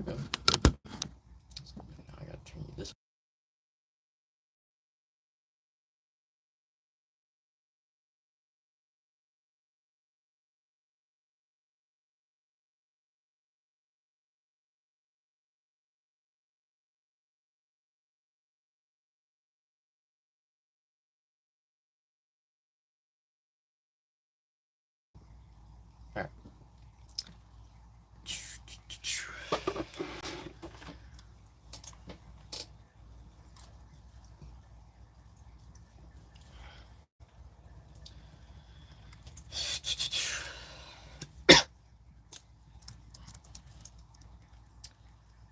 we go. Now I gotta turn you this. All right.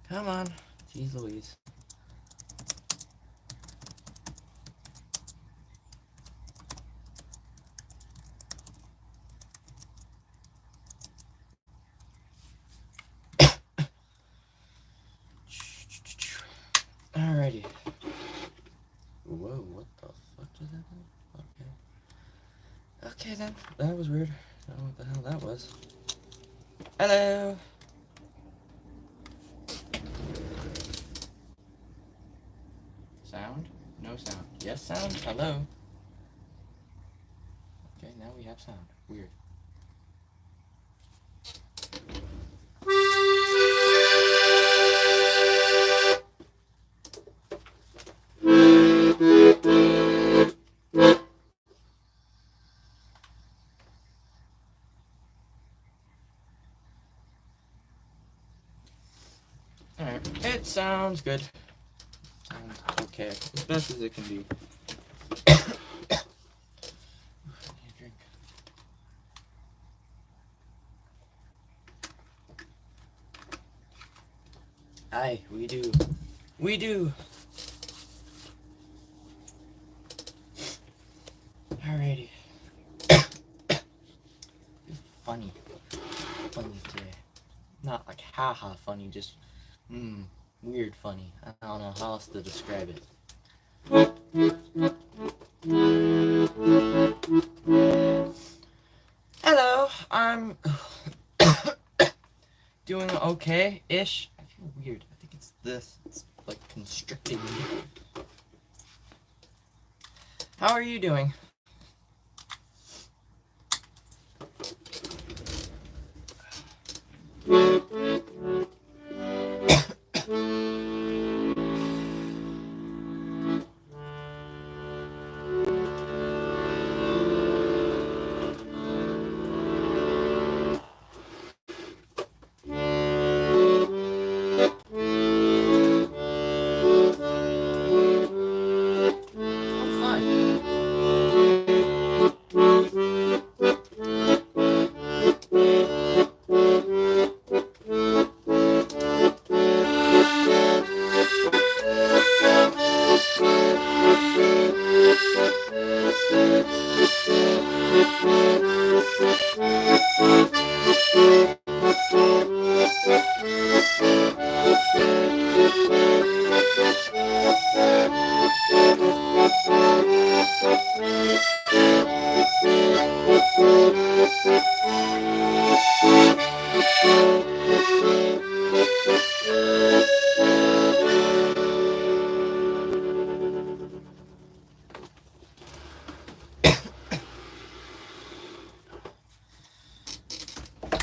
Come on. Jeez Louise. Alrighty. Whoa, what the fuck does that do? Okay. Okay then. That was weird. I don't know what the hell that was. Hello. Sound? No sound. Yes sound? Hello. Okay, now we have sound. Weird. Alright, it sounds good. Sounds okay. As best as it can be. Aye, we do. We do. Alrighty. Funny. Funny today. Not like haha funny, just weird funny. I don't know how else to describe it. Hello, I'm doing okay-ish. I feel weird. I think it's this. It's like constricting me. How are you doing?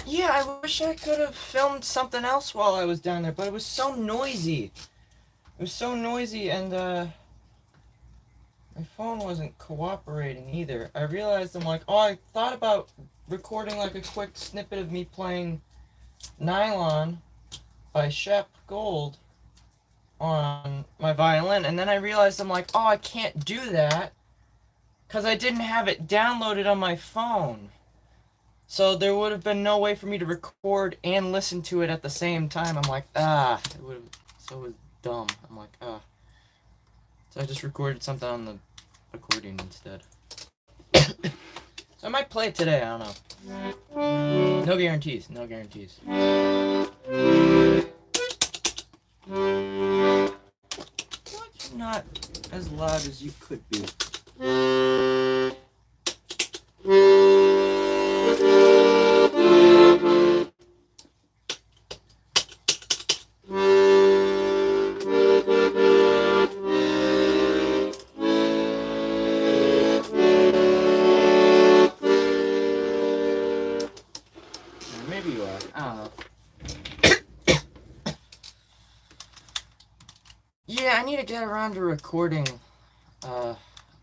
Yeah, I wish I could have filmed something else while I was down there, but it was so noisy. It was so noisy, and my phone wasn't cooperating either. I realized, I'm like, oh, I thought about recording like a quick snippet of me playing Nylon by Shep Gold on my violin, and then I realized, I'm like, oh, I can't do that because I didn't have it downloaded on my phone. So there would have been no way for me to record and listen to it at the same time. I'm like, it would have, so it was dumb. I'm like, So I just recorded something on the accordion instead. So I might play it today, I don't know. No guarantees, no guarantees. What's not as loud as you could be? yeah, I need to get around to recording a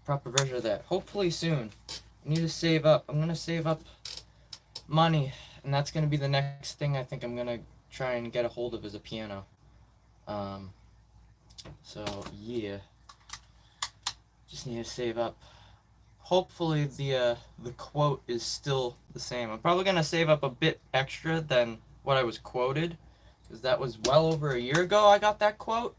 proper version of that. Hopefully soon. I need to save up. I'm gonna save up money, and that's gonna be the next thing I think I'm gonna try and get a hold of is a piano. So yeah, just need to save up. Hopefully the quote is still the same. I'm probably gonna save up a bit extra than what I was quoted, because that was well over a year ago I got that quote.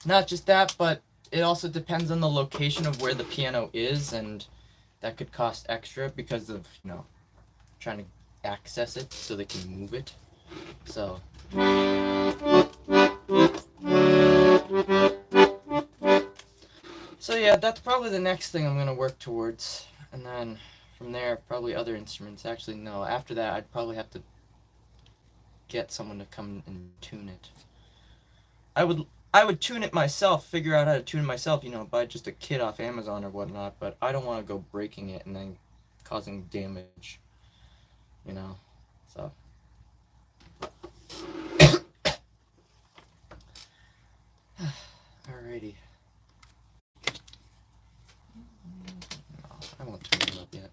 Not just that, but it also depends on the location of where the piano is, and that could cost extra because of, you know, trying to access it so they can move it. So yeah, that's probably the next thing I'm gonna work towards, and then from there probably other instruments. Actually, no, after that I'd probably have to get someone to come and tune it. I would tune it myself, figure out how to tune it myself, you know, buy just a kit off Amazon or whatnot, but I don't want to go breaking it and then causing damage, you know, so. Alrighty. No, I won't tune it up yet.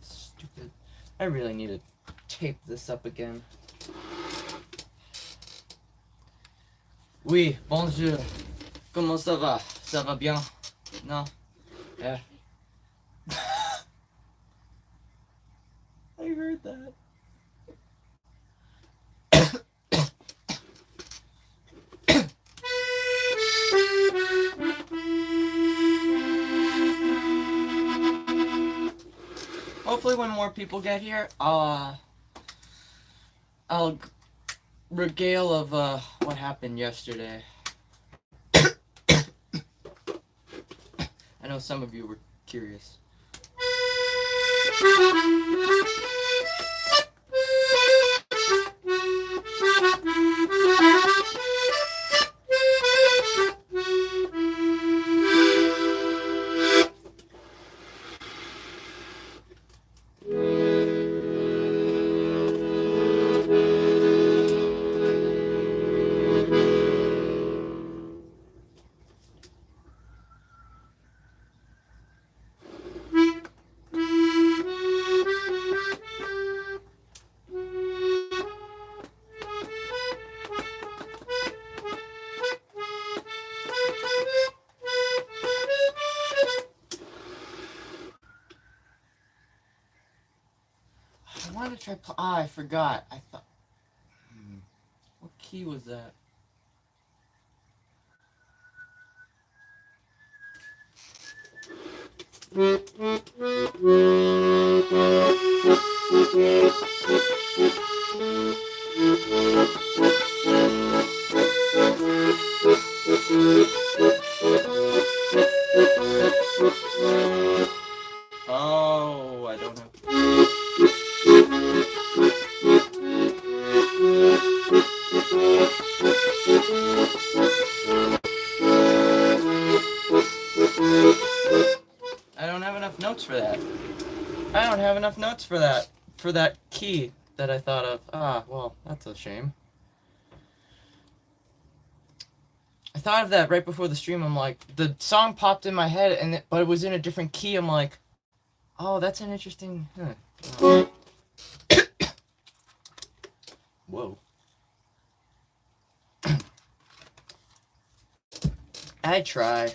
Stupid. I really need to tape this up again. Oui, bonjour. Comment ça va? Ça va bien? Non? Yeah. I heard that. Hopefully when more people get here, I'll regale of what happened yesterday. I know some of you were curious. I wanted to try. I forgot. I thought. What key was that? Oh, I don't know. I don't have enough notes for that. I don't have enough notes for that key that I thought of. Ah, well, that's a shame. I thought of that right before the stream. I'm like, the song popped in my head, but it was in a different key. I'm like, oh, that's an interesting. Huh. Whoa. I try.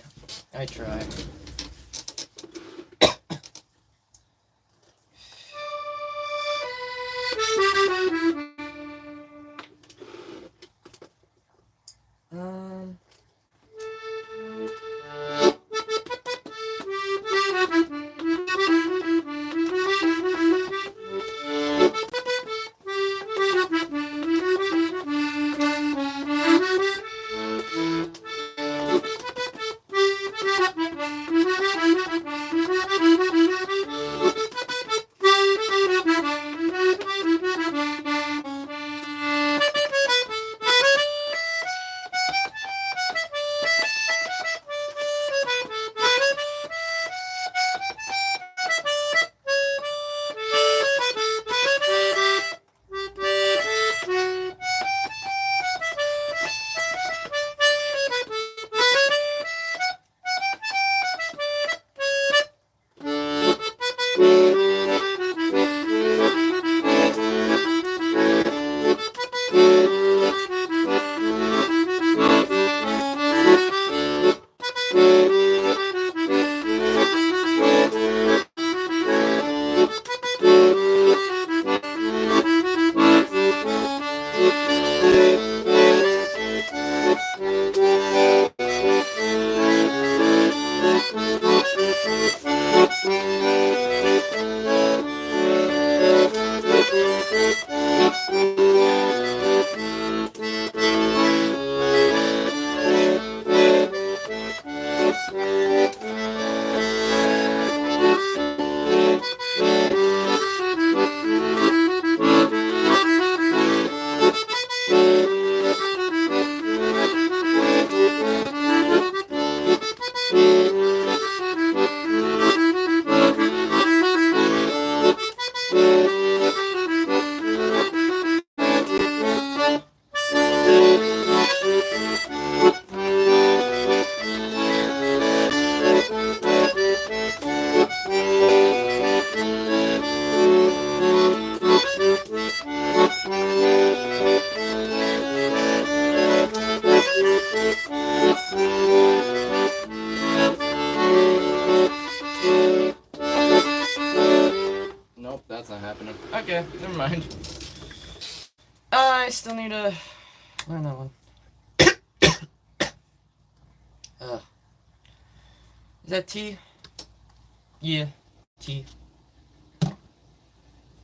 Nope, that's not happening. Okay, never mind. I still need to learn that one. Is that tea? Yeah, tea.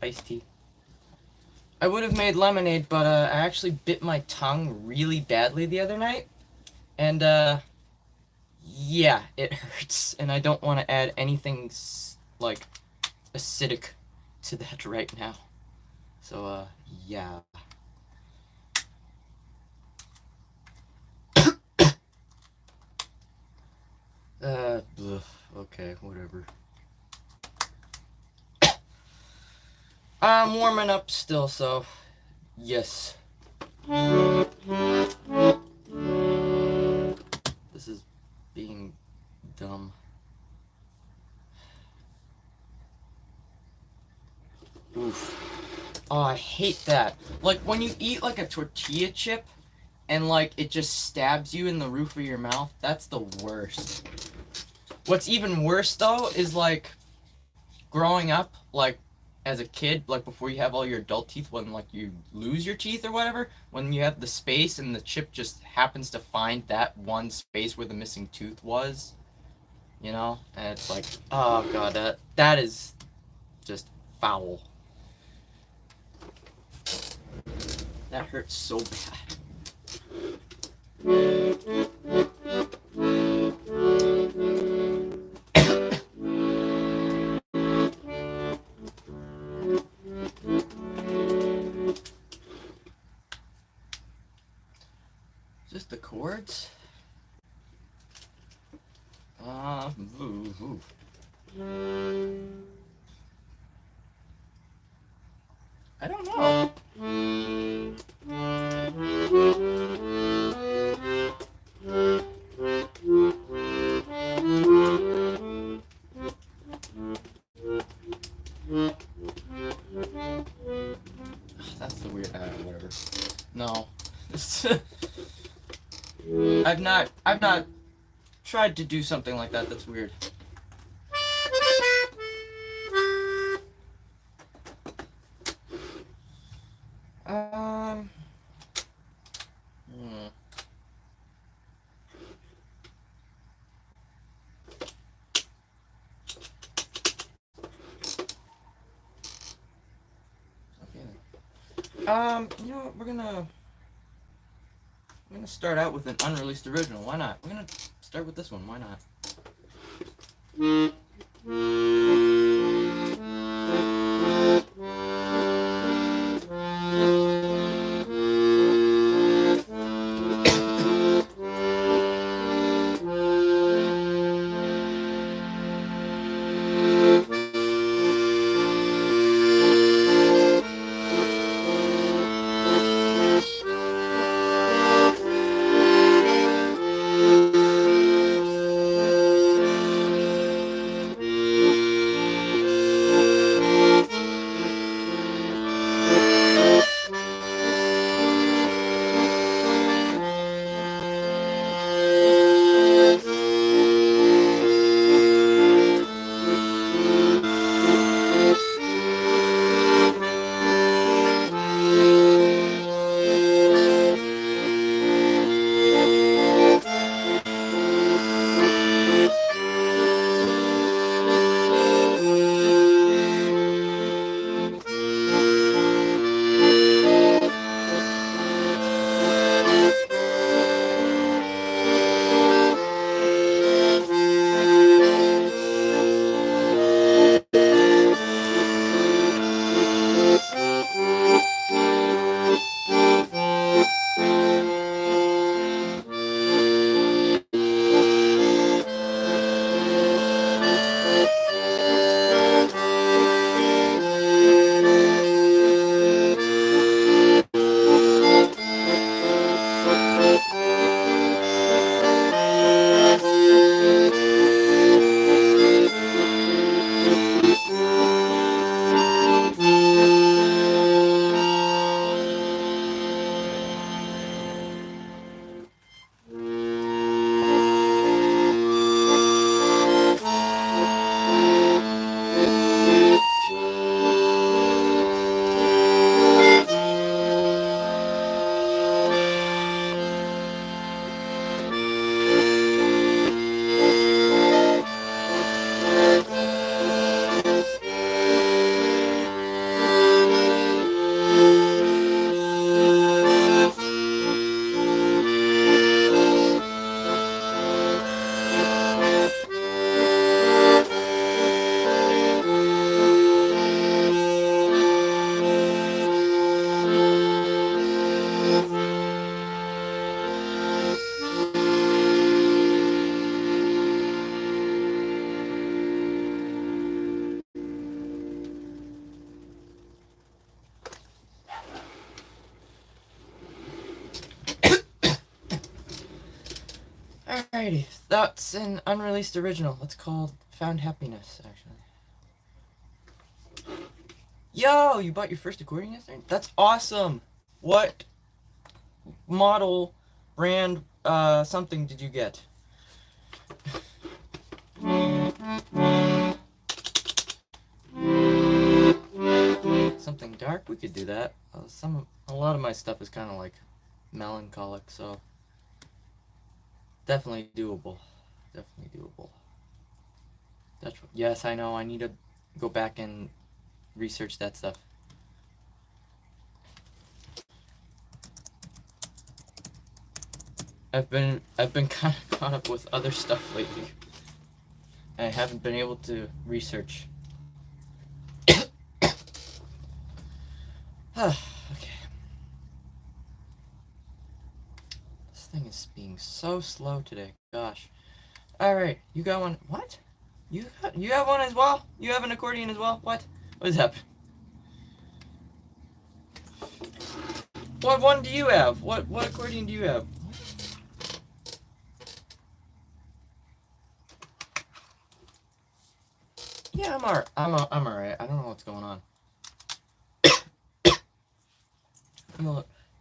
Iced tea. I would have made lemonade, but I actually bit my tongue really badly the other night. And, yeah, it hurts. And I don't want to add anything, like, acidic to that right now. So, yeah. Okay, whatever. I'm warming up still, so yes. This is being dumb. Oof. Oh, I hate that. Like, when you eat, like, a tortilla chip, and, like, it just stabs you in the roof of your mouth, that's the worst. What's even worse, though, is, like, growing up, like, as a kid, like, before you have all your adult teeth, when, like, you lose your teeth or whatever, when you have the space and the chip just happens to find that one space where the missing tooth was, you know? And it's like, oh, God, that is just foul. That hurts so bad. Just the chords? Ooh. I don't know. That's the weird. Whatever. No. I've not tried to do something like that. That's weird. You know what? We're gonna start out with an unreleased original. Why not? We're gonna start with this one. Why not? Alrighty, that's an unreleased original. It's called Found Happiness, actually. Yo, you bought your first accordion yesterday? That's awesome. What model, brand, something did you get? Something dark? We could do that. A lot of my stuff is kind of like melancholic, so definitely doable. Definitely doable. Yes, I know. I need to go back and research that stuff. I've been kind of caught up with other stuff lately. I haven't been able to research. Okay. This thing is being so slow today. Gosh. All right, you got one. What? You have one as well? You have an accordion as well? What? What is happening? What one do you have? What accordion do you have? Yeah, I'm alright. I don't know what's going on.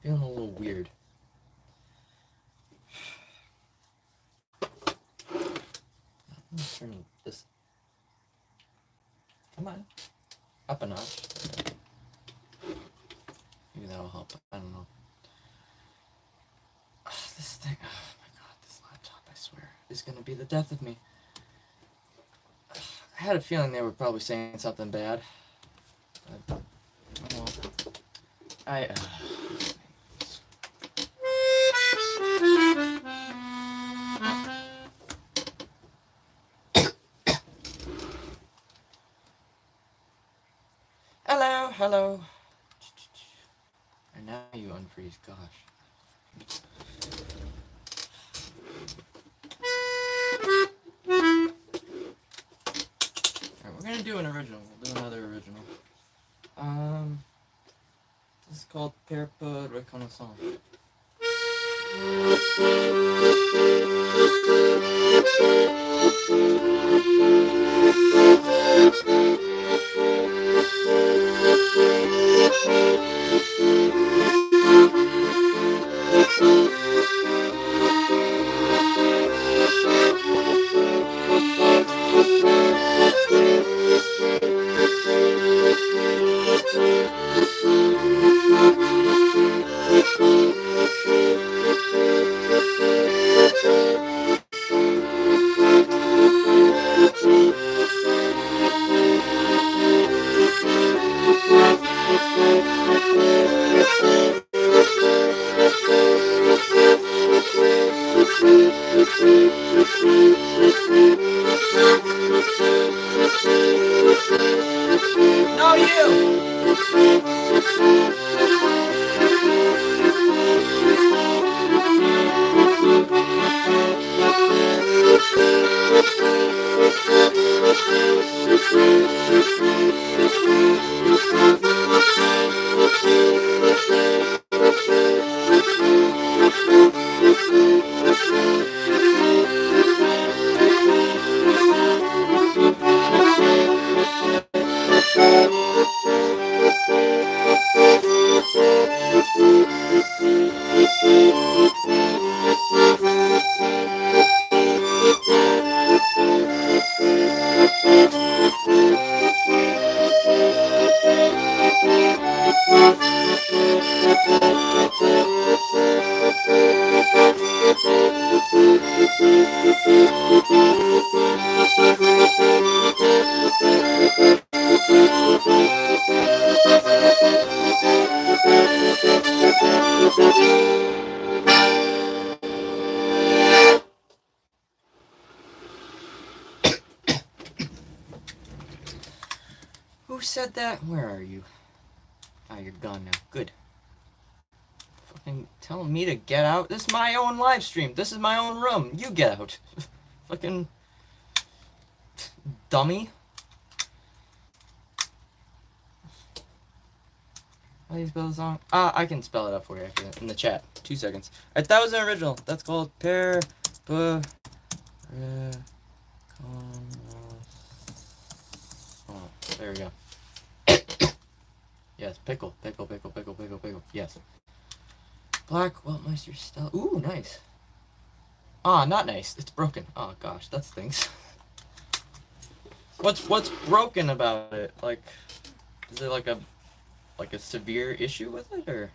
Feeling a little weird. Let's turn this. Come on. Up a notch. Maybe that'll help. I don't know. This thing. Oh my god, this laptop, I swear, is gonna be the death of me. I had a feeling they were probably saying something bad. But, well, Hello. And now you unfreeze, gosh. Alright, we're gonna do an original. We'll do another original. This is called Perpe Reconnaissance. No, you! Who said that? Where are you? Ah, you're gone now. Good. Fucking telling me to get out? This is my own live stream. This is my own room. You get out. Fucking dummy. How do you spell the song? I can spell it up for you in the chat. 2 seconds. Alright, that was an original. That's called Perpe Oh, there we go. Yes, pickle. Yes. Black Weltmeister Stella. Ooh, nice. Ah, not nice. It's broken. Oh gosh, that stinks. What's broken about it? Like, is it like a severe issue with it, or?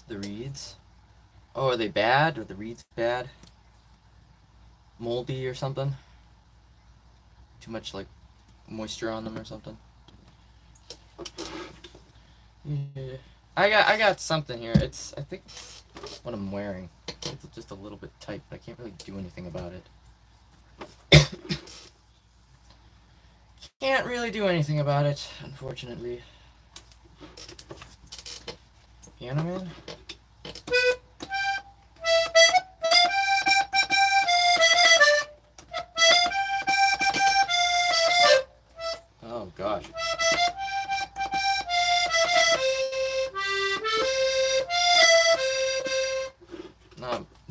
The reeds? Oh, are they bad? Are the reeds bad? Moldy or something? Too much like moisture on them or something? Yeah. I got something here. It's, I think, what I'm wearing. It's just a little bit tight, but I can't really do anything about it. Can't really do anything about it, unfortunately. Piano Man? Oh gosh.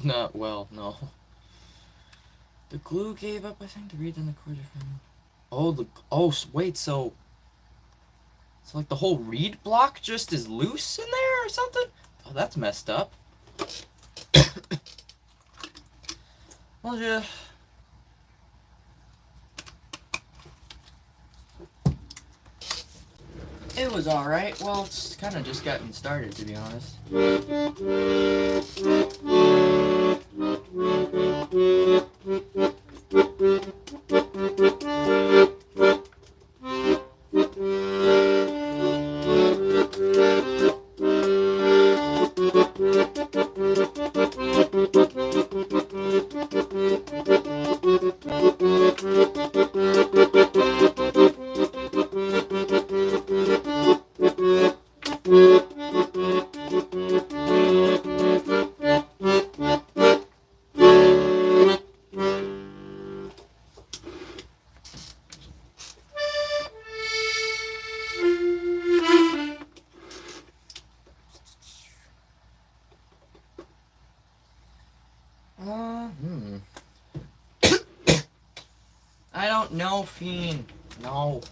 Not well, no. The glue gave up, I think, to read in the chord. Wait, so like the whole reed block just is loose in there or something? Oh, that's messed up. Well, yeah. It was alright. Well, it's kind of just gotten started, to be honest. I don't know, Fiend. No.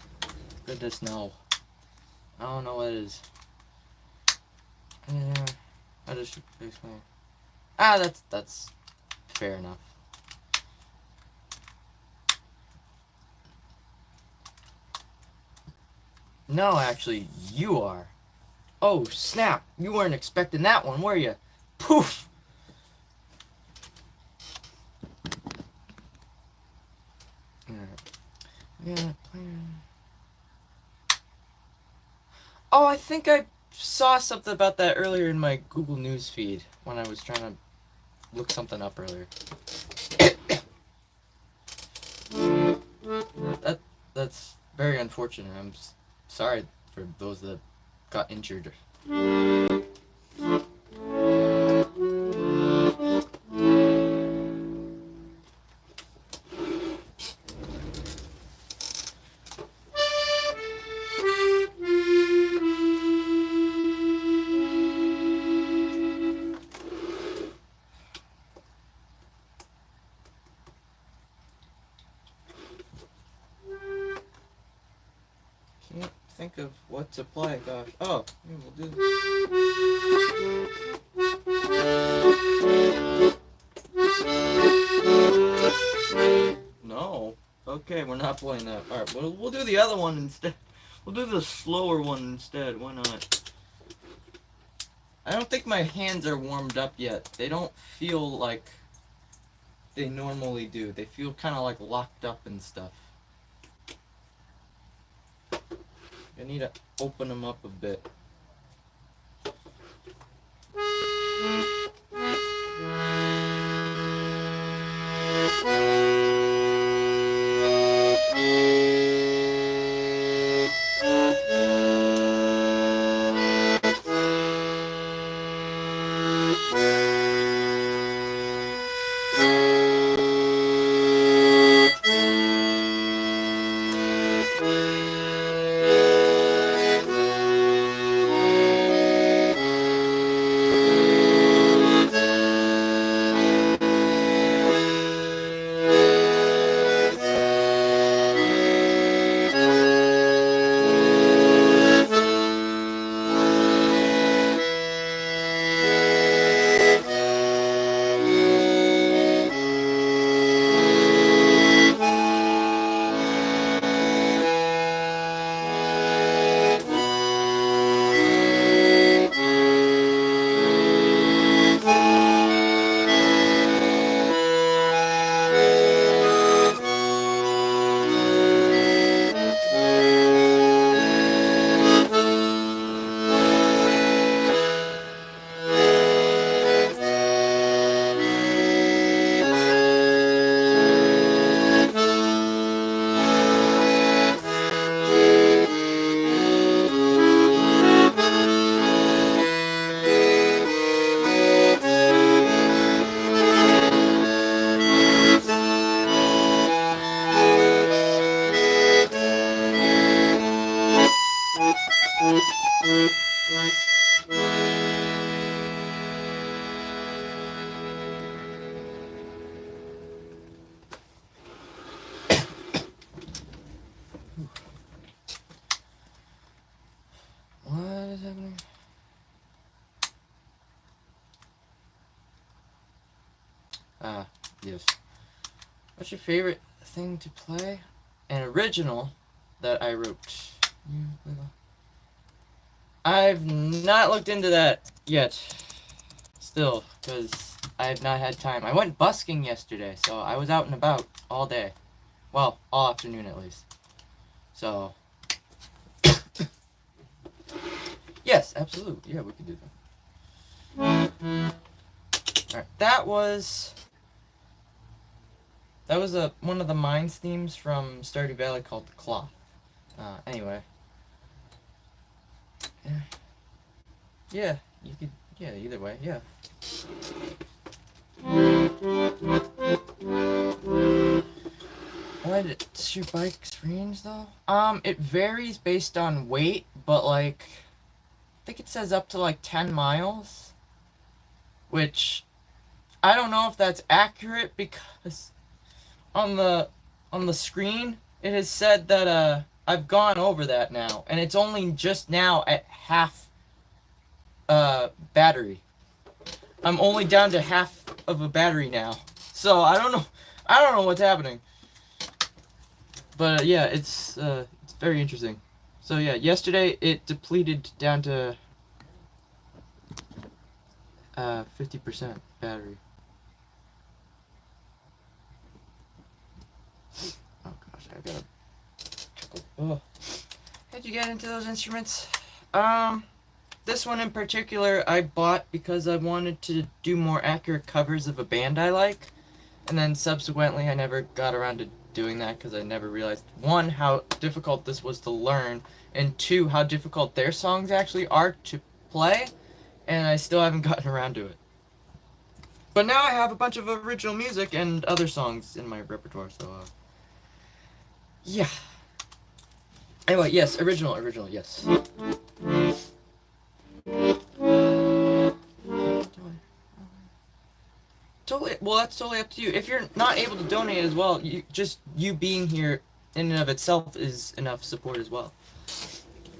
Goodness, no. I don't know what it is. Yeah, I just explain. That's fair enough. No, actually, you are. Oh, snap. You weren't expecting that one, were you? Poof! Yeah, oh, I think I saw something about that earlier in my Google News feed when I was trying to look something up earlier. That's very unfortunate. I'm sorry for those that got injured. Can't think of what to play. Gosh. Oh, we'll do. No. Okay, we're not playing that. All right, we'll do the other one instead. We'll do the slower one instead. Why not? I don't think my hands are warmed up yet. They don't feel like they normally do. They feel kind of like locked up and stuff. I need to open them up a bit. What is happening? Yes. What's your favorite thing to play? An original that I wrote. I've not looked into that yet. Still, because I have not had time. I went busking yesterday, so I was out and about all day. Well, all afternoon at least. So, yes, absolutely. Yeah, we could do that. Alright, that was one of the Mines themes from Stardew Valley called The Cloth. Anyway. Yeah, you could, yeah, either way, yeah. What's your bike's range, though? It varies based on weight, but, like, I think it says up to, like, 10 miles. Which, I don't know if that's accurate, because on the screen, it has said that, I've gone over that now, and it's only just now at half, battery. I'm only down to half of a battery now. So, I don't know what's happening. But, yeah, it's very interesting. So, yeah, yesterday it depleted down to 50% battery. Oh gosh, I gotta. Oh. How'd you get into those instruments? This one in particular I bought because I wanted to do more accurate covers of a band I like, and then subsequently I never got around to doing that because I never realized, one, how difficult this was to learn, and two, how difficult their songs actually are to play, and I still haven't gotten around to it. But now I have a bunch of original music and other songs in my repertoire, so, yeah. Anyway, yes, original, yes. Totally, well, that's totally up to you. If you're not able to donate as well, you being here in and of itself is enough support as well.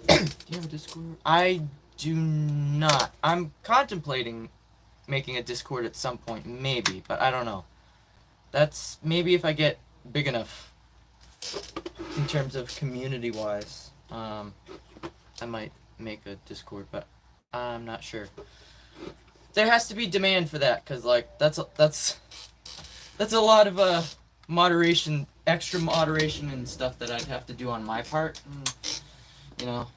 Do you have a Discord? I do not. I'm contemplating making a Discord at some point, maybe, but I don't know. That's maybe if I get big enough in terms of community-wise. I might make a Discord, but I'm not sure. There has to be demand for that, because, like, that's a lot of moderation, extra moderation and stuff that I'd have to do on my part, you know.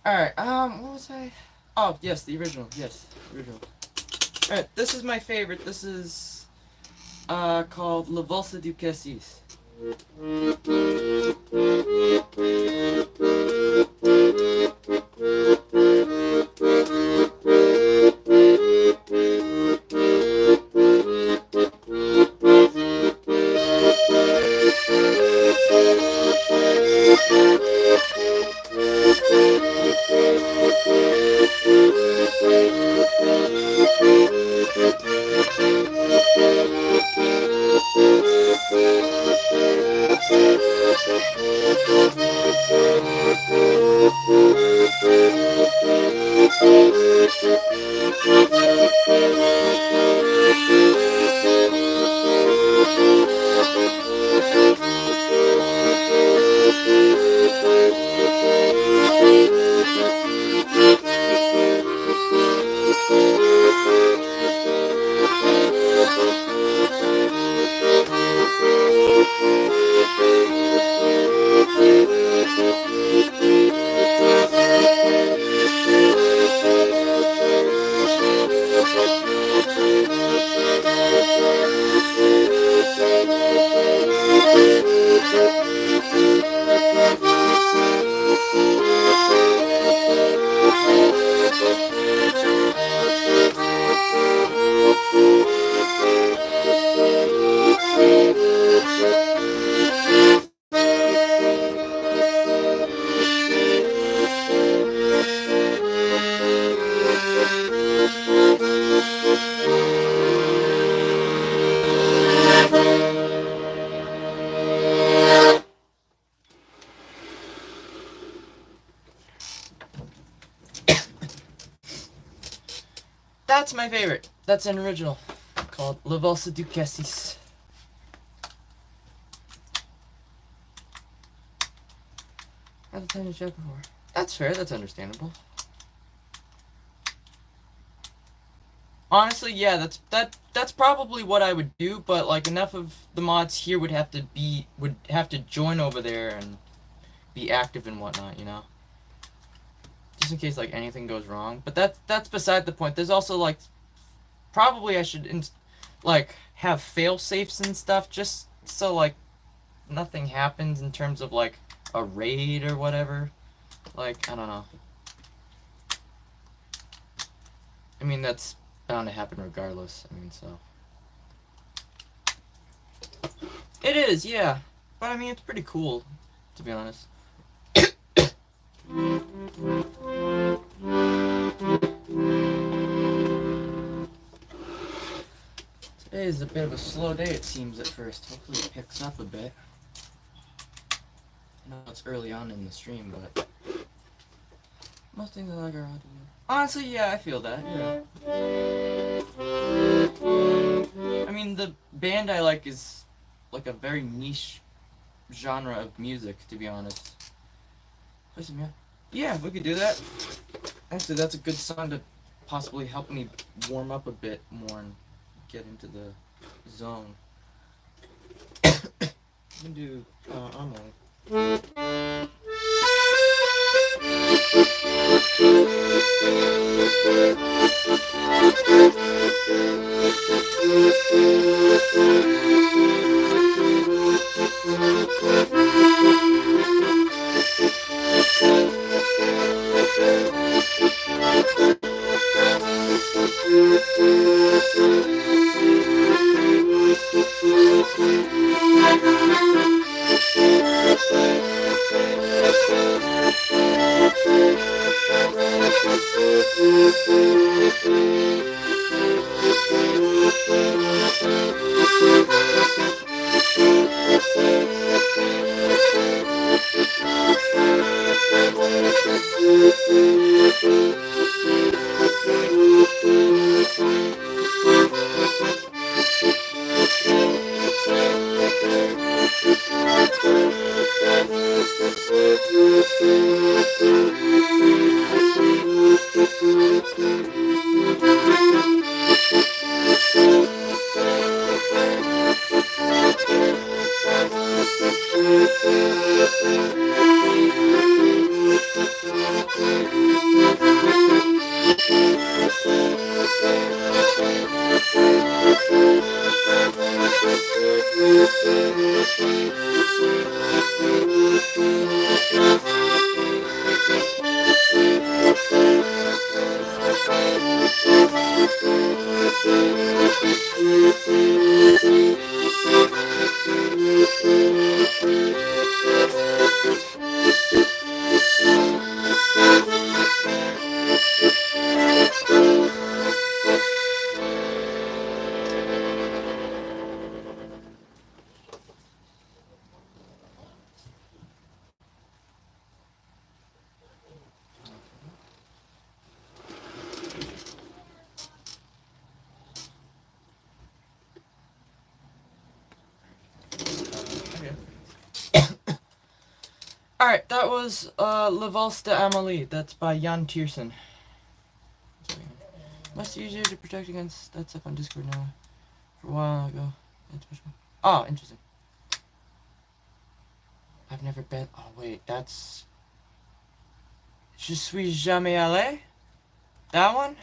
Alright, what was I? Oh, yes, the original, Alright, this is my favorite. This is called La Valse du Cassis. That's my favorite. That's an original called La Valse du Cassis. I've attended a show before. That's fair. That's understandable. Honestly, yeah, that's probably what I would do, but like enough of the mods here would have to join over there and be active and whatnot, you know, just in case like anything goes wrong. But that's beside the point. There's also like probably I should like have fail safes and stuff just so like nothing happens in terms of like a raid or whatever. Like I don't know. I mean that's bound to happen regardless. I mean, so it is, yeah. But I mean, it's pretty cool, to be honest. Today is a bit of a slow day, it seems at first. Hopefully, it picks up a bit. I know it's early on in the stream, but most things I like are hard to do. Honestly, yeah, I feel that. Yeah. I mean, the band I like is like a very niche genre of music, to be honest. Listen, yeah. Yeah, we could do that. Actually, that's a good song to possibly help me warm up a bit more and get into the zone. We can do Amelie. Alright, that was La Valse d'Amélie. That's by Jan Tiersen. Must use you to protect against that stuff on Discord now. For a while ago. Oh, interesting. I've never been. Oh, wait, that's. Je suis jamais allé? That one?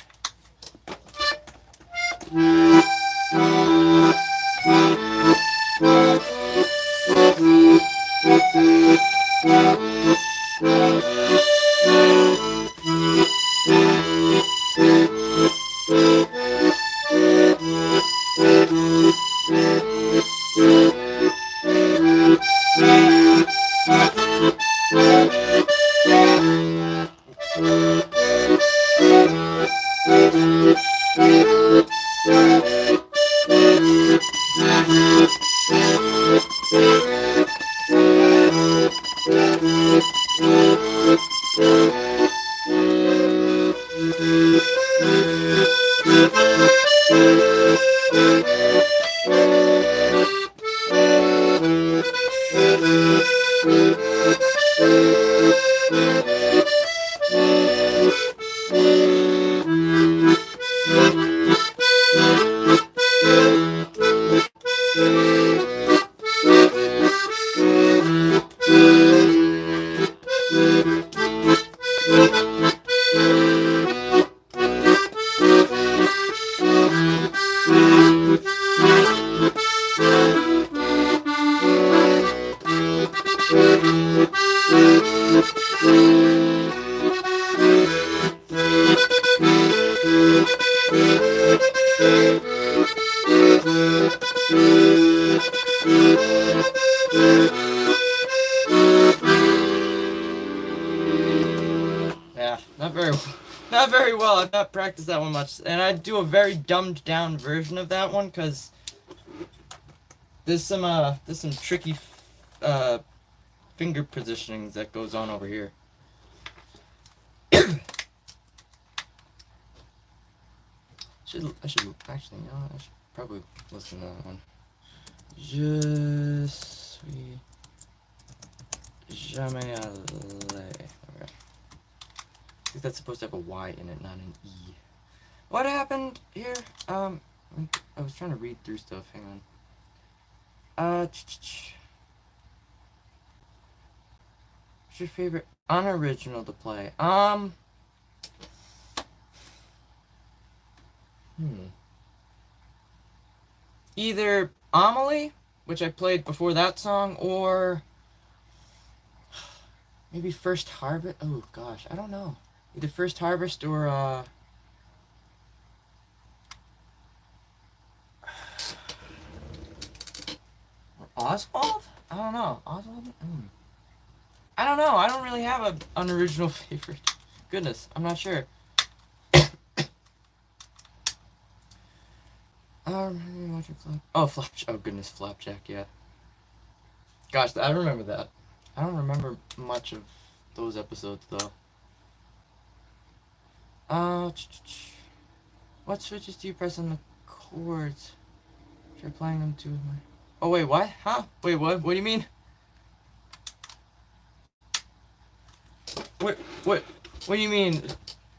Yeah, not very well. I've not practiced that one much, and I do a very dumbed down version of that one because there's some tricky finger positionings that goes on over here. I should actually, you know, I should probably listen to that one. Je suis jamais allé. Okay. I think that's supposed to have a Y in it, not an E. What happened here? I was trying to read through stuff. Hang on. What's your favorite unoriginal to play? Either Amelie, which I played before that song, or maybe First Harvest. Oh gosh, I don't know. Either First Harvest or Oswald? I don't know. Oswald? I don't know. I don't really have an unoriginal favorite. Goodness, I'm not sure. Flapjack. Oh goodness, Flapjack. Yeah. Gosh, I remember that. I don't remember much of those episodes though. What switches do you press on the chords? Try playing them too. Oh wait, what? Huh? Wait, what? What do you mean? What do you mean?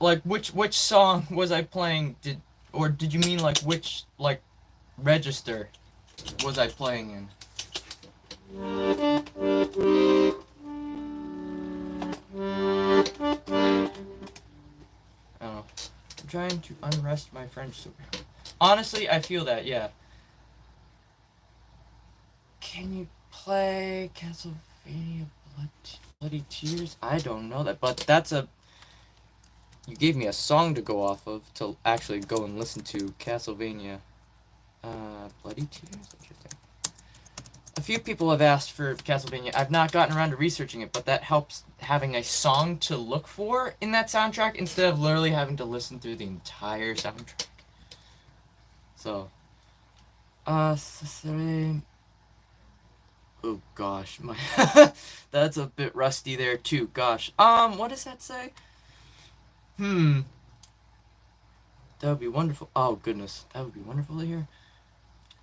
Like which song was I playing? Did you mean like which register was I playing in? Oh, I'm trying to unrest my French super. Honestly, I feel that, yeah. Can you play Castlevania Bloody Tears? I don't know that, but that's a... You gave me a song to go off of to actually go and listen to. Castlevania. Bloody Tears? Interesting. A few people have asked for Castlevania. I've not gotten around to researching it, but that helps having a song to look for in that soundtrack instead of literally having to listen through the entire soundtrack. So, oh gosh, my that's a bit rusty there too. Gosh, what does that say? That would be wonderful. Oh goodness, that would be wonderful to hear.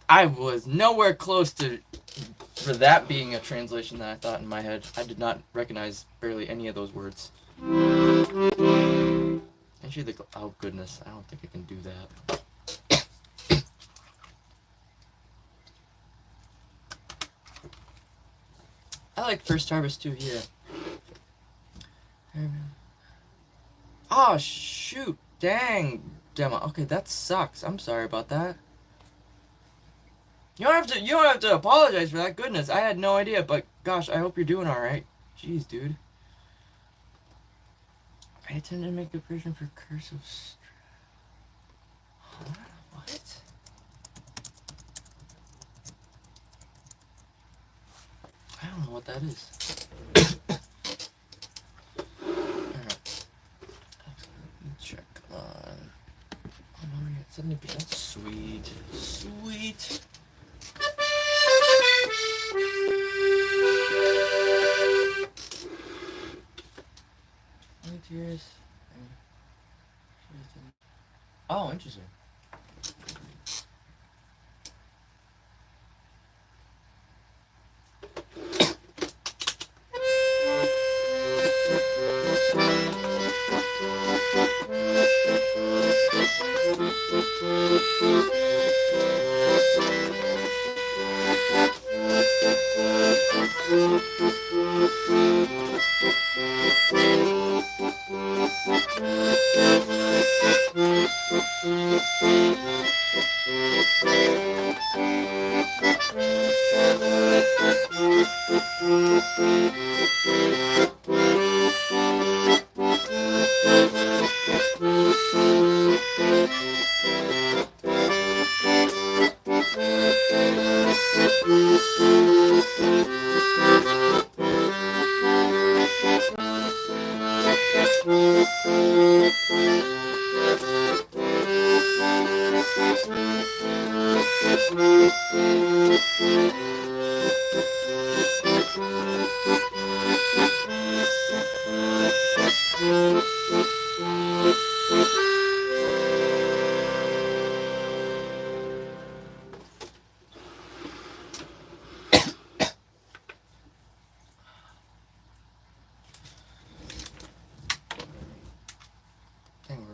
I was nowhere close to for that being a translation that I thought in my head. I did not recognize barely any of those words. Actually, oh goodness, I don't think I can do that. I like First Harvest too here. Oh shoot! Dang, demo. Okay, that sucks. I'm sorry about that. You don't have to apologize for that. Goodness, I had no idea. But gosh, I hope you're doing all right. Jeez, dude. I intend to make a version for Curse of What? I don't know what that is. Alright. Check on 70%. Sweet. Sweet. Tears. Oh, interesting.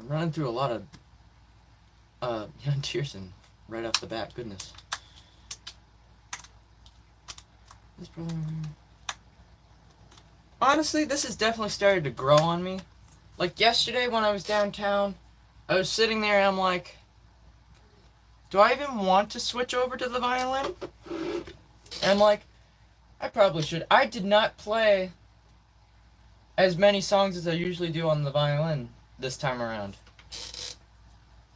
Running through a lot of Jan Tiersen right off the bat. Goodness. Honestly, this has definitely started to grow on me. Like yesterday when I was downtown, I was sitting there and I'm like, do I even want to switch over to the violin? And I'm like, I probably should. I did not play as many songs as I usually do on the violin this time around.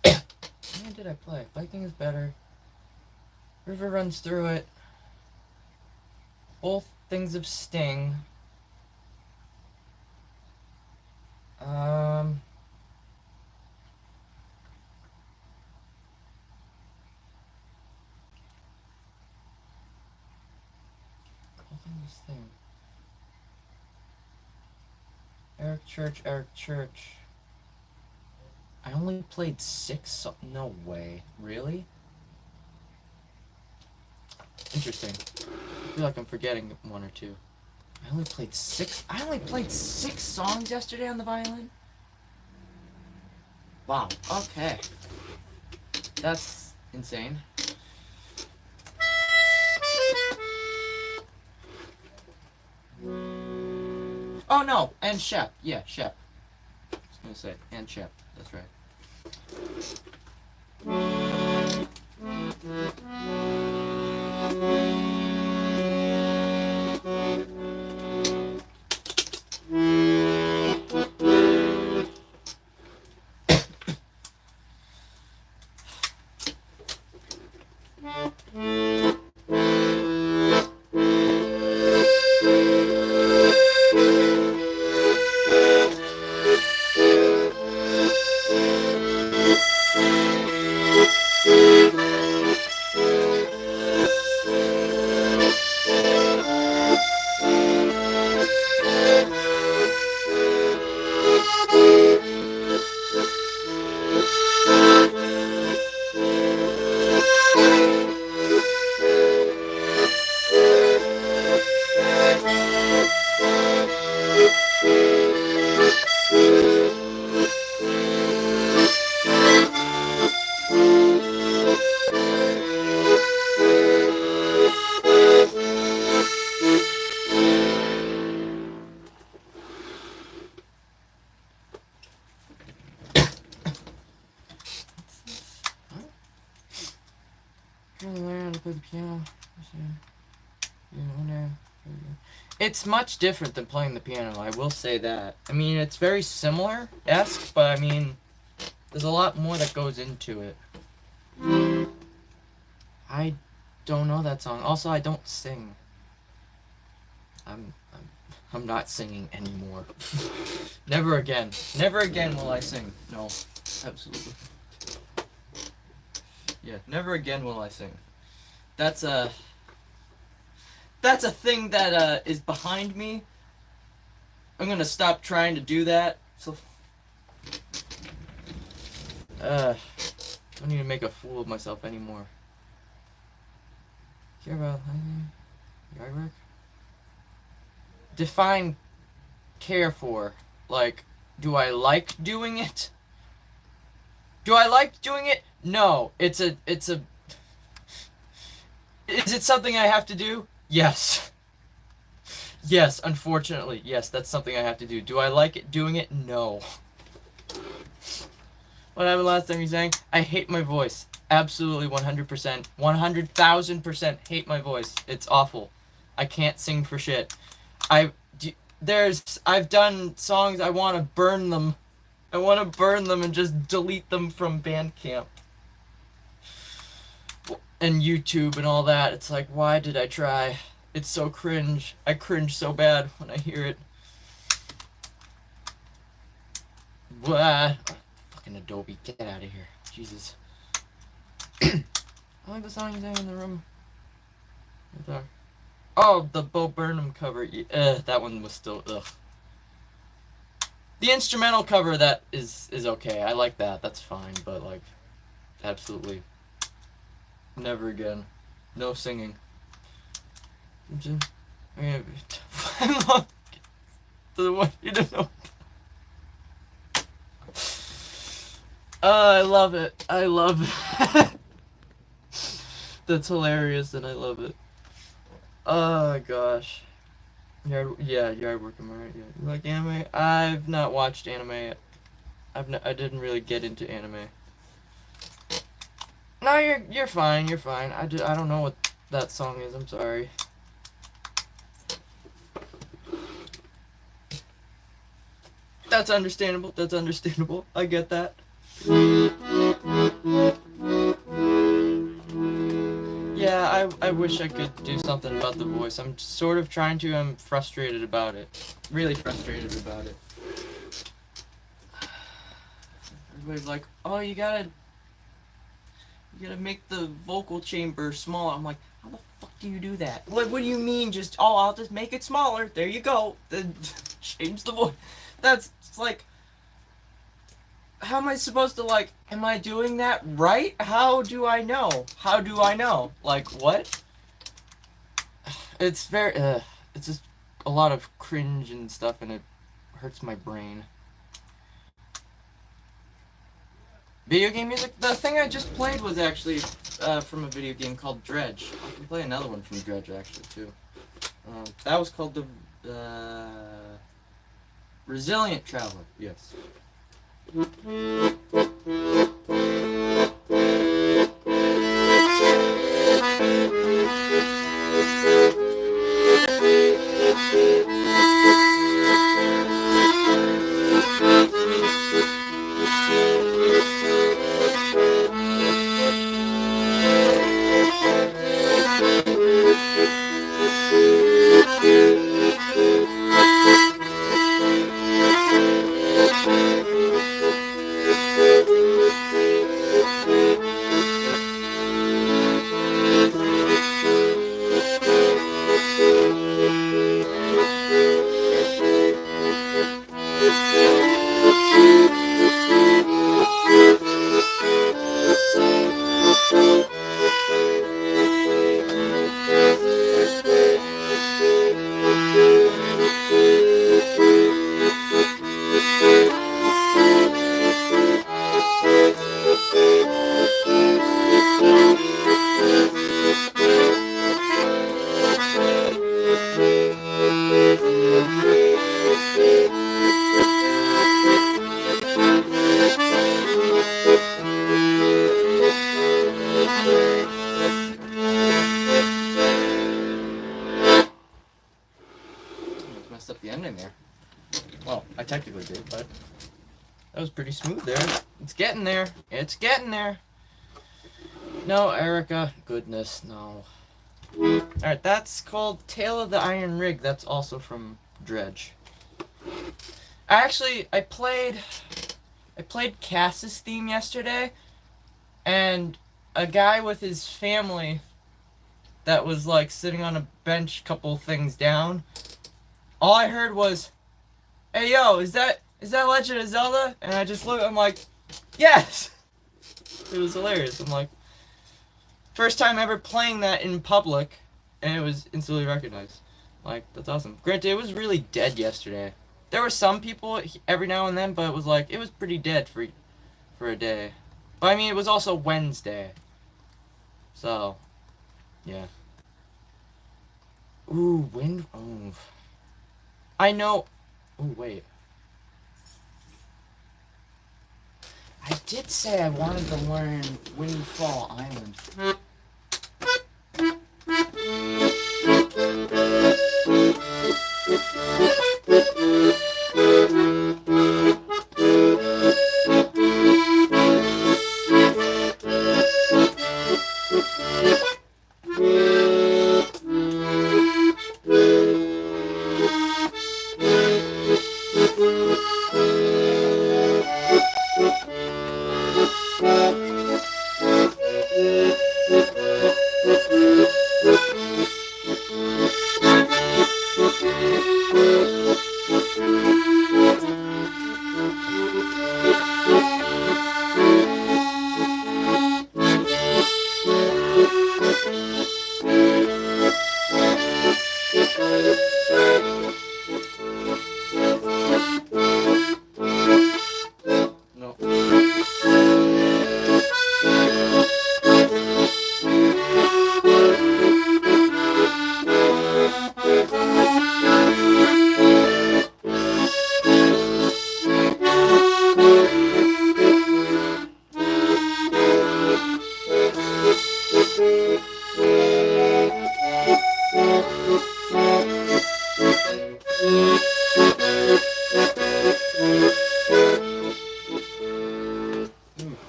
How did I play? Viking is better. River runs through it. Both things of Sting. Thing. Eric Church. I only played 6 no way. Really? Interesting. I feel like I'm forgetting 1 or 2. I only played 6 songs yesterday on the violin? Wow, okay. That's insane. Oh no, and Shep. Yeah, Shep. I was gonna say, and Shep. That's right. It's much different than playing the piano, I will say that. I mean, it's very similar-esque, but I mean, there's a lot more that goes into it. I don't know that song. Also, I don't sing. I'm not singing anymore. Never again. Never again will I sing. No, absolutely. Yeah, never again will I sing. That's a thing that is behind me. I'm gonna stop trying to do that. So, don't need to make a fool of myself anymore. Care about yard work? Define care for. Like, do I like doing it? Do I like doing it? No. Is it something I have to do? Yes. Yes, unfortunately, yes, that's something I have to do. Do I like it doing it? No. What happened last time you sang? I hate my voice. Absolutely 100%. 100,000% hate my voice. It's awful. I can't sing for shit. I I've done songs I want to burn them. I want to burn them and just delete them from Bandcamp and YouTube and all that. It's like, why did I try? It's so cringe. I cringe so bad when I hear it. Blah. Fucking Adobe, get out of here. Jesus. I like the song you sang in the room. Oh, the Bo Burnham cover. That one was still ugh. The instrumental cover that is okay. I like that. That's fine, but like, absolutely, never again. No singing. The one you don't know. I love it. I love it. That's hilarious, and I love it. Oh gosh. Yard work, am I right? Yeah. You like anime? I've not watched anime. I didn't really get into anime. No, you're fine. You're fine. I don't know what that song is. I'm sorry. That's understandable. That's understandable. I get that. Yeah, I wish I could do something about the voice. I'm sort of trying to. I'm frustrated about it. Really frustrated about it. Everybody's like, oh, you gotta make the vocal chamber smaller. I'm like, how the fuck do you do that? Like, what do you mean just, oh, I'll just make it smaller. There you go. Then change the voice. That's like, how am I supposed to, like, am I doing that right? How do I know? How do I know? Like, what? It's very, it's just a lot of cringe and stuff, and it hurts my brain. Video game music? The thing I just played was actually from a video game called Dredge. I can play another one from Dredge, actually, too. That was called the Resilient Traveler, yes. Up the ending there. Well, I technically did, but that was pretty smooth there. It's getting there. It's getting there. No, Erica. Goodness, no. Alright, that's called Tale of the Iron Rig. That's also from Dredge. I played Cass's theme yesterday, and a guy with his family that was like sitting on a bench couple things down, all I heard was, "Hey yo, is that Legend of Zelda?" And I just looked, I'm like, yes! It was hilarious. I'm like, first time ever playing that in public, and it was instantly recognized. Like, that's awesome. Granted, it was really dead yesterday. There were some people every now and then, but it was like, it was pretty dead for a day. But I mean, it was also Wednesday. So, yeah. Ooh, wind. Oh. I know. Oh, wait. I did say I wanted to learn Windfall Island.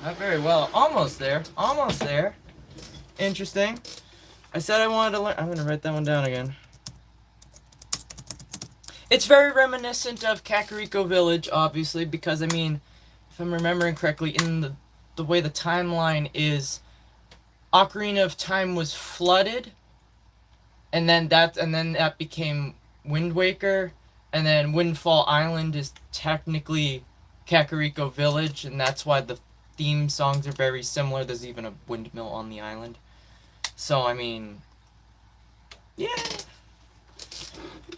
Not very well. Almost there. Almost there. Interesting. I said I wanted to learn. I'm going to write that one down again. It's very reminiscent of Kakariko Village, obviously, because, I mean, if I'm remembering correctly, in the way the timeline is, Ocarina of Time was flooded, and then that became Wind Waker, and then Windfall Island is technically Kakariko Village, and that's why the theme songs are very similar. There's even a windmill on the island. So, I mean, yeah.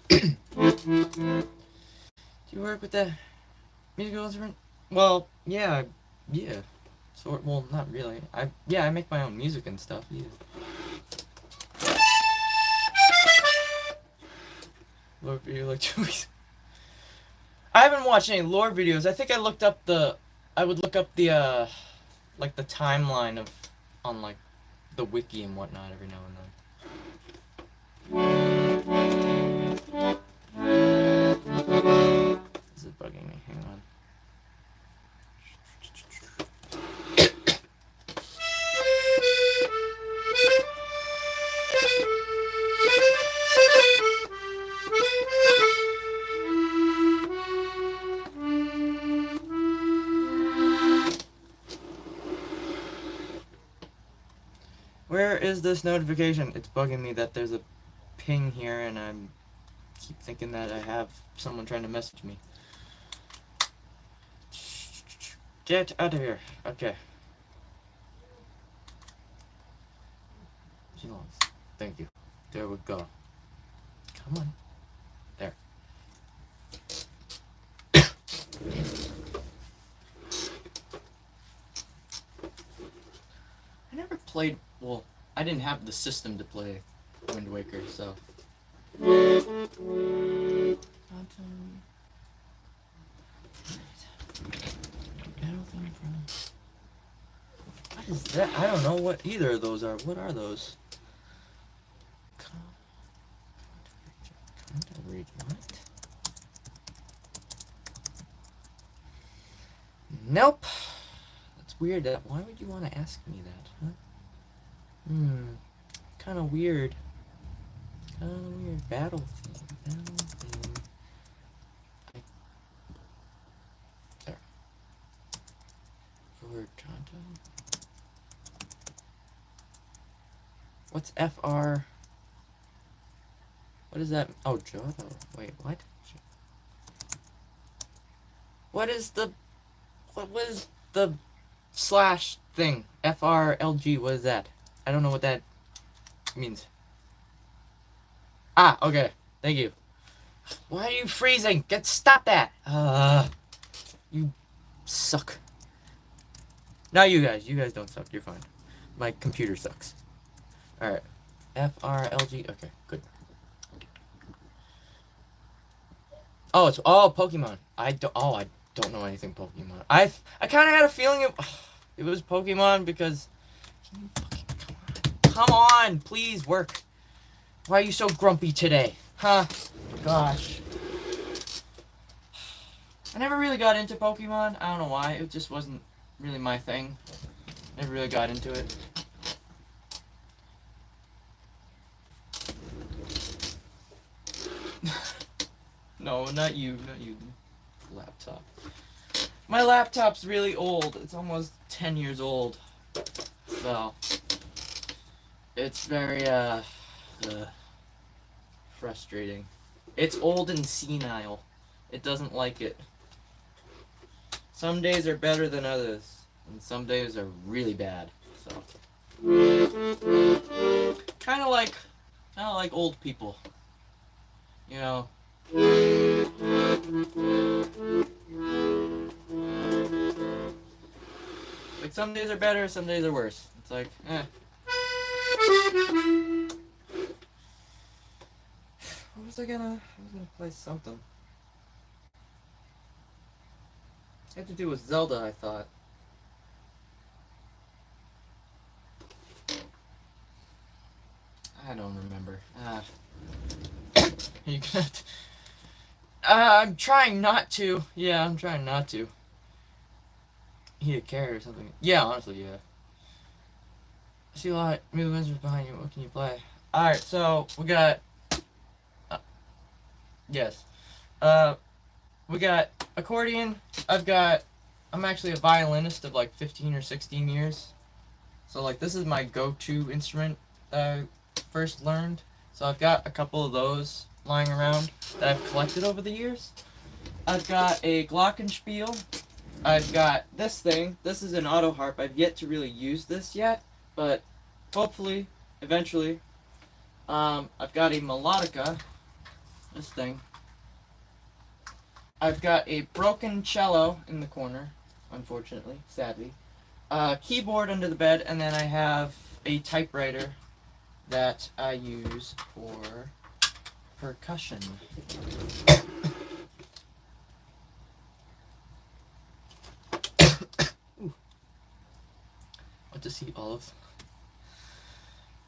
Do you work with the musical instrument? Well, yeah. Well, not really. I make my own music and stuff. Yeah. Lore video like 2 weeks. I haven't watched any lore videos. I think I looked up I would look up the like the timeline of on like the wiki and whatnot every now and then. This is bugging me. Hang on. Where is this notification? It's bugging me that there's a ping here and I keep thinking that I have someone trying to message me. Get out of here. Okay. Thank you. There we go. Come on. There. I never played, well, I didn't have the system to play Wind Waker, so. What is that? I don't know what either of those are. What are those? What? Nope. That's weird. Why would you want to ask me that, huh? Kind of weird. Battle theme. There. For Tonto. What's FR? What is that? Oh, Jodo. Wait, what? What is the... What was the slash thing? FRLG, what is that? I don't know what that means. Ah, okay. Thank you. Why are you freezing? Stop that! You suck. Not you guys. You guys don't suck. You're fine. My computer sucks. Alright. FRLG. Okay, good. Oh, it's Pokemon. I don't know anything Pokemon. I kind of had a feeling it was Pokemon because. Can you fucking come on, please work. Why are you so grumpy today? Huh? Gosh. I never really got into Pokemon. I don't know why. It just wasn't really my thing. Never really got into it. No, not you. Not you. Laptop. My laptop's really old. It's almost 10 years old. So, it's very, frustrating. It's old and senile. It doesn't like it. Some days are better than others, and some days are really bad. So, kind of like old people. You know. Like some days are better, some days are worse. It's like, What was I gonna play something. It had to do with Zelda, I thought. I don't remember. You gonna? I'm trying not to. Yeah, I'm trying not to. Eat a carrot or something. Yeah, honestly, yeah. I see a lot of new wizards behind you. What can you play? Alright, so we got. Yes. We got accordion. I'm actually a violinist of like 15 or 16 years. So, like, this is my go-to instrument that I first learned. So, I've got a couple of those lying around that I've collected over the years. I've got a glockenspiel. I've got this thing. This is an auto harp. I've yet to really use this yet, but hopefully, eventually. I've got a melodica. This thing. I've got a broken cello in the corner, unfortunately, sadly. Keyboard under the bed, and then I have a typewriter that I use for percussion. What to see, Olive?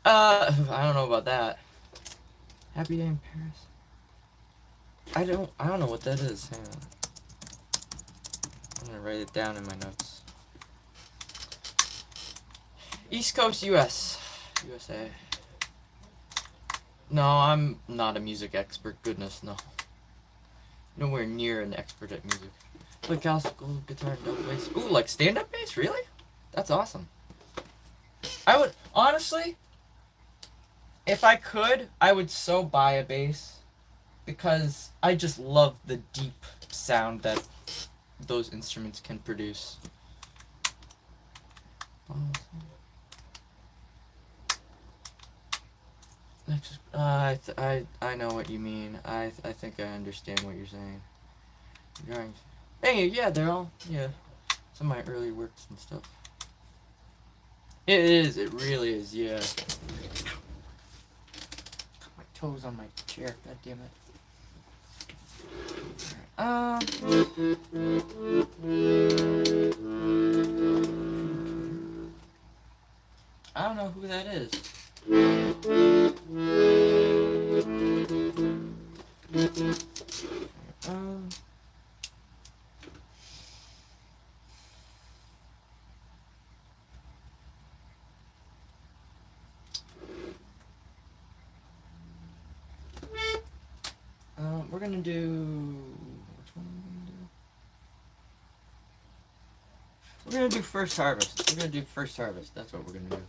I don't know about that. Happy Day in Paris. I don't know what that is. Hang on. I'm gonna write it down in my notes. East Coast USA. No, I'm not a music expert. Goodness, no. Nowhere near an expert at music. Play classical guitar and double bass. Ooh, like stand-up bass? Really? That's awesome. I would, honestly, if I could, I would so buy a bass. Because I just love the deep sound that those instruments can produce. I know what you mean. I think I understand what you're saying. Hey, yeah, they're all, yeah. Some of my early works and stuff. It is, it really is, yeah. Got my toes on my chair, god damn it. I don't know who that is. We're gonna do. Which one are we gonna do? We're gonna do First Harvest. We're gonna do First Harvest. That's what we're gonna do.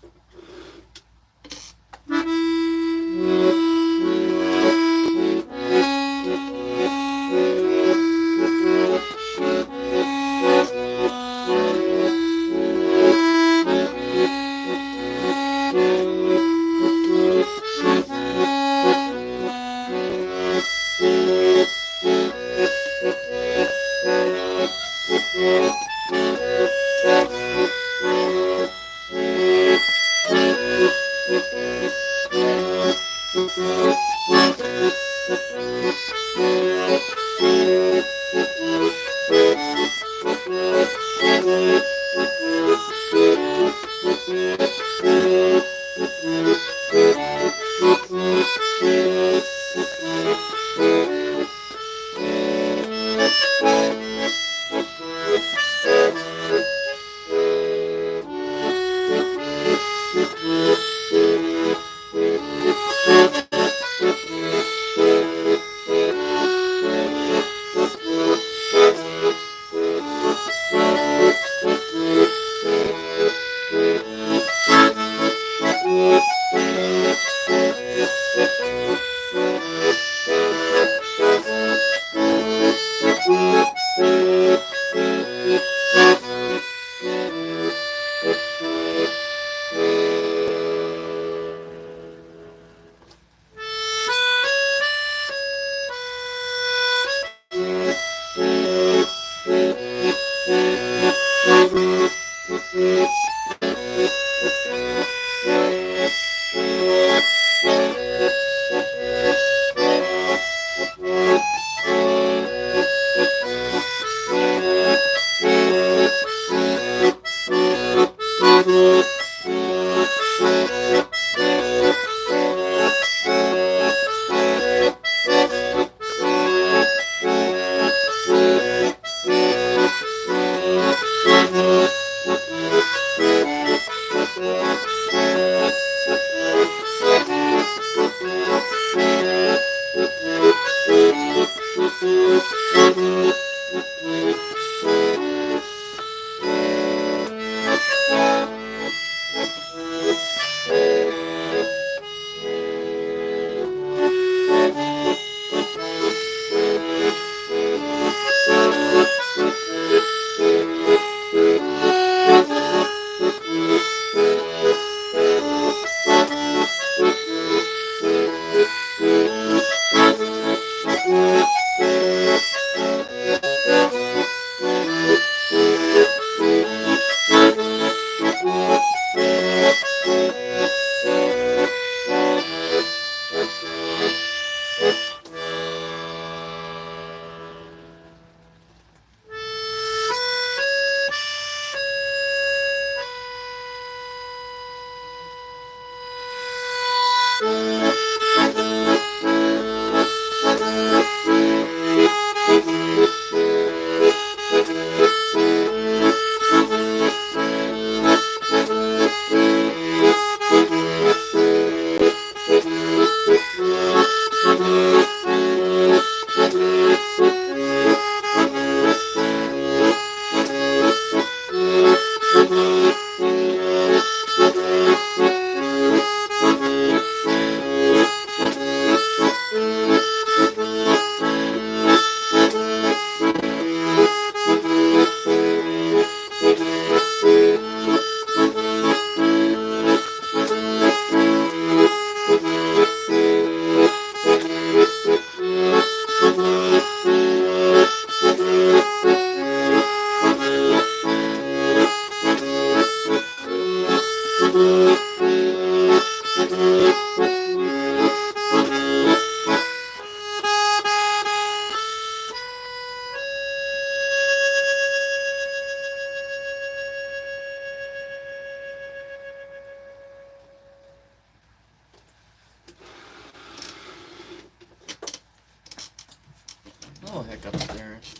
Oh, heck upstairs.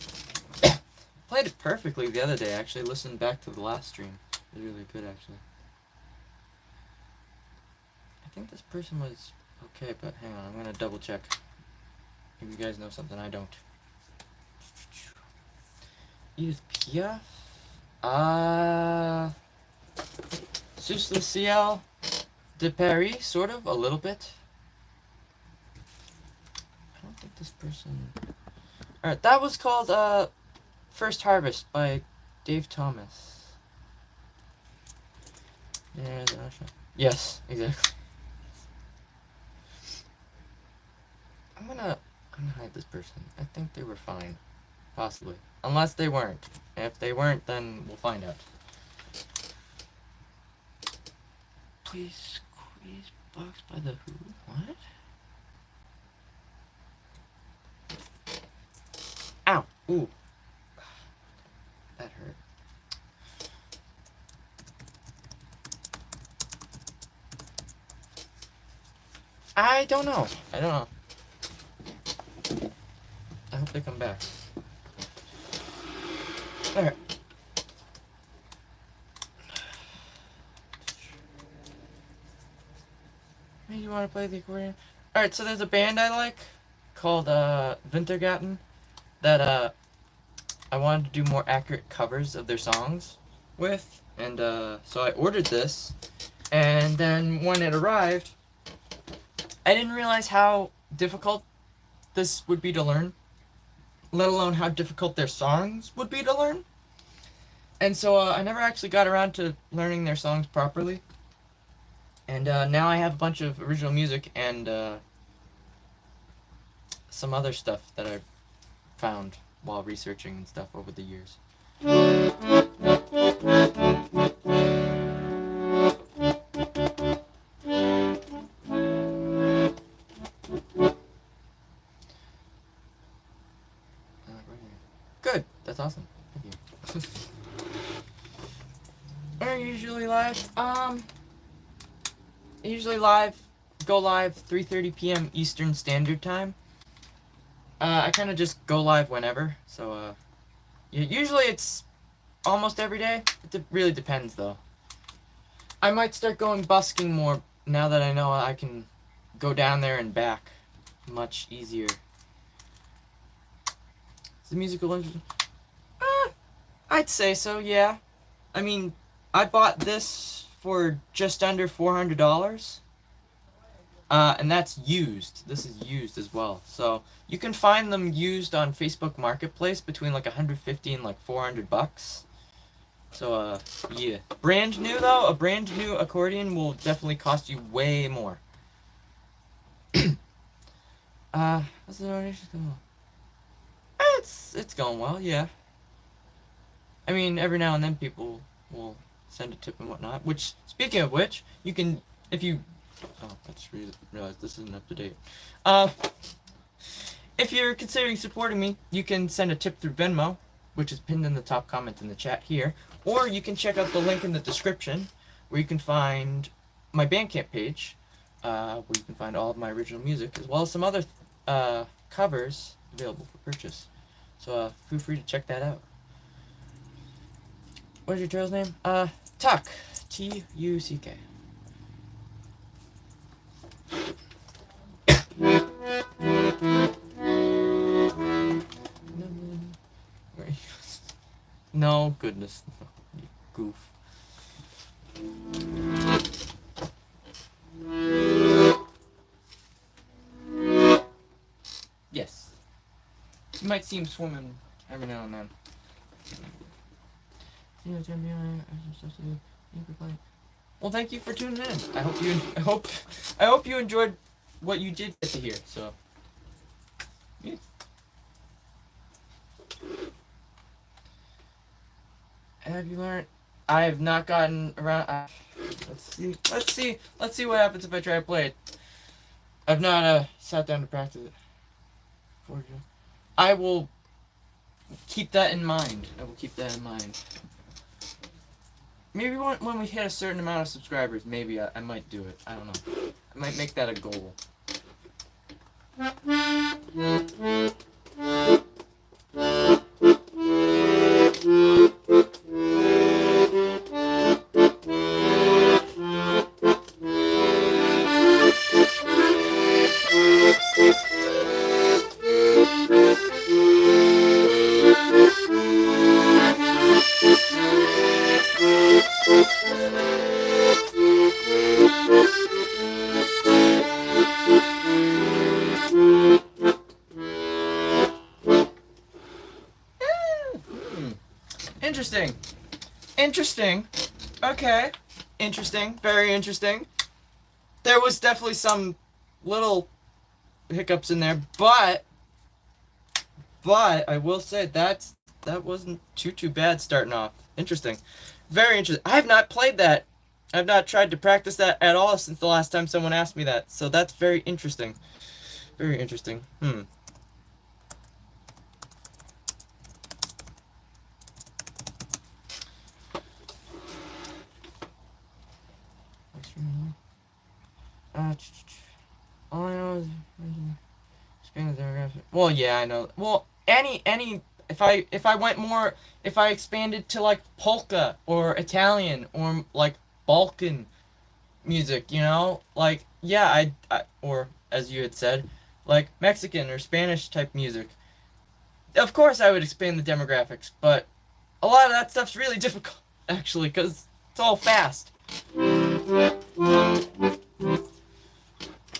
Played it perfectly the other day, actually. Listened back to the last stream. It was really good, actually. I think this person was okay, but hang on, I'm gonna double check. If you guys know something I don't. Edith Piaf? Sous le ciel de Paris, sort of, a little bit. I don't think this person... Alright, that was called, First Harvest by Dave Thomas. Yeah, yes, exactly. I'm gonna hide this person. I think they were fine. Possibly. Unless they weren't. If they weren't, then we'll find out. Please squeeze box by the who? What? Ow! Ooh. I don't know. I don't know. I hope they come back. Alright. Hey, you want to play the accordion? Alright, so there's a band I like called Wintergarten that I wanted to do more accurate covers of their songs with, and so I ordered this, and then when it arrived, I didn't realize how difficult this would be to learn, let alone how difficult their songs would be to learn. And so I never actually got around to learning their songs properly. And now I have a bunch of original music and some other stuff that I found while researching and stuff over the years. Good. That's awesome. Thank you. Are you usually live? Usually go live 3:30 p.m. Eastern Standard Time. I kind of just go live whenever, so yeah, usually it's almost every day. It really depends though. I might start going busking more now that I know I can go down there and back much easier. Is the musical interesting? I'd say so, yeah. I mean, I bought this for just under $400. And that's used. This is used as well. So you can find them used on Facebook Marketplace between like 150 and like $400. So yeah. Brand new though, a brand new accordion will definitely cost you way more. How's the donation going? It's going well, yeah. I mean, every now and then people will send a tip and whatnot. Which, speaking of which, you can, if you... Oh, I just realized this isn't up to date. If you're considering supporting me, you can send a tip through Venmo, which is pinned in the top comment in the chat here. Or you can check out the link in the description, where you can find my Bandcamp page, where you can find all of my original music, as well as some other covers available for purchase. So feel free to check that out. What is your trail's name? Tuck. T-U-C-K. No, goodness. You goof. Yes. You might see him swimming every now and then. Well, thank you for tuning in. I hope you enjoyed what you did get to hear. So, yeah. Have you learned? I have not gotten around. Let's see what happens if I try to play it. I've not sat down to practice it. I will keep that in mind. Maybe when we hit a certain amount of subscribers, maybe I might do it. I don't know. I might make that a goal. Interesting. Okay. Interesting. Very interesting. There was definitely some little hiccups in there, but I will say that wasn't too bad starting off. Interesting. Very interesting. I have not played that. I've not tried to practice that at all since the last time someone asked me that. So that's very interesting. Very interesting. Well, yeah, I know. Well, any if I went more, if I expanded to like polka or Italian or like Balkan music, you know, like yeah, I or as you had said, like Mexican or Spanish type music. Of course, I would expand the demographics, but a lot of that stuff's really difficult actually because it's all fast.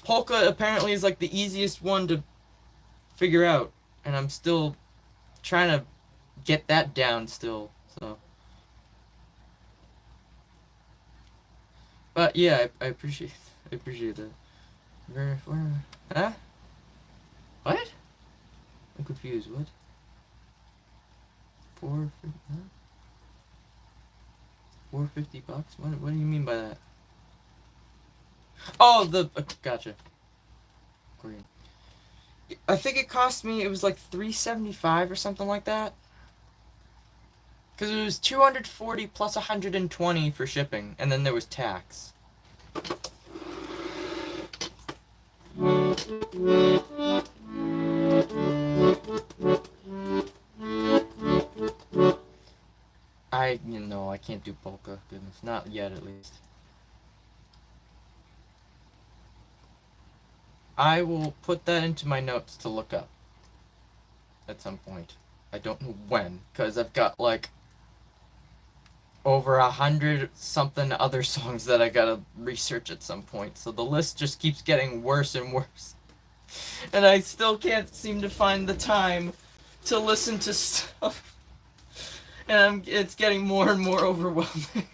Polka apparently is like the easiest one to figure out, and I'm still trying to get that down still. So, but yeah, I appreciate that. Huh? What? I'm confused. What? 450? Huh? $450? What do you mean by that? Oh, the gotcha. Accordion. I think it cost me. It was like $375 or something like that. Because it was 240 plus 120 for shipping, and then there was tax. I can't do polka. Goodness, not yet at least. I will put that into my notes to look up at some point. I don't know when, because I've got like over 100 something other songs that I gotta research at some point. So the list just keeps getting worse and worse. And I still can't seem to find the time to listen to stuff. And it's getting more and more overwhelming.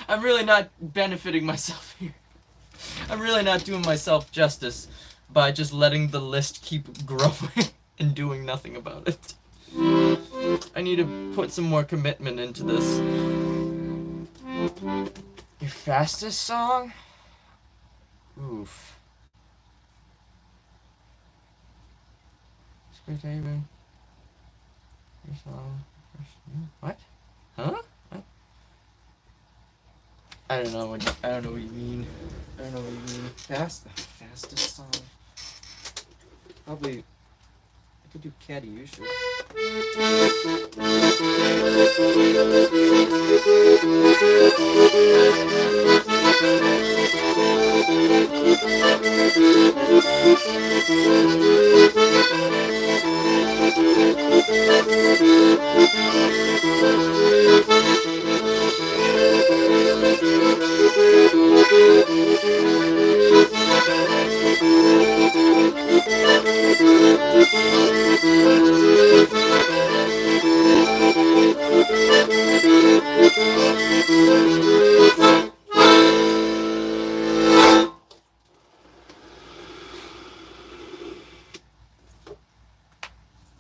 I'm really not benefiting myself here. I'm really not doing myself justice by just letting the list keep growing and doing nothing about it. I need to put some more commitment into this. Your fastest song? Oof. Your song. What? Huh? What? I don't know what you mean. I don't know what you mean. Fastest song. Probably I could do Caddy usually.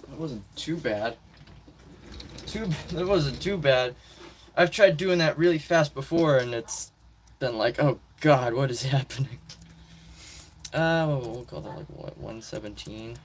That wasn't too bad. That wasn't too bad. I've tried doing that really fast before, and it's been like, oh god, what is happening? We'll call that like what, 117.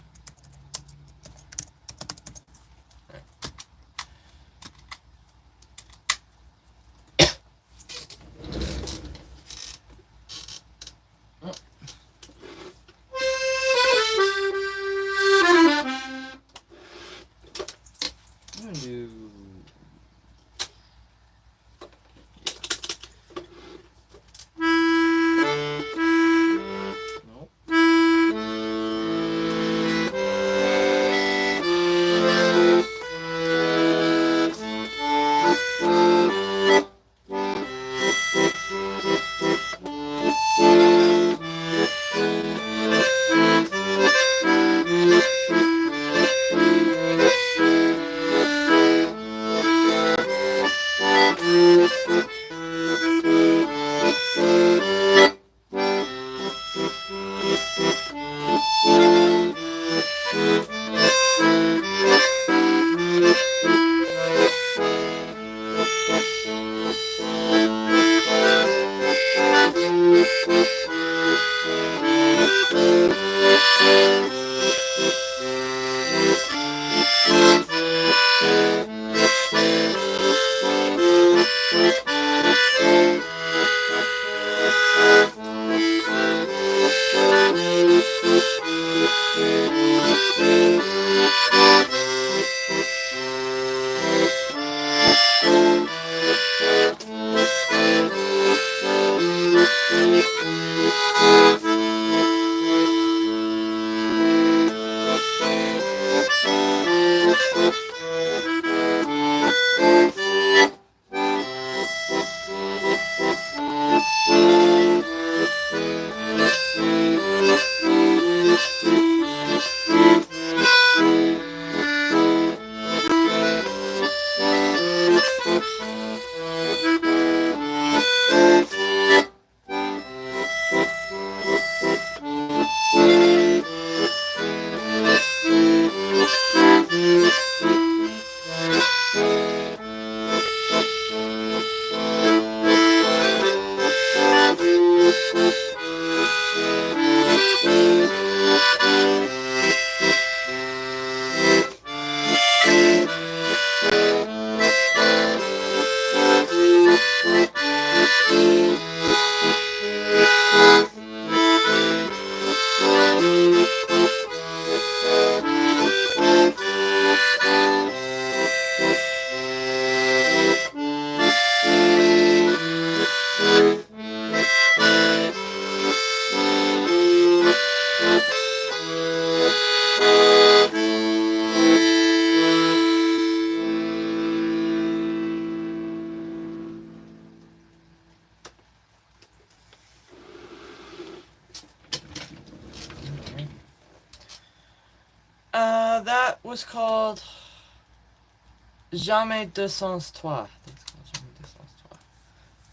That was called Jamais de sans toi. That's called Jamais de sans toi.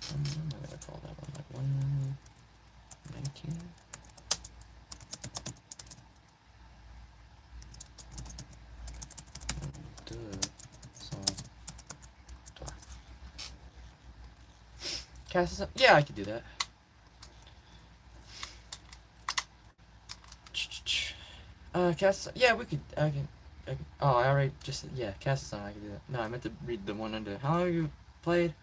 What am I gonna call that one? Like 119? De sans toi. Cast this. Yeah, I could do that. Cast. Yeah, we could. I can. Oh, I already just. Yeah, cast a song. I could do that. No, I meant to read the one under. How long have you played?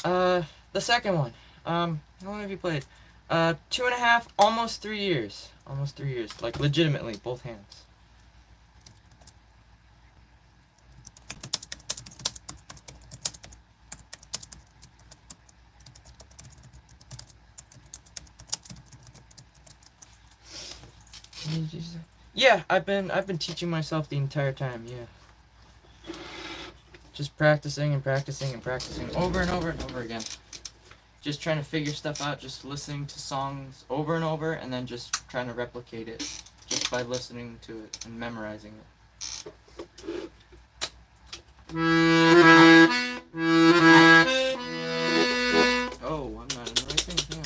The second one. How long have you played? 2.5, almost 3 years. Almost 3 years. Like, legitimately, both hands. Yeah, I've been teaching myself the entire time, yeah. Just practicing and practicing and practicing over and over and over again. Just trying to figure stuff out, just listening to songs over and over, and then just trying to replicate it just by listening to it and memorizing it. Oh, I'm not in the right thing now.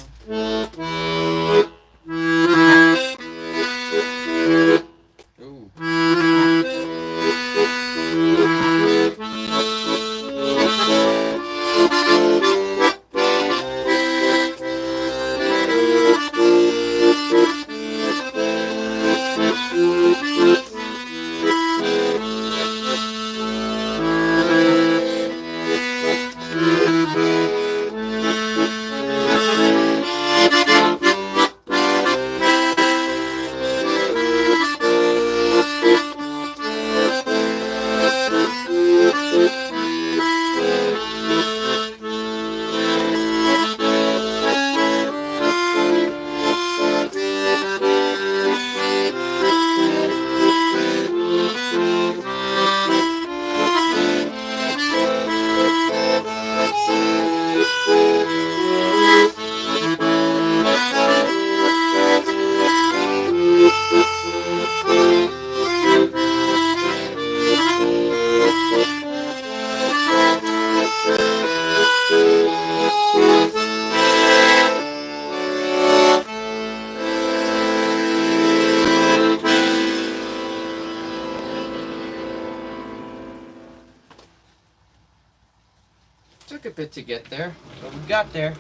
Took a bit to get there, but we got there.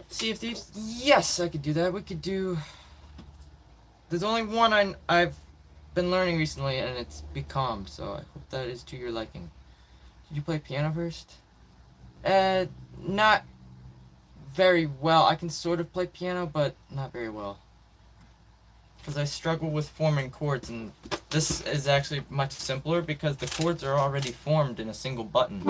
Sea of Thieves? Yes, I could do that. We could do... There's only one I've been learning recently, and it's Becalmed, so I hope that is to your liking. Did you play piano first? Not very well. I can sort of play piano, but not very well. Because I struggle with forming chords, and this is actually much simpler because the chords are already formed in a single button.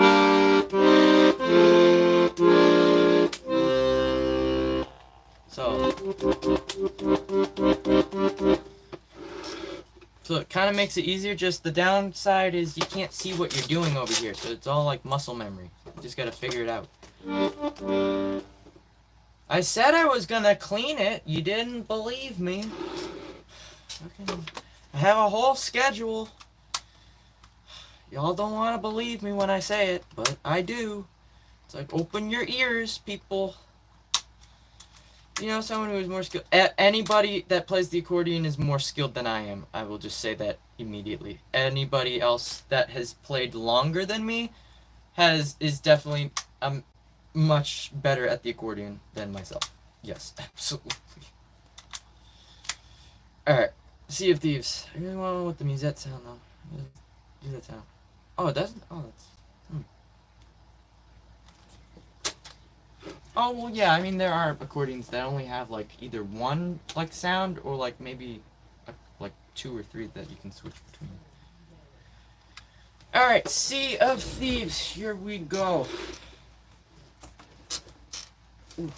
So it kind of makes it easier, just the downside is you can't see what you're doing over here, so it's all like muscle memory. You just gotta figure it out. I said I was gonna clean it, you didn't believe me. I have a whole schedule. Y'all don't want to believe me when I say it, but I do. It's like, open your ears, people. You know, someone who is more skilled. Anybody that plays the accordion is more skilled than I am. I will just say that immediately. Anybody else that has played longer than me is definitely much better at the accordion than myself. Yes, absolutely. Alright, Sea of Thieves. I really want to know what the musette sound though. Do that sound. Oh, it doesn't? Oh, that's... Oh, well, yeah, I mean, there are accordions that only have, like, either one, like, sound, or, like, maybe, like, 2 or 3 that you can switch between. Alright, Sea of Thieves, here we go. Ooh.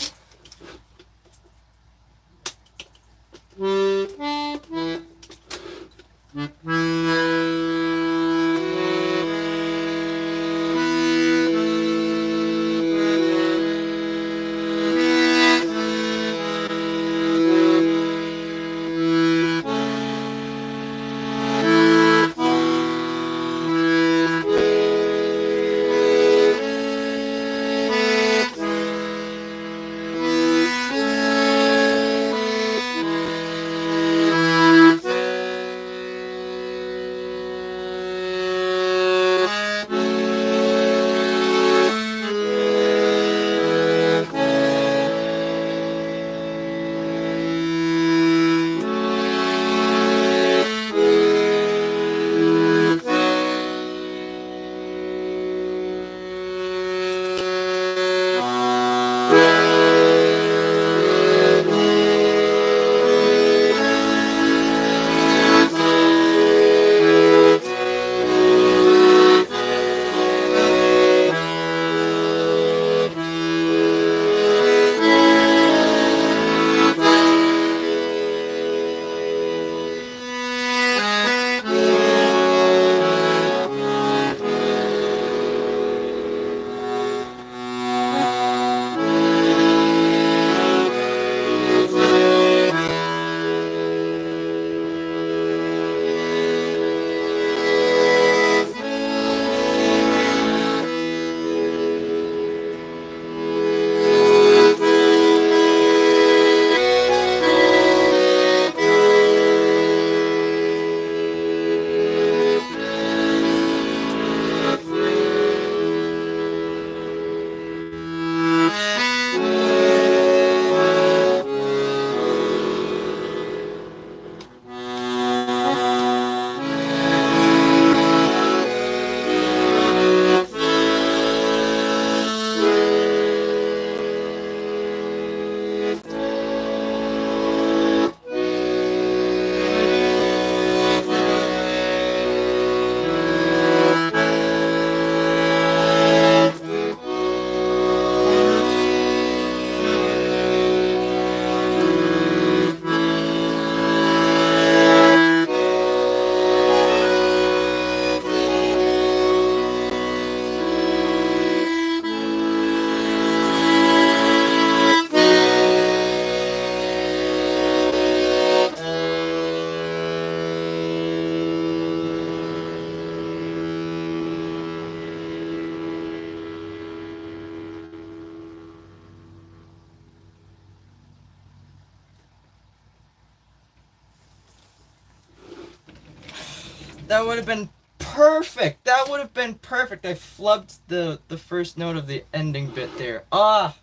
That would have been perfect. That would have been perfect. I flubbed the first note of the ending bit there. Ah,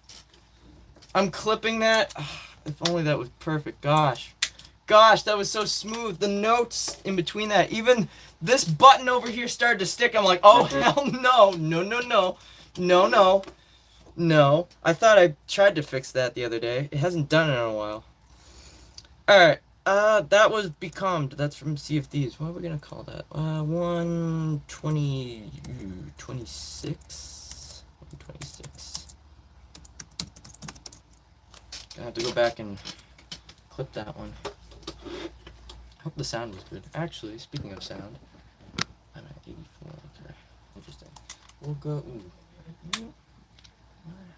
I'm clipping that. If only that was perfect. Gosh, that was so smooth. The notes in between that, even this button over here started to stick. I'm like, oh hell no, no. I thought I tried to fix that the other day. It hasn't done it in a while. All right. That was Becalmed. That's from Sea of Thieves. What are we gonna call that? 120, 26? 126. Gonna have to go back and clip that one. Hope the sound was good. Actually, speaking of sound, I'm at 84. Okay, interesting. We'll go. Ooh.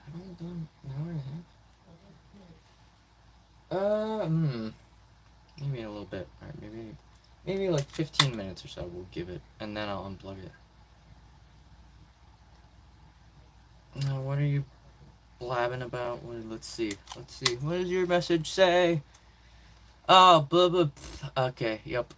I've only done an hour and a half. Maybe a little bit. All right, maybe like 15 minutes or so. We'll give it, and then I'll unplug it. Now, what are you blabbing about? Let's see. What does your message say? Oh, blah blah. Okay, yep.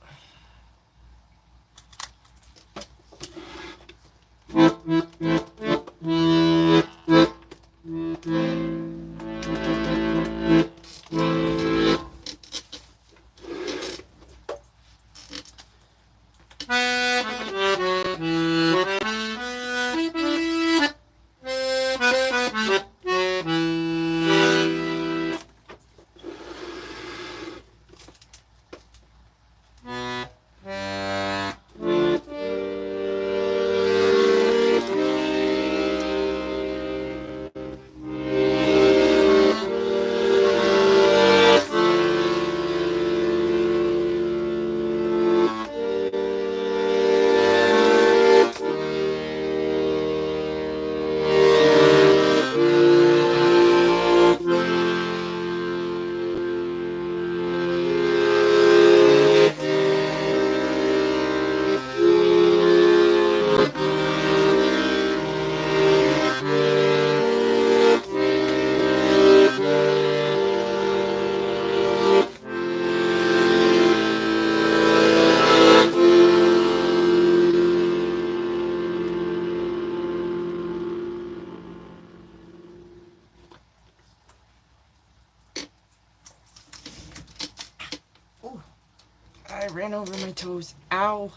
I ran over my toes. Ow.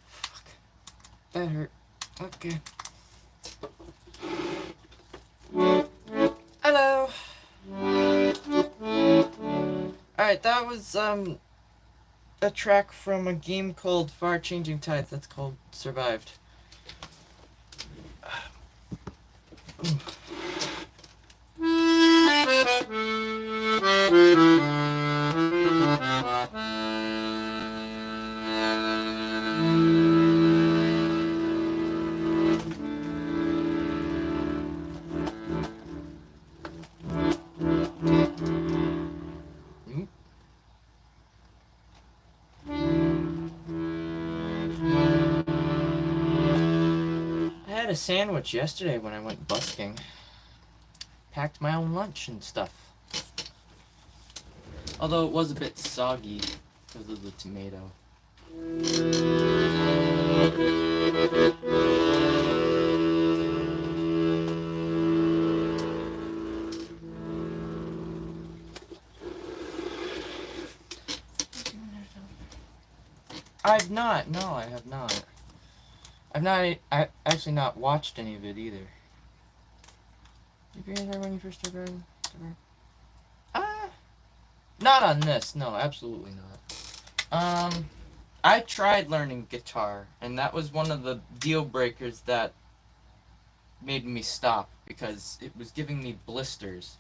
Fuck. That hurt. Okay. Hello. Alright, that was a track from a game called Far Changing Tides. That's called Survived. I had a sandwich yesterday when I went busking. Packed my own lunch and stuff. Although it was a bit soggy because of the tomato. I've not. No, I have not. I actually not watched any of it either. Did you hear that when you first started? Not on this. No, absolutely not. I tried learning guitar, and that was one of the deal breakers that made me stop because it was giving me blisters.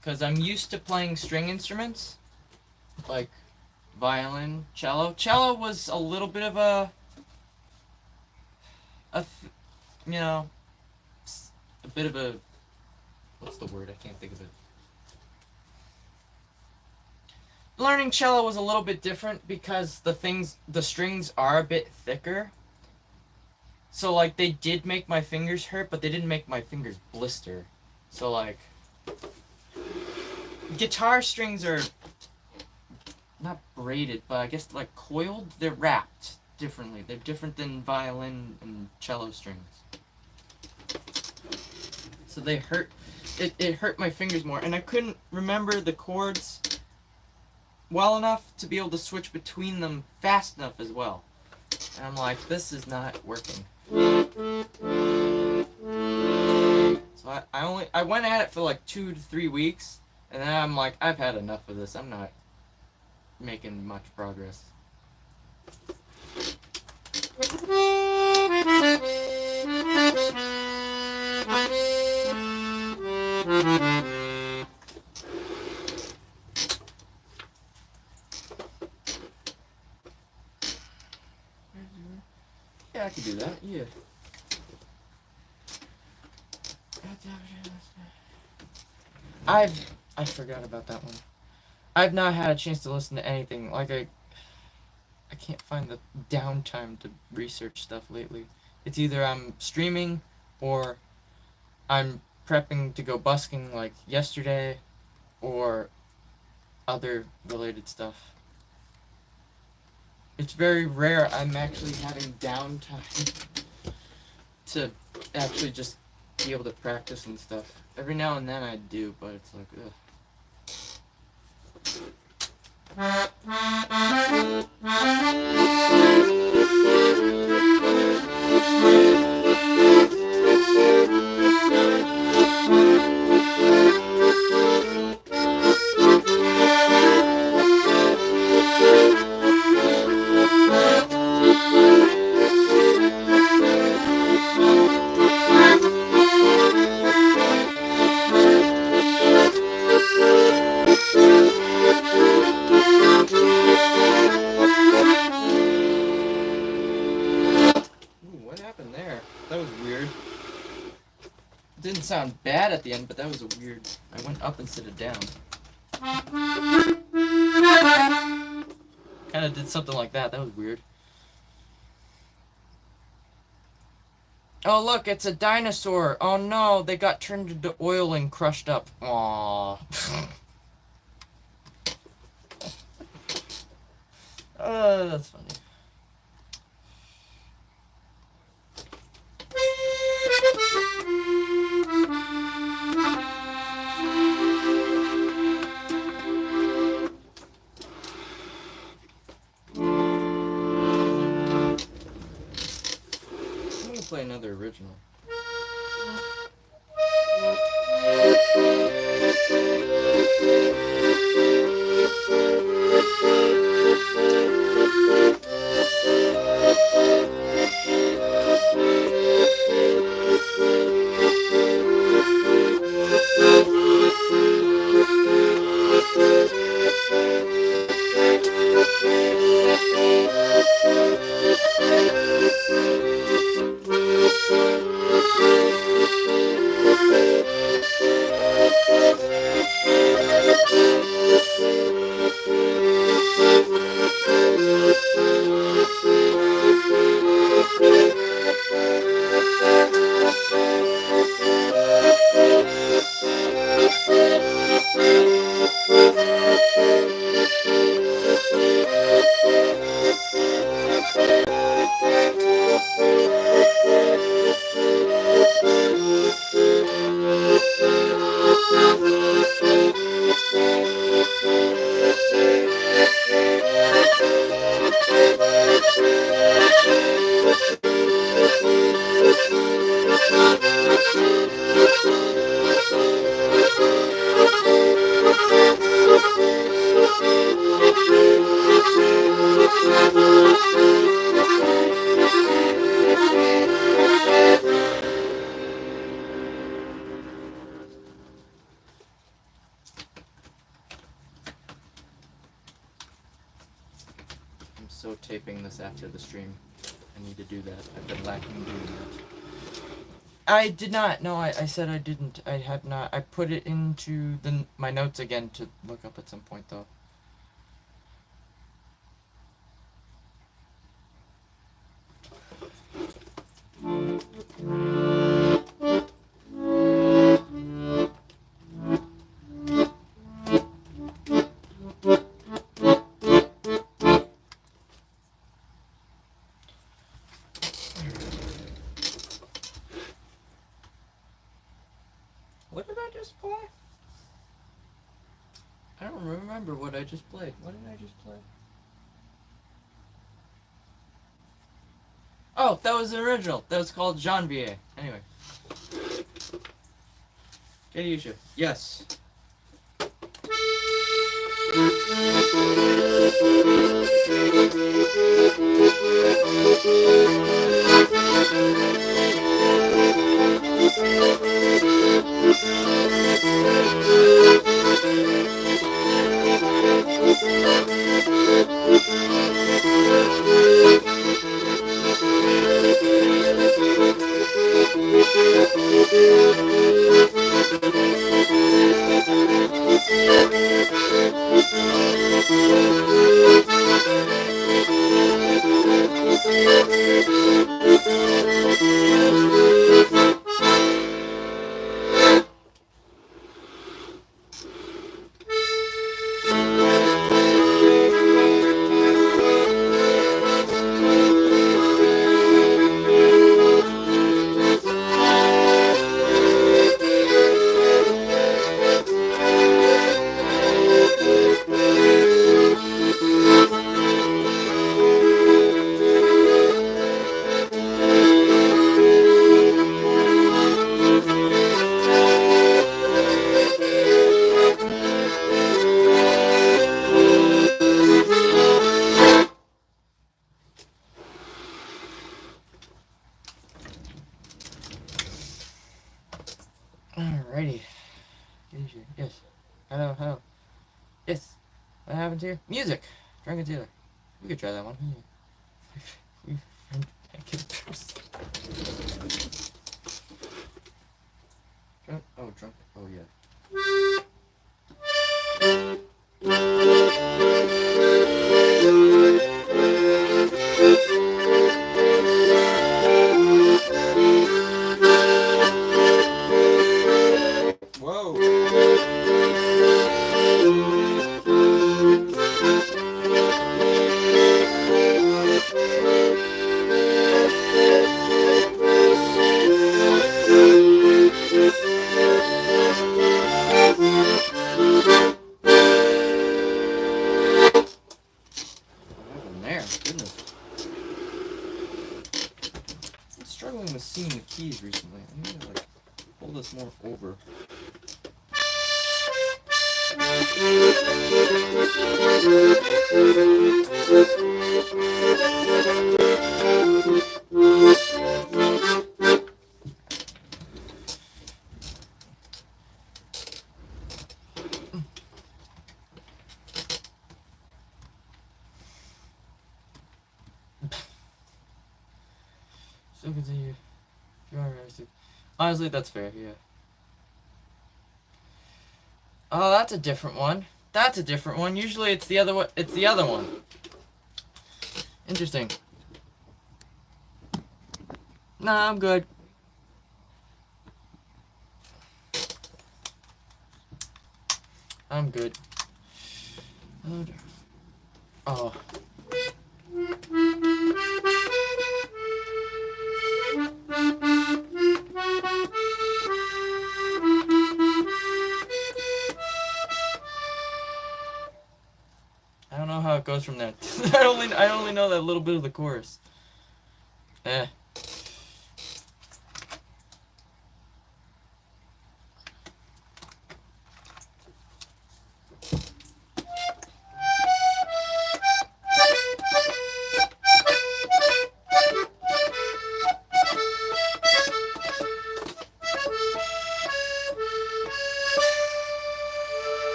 Because I'm used to playing string instruments, like violin, cello. Cello was a little bit of a bit of a, what's the word? I can't think of it. Learning cello was a little bit different because the strings are a bit thicker. So like they did make my fingers hurt, but they didn't make my fingers blister. So like guitar strings are not braided, but I guess like coiled. They're wrapped. differently. They're different than violin and cello strings. So they hurt. It hurt my fingers more, and I couldn't remember the chords well enough to be able to switch between them fast enough as well. And I'm like, this is not working. So I went at it for like 2 to 3 weeks, and then I'm like, I've had enough of this. I'm not making much progress. Yeah, I could do that. Yeah. I forgot about that one. I've not had a chance to listen to anything. Like I can't find the downtime to research stuff lately. It's either I'm streaming or I'm prepping to go busking like yesterday or other related stuff. It's very rare I'm actually having downtime to actually just be able to practice and stuff. Every now and then I do, but it's like, ugh. What happened there? That was weird. It didn't sound bad at the end, but that was a weird... I went up instead of down. Kind of did something like that. That was weird. Oh, look, it's a dinosaur. Oh, no, they got turned into oil and crushed up. Aww. That's funny. I'm gonna play another original. I'm so taping this after the stream. I need to do that. I've been lacking doing that. I did not. No, I said I didn't. I have not. I put it into my notes again to look up at some point, though. remember what I just played. What did I just play? Oh, that was the original. That was called Janvier. Anyway. Get used to it. Yes. Alrighty. Yes. Hello, hello. Yes. What happened here? Music. Drunken Taylor. We could try that one. Drunk. Oh, yeah. Struggling with seeing the keys recently. I need to like pull this more over. So continue. Honestly, that's fair, yeah. Oh, that's a different one. That's a different one. Usually it's the other one. It's the other one. Interesting. Nah, I'm good. I'm good. Oh. I don't know how it goes from there. I only know that little bit of the chorus. Eh.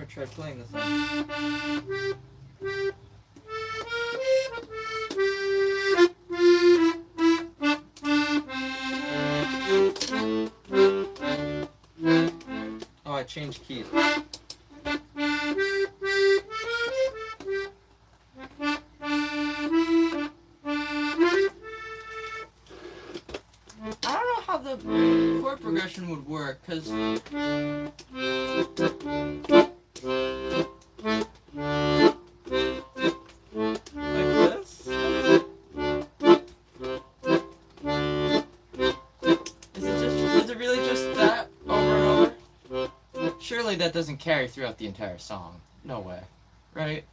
never tried playing this one. Oh, I changed keys. I don't know how the chord progression would work, because that doesn't carry throughout the entire song. No way. Right?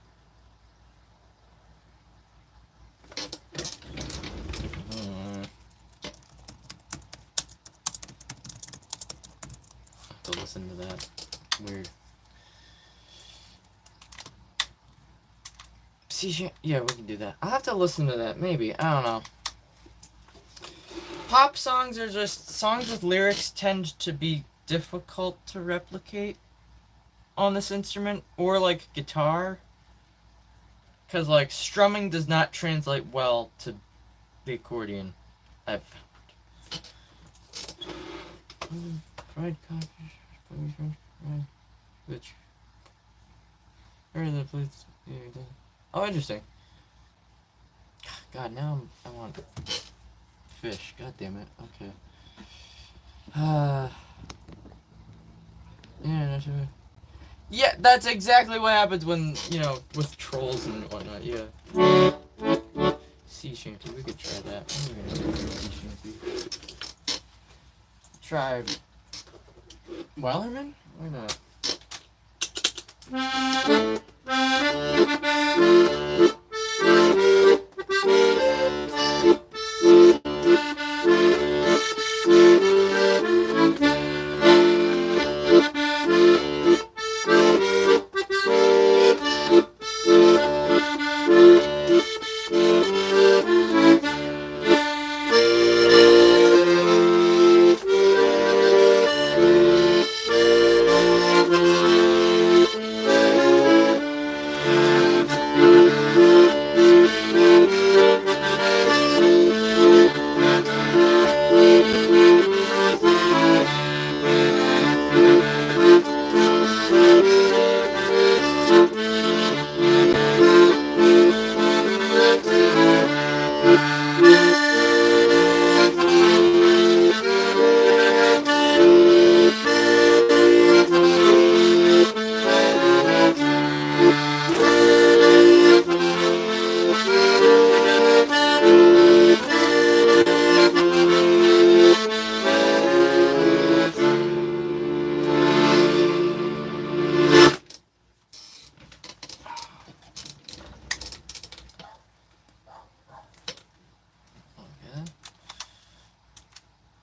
Have to listen to that. Weird. See, yeah, we can do that. I'll have to listen to that, maybe. I don't know. Pop songs are just... Songs with lyrics tend to be difficult to replicate on this instrument, or like guitar, because like strumming does not translate well to the accordion, I've found. Fried coffee, which the place. Oh, interesting. God, now I want fish. God damn it. Okay. Yeah, that's right. Yeah, that's exactly what happens when, you know, with trolls and whatnot, yeah. Sea shanty, we could try that. Sea shanty. Try Wellerman? Why not?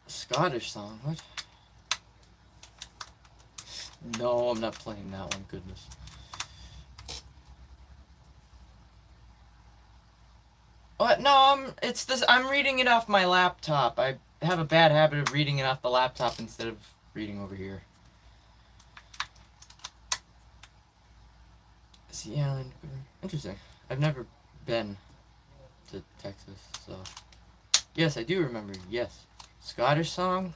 Scottish song, what? No, I'm not playing that one, goodness. What? No, it's this. I'm reading it off my laptop. I have a bad habit of reading it off the laptop instead of reading over here. Sea Island. Interesting. I've never been to Texas, so. Yes, I do remember. Yes. Scottish song.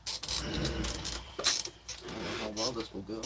I don't know how well this will go.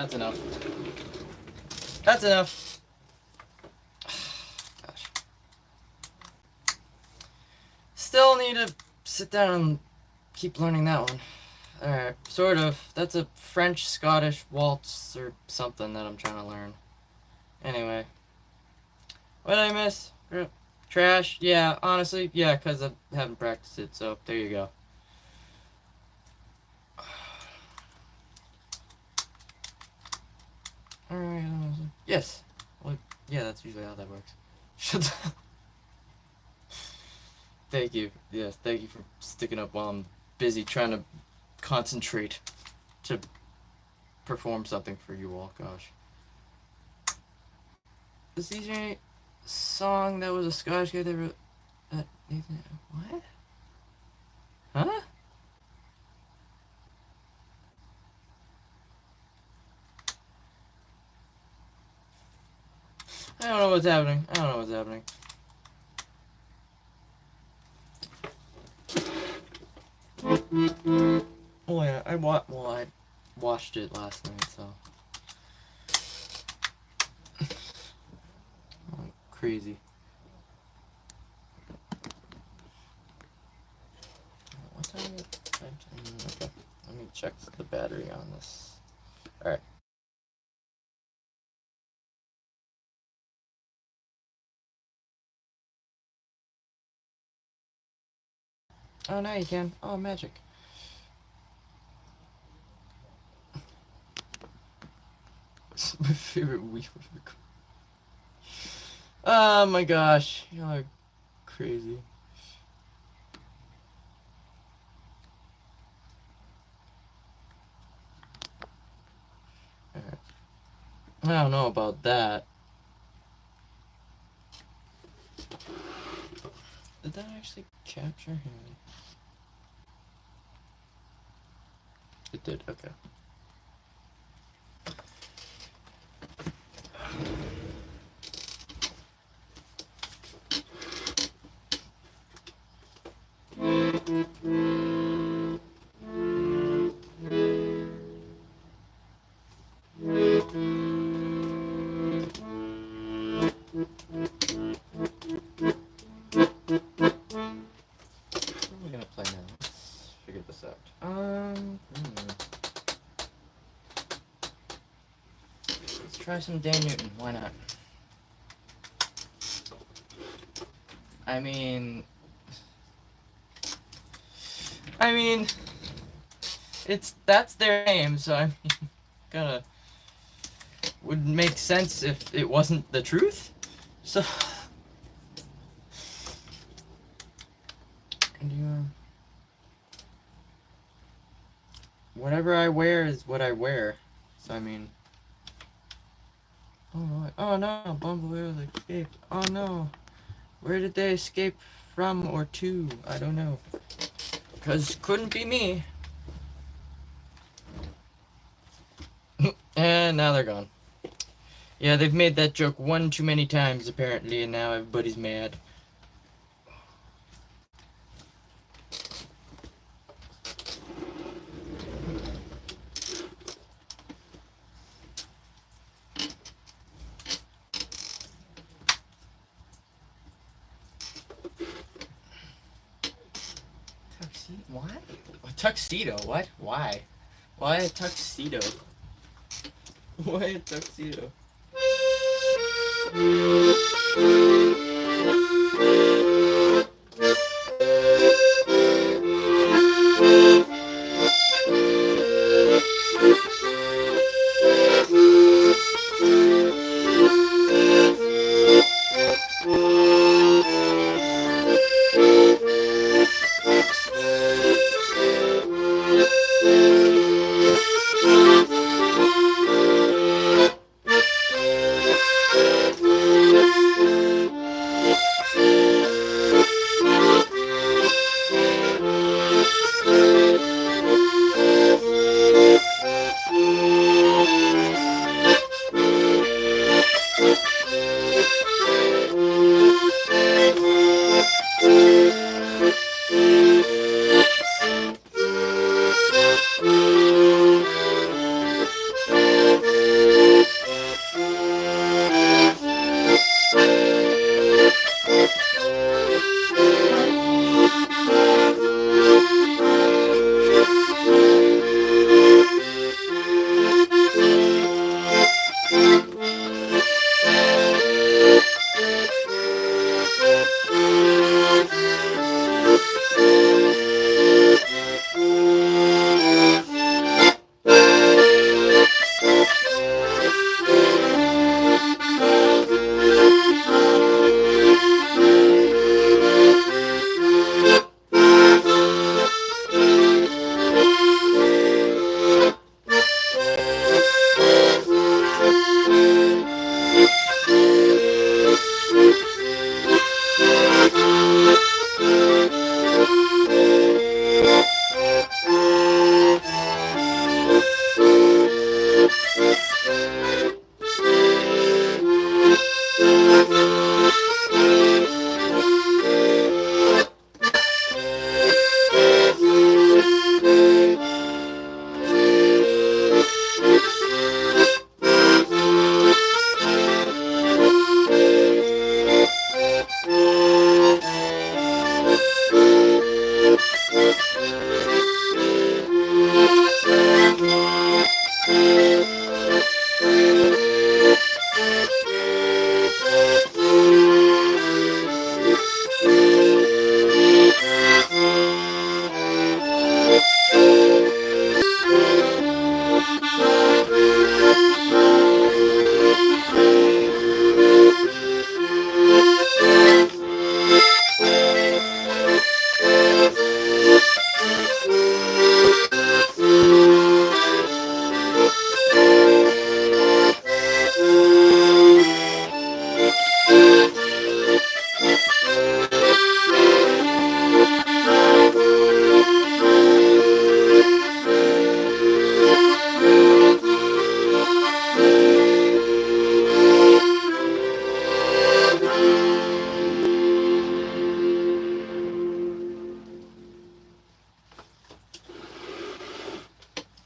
That's enough. That's enough. Gosh. Still need to sit down and keep learning that one. Alright, sort of. That's a French-Scottish waltz or something that I'm trying to learn. Anyway. What did I miss? Trash? Yeah, honestly, yeah, because I haven't practiced it, so there you go. Alright, yes. Well, yeah, that's usually how that works. Shut up. Thank you. Yes, thank you for sticking up while I'm busy trying to concentrate to perform something for you all. Gosh. Is DJ song that was a Scottish guy that wrote that? What? Huh? I don't know what's happening. I don't know what's happening. Oh yeah, I watched it last night, so I'm crazy. What time is it? Okay, let me check the battery on this. All right. Oh, now you can. Oh, magic. It's my favorite Wii. Oh my gosh, you're crazy. Alright. I don't know about that. Did that actually capture him? It did, okay. Try some Dan Newton, why not? I mean, that's their name, so I mean, would make sense if it wasn't the truth. So, whatever I wear is what I wear. So I mean. Oh no, Bumblebee escaped. Oh no. Where did they escape from or to? I don't know. Because couldn't be me. And now they're gone. Yeah, they've made that joke one too many times apparently, and now everybody's mad. What? A tuxedo? What? Why? Why a tuxedo? Why a tuxedo?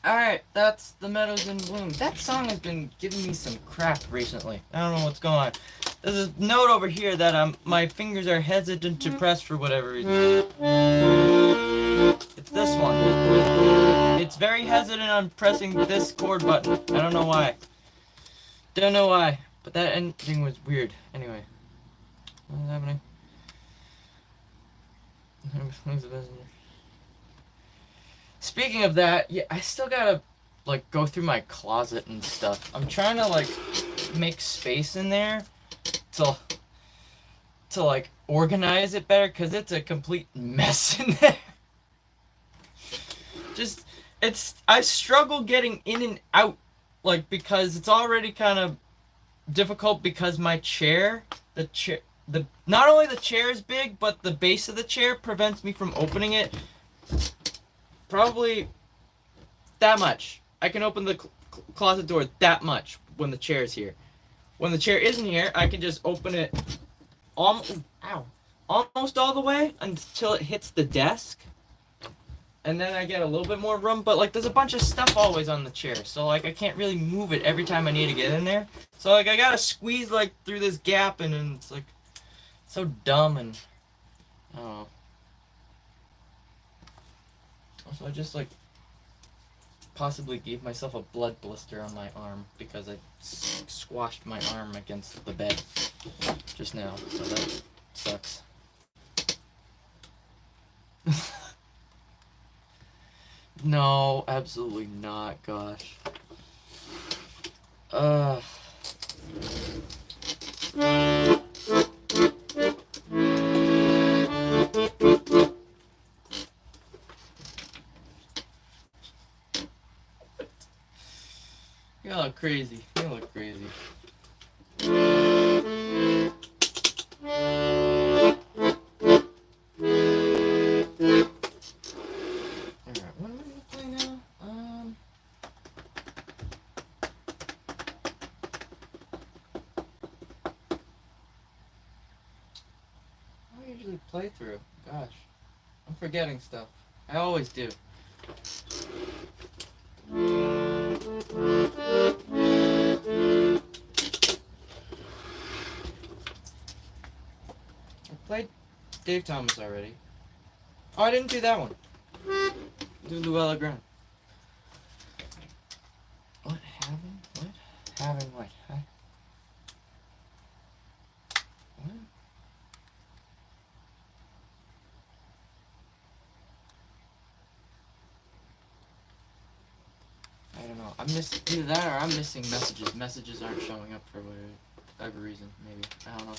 Alright, that's the Meadows in Bloom. That song has been giving me some crap recently. I don't know what's going on. There's a note over here that my fingers are hesitant to press for whatever reason. It's this one. It's very hesitant on pressing this chord button. I don't know why. Don't know why. But that ending was weird. Anyway. What's happening? Speaking of that, yeah, I still gotta, like, go through my closet and stuff. I'm trying to, like, make space in there to like, organize it better, because it's a complete mess in there. I struggle getting in and out, like, because it's already kind of difficult because my chair, not only the chair is big, but the base of the chair prevents me from opening it. Probably that much. I can open the closet door that much when the chair is here. When the chair isn't here, I can just open it almost all the way until it hits the desk. And then I get a little bit more room, but like there's a bunch of stuff always on the chair, so like I can't really move it every time I need to get in there. So like I gotta squeeze like through this gap, and it's like so dumb, and I don't know. Also, I just like possibly gave myself a blood blister on my arm because I squashed my arm against the bed just now, so that sucks. No, absolutely not, gosh. You look crazy. You look crazy. Play through. Gosh, I'm forgetting stuff. I always do. I played Dave Thomas already. Oh, I didn't do that one. Do Luella Graham. What? Having what? Huh? What? I don't know. I'm missing either that or I'm missing messages. Messages aren't showing up for whatever reason. Maybe. I don't know.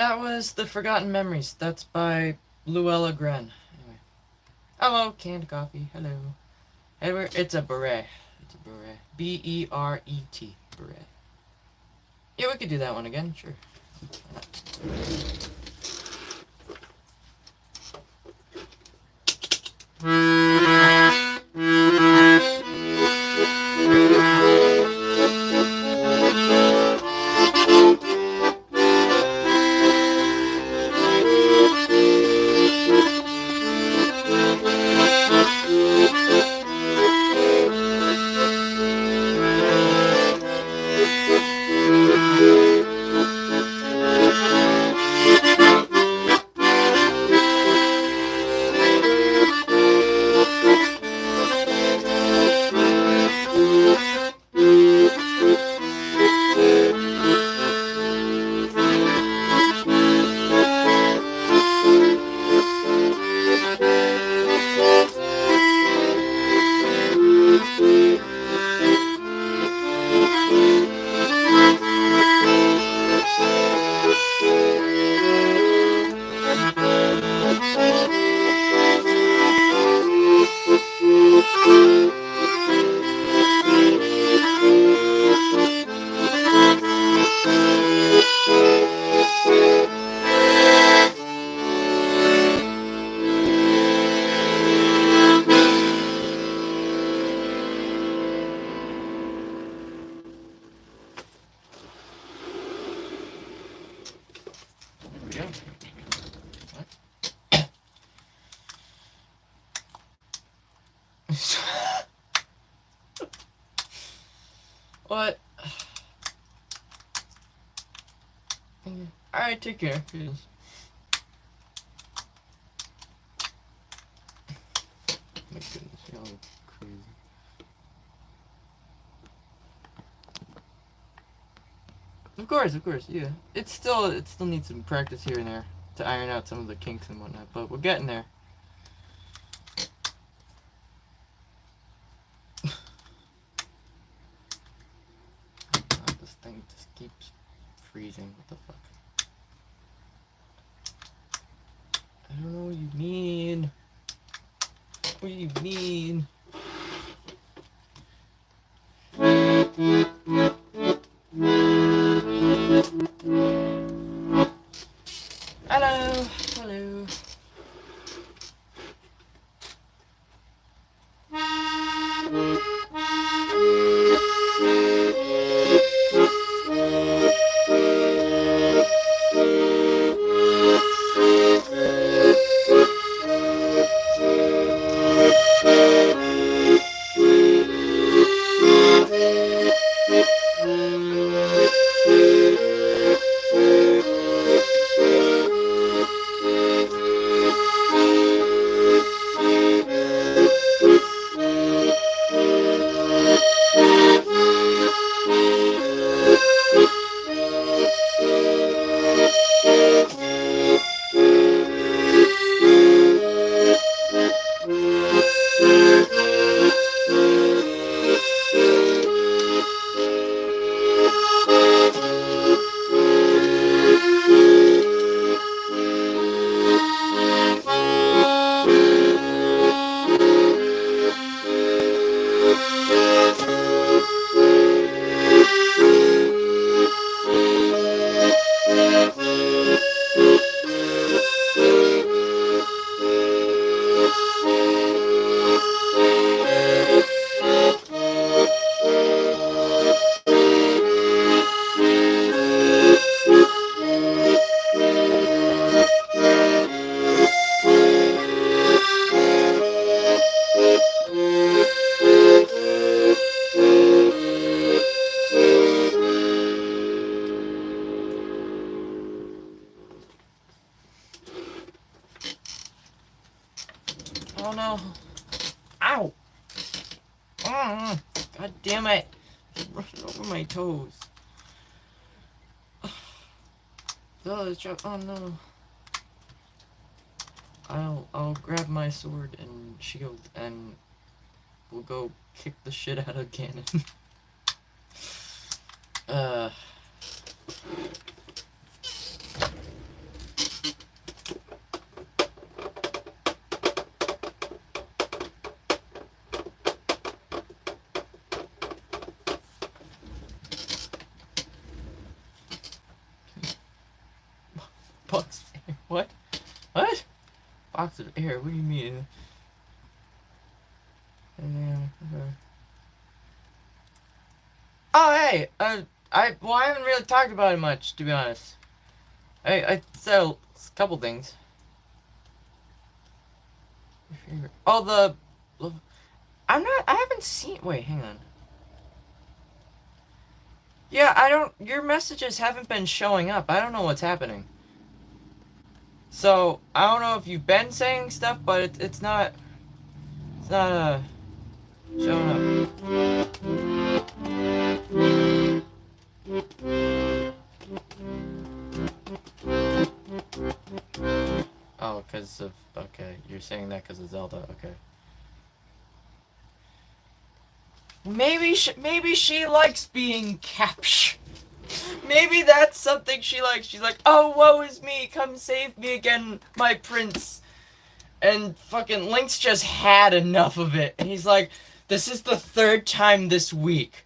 That was The Forgotten Memories. That's by Luella Gren. Anyway. Hello, canned coffee. Hello. Edward, it's a beret. It's a beret. B-E-R-E-T. Beret. Yeah, we could do that one again. Sure. Why not? What? Alright, take care. Yes. My goodness, y'all look crazy. Of course, yeah. It still needs some practice here and there to iron out some of the kinks and whatnot, but we're getting there. This thing just keeps freezing. What the fuck? I don't know what you mean. What do you mean? Hello, hello. Oh no. Ow! God damn it! Keep rushing over my toes. Oh, oh no. I'll grab my sword and shield and we'll go kick the shit out of Ganon. box of air. What do you mean? Okay. Oh, hey! I haven't really talked about it much, to be honest. I said a couple things. Oh, I haven't seen, wait, hang on. Yeah, your messages haven't been showing up. I don't know what's happening. So, I don't know if you've been saying stuff, but it's not, showing up. Oh, okay, you're saying that because of Zelda, okay. Maybe she likes being captured. Maybe that's something she likes. She's like, oh, woe is me, come save me again, my prince. And fucking Link's just had enough of it. And he's like, this is the 3rd time this week.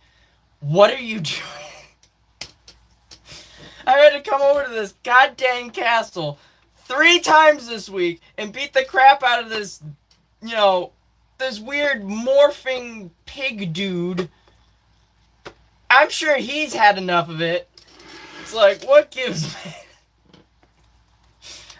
What are you doing? I had to come over to this goddamn castle 3 times this week and beat the crap out of this, this weird morphing pig dude. I'm sure he's had enough of it. It's like, what gives me?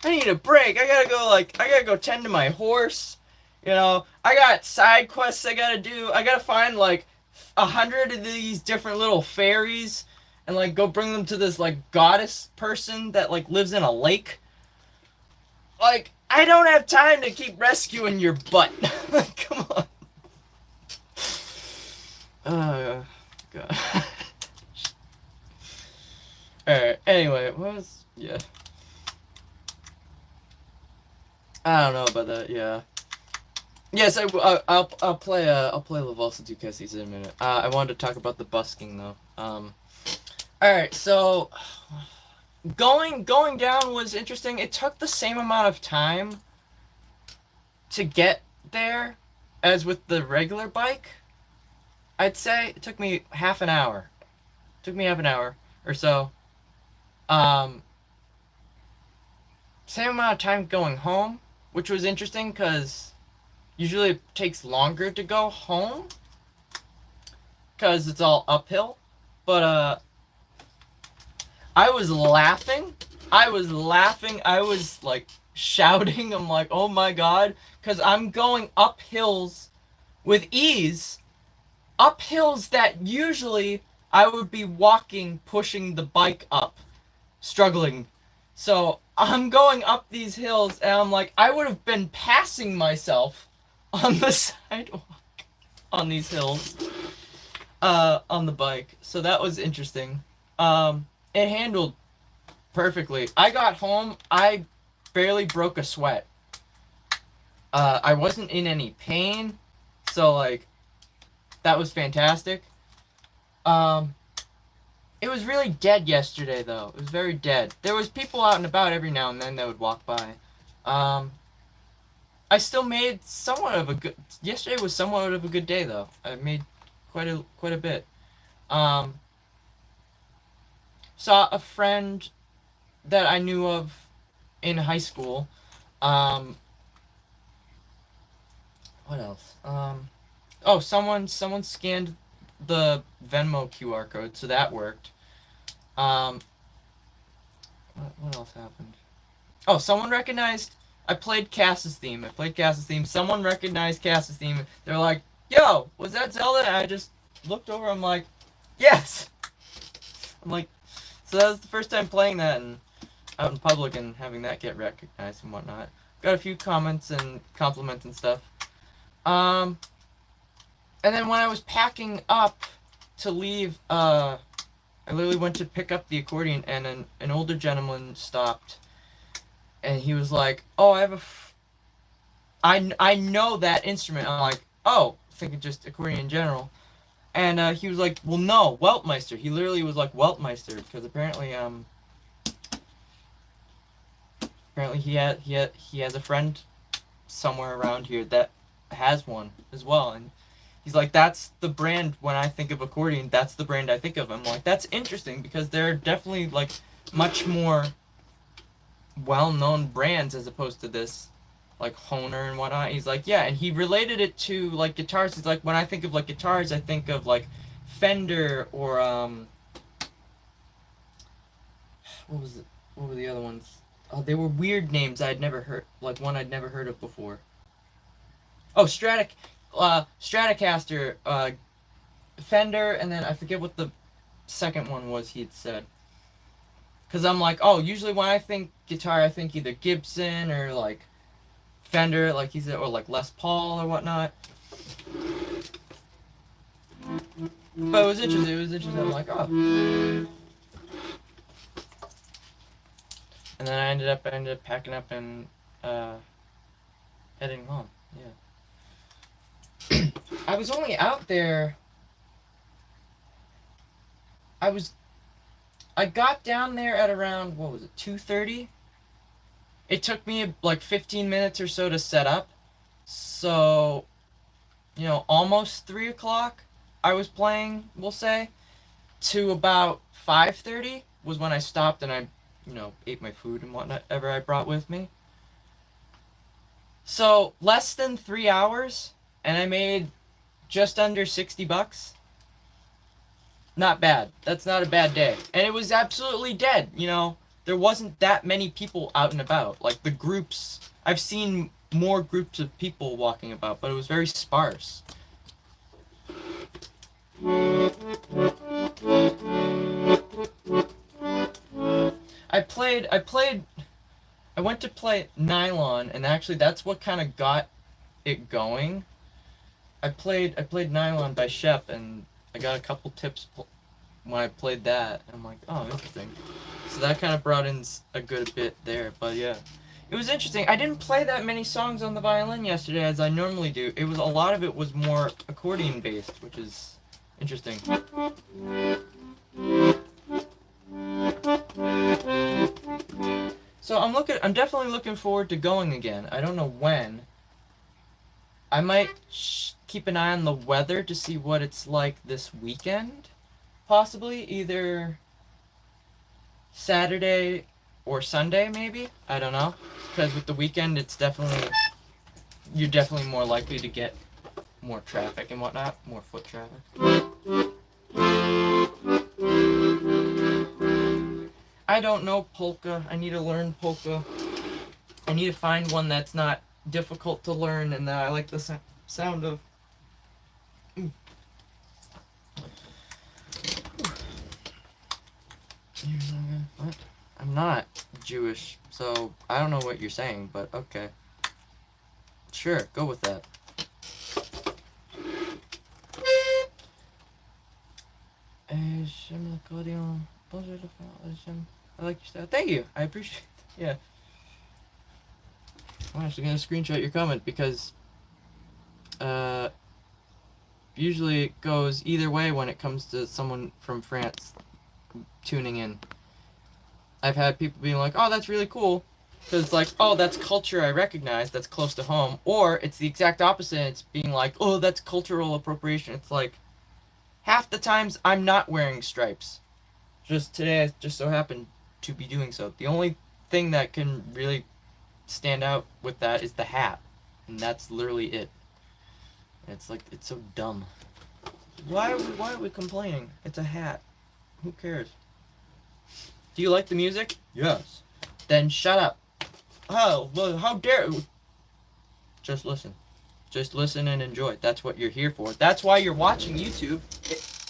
I need a break. I gotta go tend to my horse. I got side quests I gotta do. I gotta find 100 of these different little fairies and go bring them to this goddess person that lives in a lake. I don't have time to keep rescuing your butt. Come on. Oh, God. Alright, anyway, yeah. I don't know about that, yeah. Yes, I'll play La Valsa 2 Cassis in a minute. I wanted to talk about the busking, though. Alright, so going down was interesting. It took the same amount of time to get there as with the regular bike. I'd say it took me half an hour. Or so. Same amount of time going home, which was interesting because usually it takes longer to go home because it's all uphill. But I was laughing. I was shouting. I'm like, oh my God, because I'm going up hills with ease. Up hills that usually I would be walking, pushing the bike up, struggling. So I'm going up these hills, and I'm like, I would have been passing myself on the sidewalk on these hills, on the bike. So that was interesting. It handled perfectly. I got home, I barely broke a sweat. I wasn't in any pain, so that was fantastic. It was really dead yesterday, though. It was very dead. There was people out and about every now and then that would walk by. I still made yesterday was somewhat of a good day, though. I made quite a bit. Saw a friend that I knew of in high school. What else? Oh, someone scanned the Venmo QR code, so that worked. What else happened? Oh, someone recognized. I played Cass's theme. Someone recognized Cass's theme. They're like, "Yo, was that Zelda?" And I just looked over. I'm like, "Yes." I'm like, so that was the first time playing that and out in public and having that get recognized and whatnot. Got a few comments and compliments and stuff. And then when I was packing up to leave, I literally went to pick up the accordion, and an older gentleman stopped, and he was like, "Oh, I know that instrument." I'm like, "Oh," thinking just accordion in general, and he was like, "Well, no, Weltmeister." He literally was like Weltmeister because apparently he has a friend somewhere around here that has one as well, and he's like, that's the brand. When I think of accordion, that's the brand I think of. I'm like, that's interesting because there are definitely much more well-known brands as opposed to this like Honer and whatnot. He's like, yeah, and he related it to like guitars. He's like, when I think of like guitars, I think of like Fender or what was it? What were the other ones? Oh, they were weird names I'd never heard. Like one I'd never heard of before. Oh, Stratocaster, Fender, and then I forget what the second one was he had said. Because I'm like, oh, usually when I think guitar, I think either Gibson or like Fender, like he said, or like Les Paul or whatnot. But it was interesting. It was interesting. I'm like, oh. And then I ended up packing up and heading home. Yeah. I was only out there. I got down there at around, what was it, 2:30? It took me like 15 minutes or so to set up. So, almost 3 o'clock I was playing, we'll say, to about 5:30 was when I stopped and I, ate my food and whatever I brought with me. So, less than 3 hours, and I made just under $60. Not bad. That's not a bad day. And it was absolutely dead, There wasn't that many people out and about. Like, the groups, I've seen more groups of people walking about, but it was very sparse. I went to play Nylon, and actually that's what kind of got it going. I played Nylon by Shep, and I got a couple tips when I played that. And I'm like, oh, interesting. So that kind of brought in a good bit there, but yeah. It was interesting. I didn't play that many songs on the violin yesterday as I normally do. A lot of it was more accordion based, which is interesting. So I'm definitely looking forward to going again. I don't know when. I might keep an eye on the weather to see what it's like this weekend. Possibly either Saturday or Sunday, maybe. I don't know. Because with the weekend, you're definitely more likely to get more traffic and whatnot, more foot traffic. I don't know polka. I need to learn polka. I need to find one that's not difficult to learn and that I like the sound of. What? I'm not Jewish, so I don't know what you're saying, but okay. Sure, go with that. I like your style. Thank you. I appreciate it. Yeah. I'm actually going to screenshot your comment because usually it goes either way when it comes to someone from France tuning in. I've had people being like, oh, that's really cool. Because it's like, oh, that's culture I recognize, that's close to home. Or it's the exact opposite. It's being like, oh, that's cultural appropriation. It's like, half the times I'm not wearing stripes. Just today, I just so happened to be doing so. The only thing that can really stand out with that is the hat. And that's literally it. And it's like, it's so dumb. Why are we complaining? It's a hat. Who cares? Do you like the music? Yes. Then shut up. Oh, well, how dare you? Just listen. Just listen and enjoy. That's what you're here for. That's why you're watching YouTube.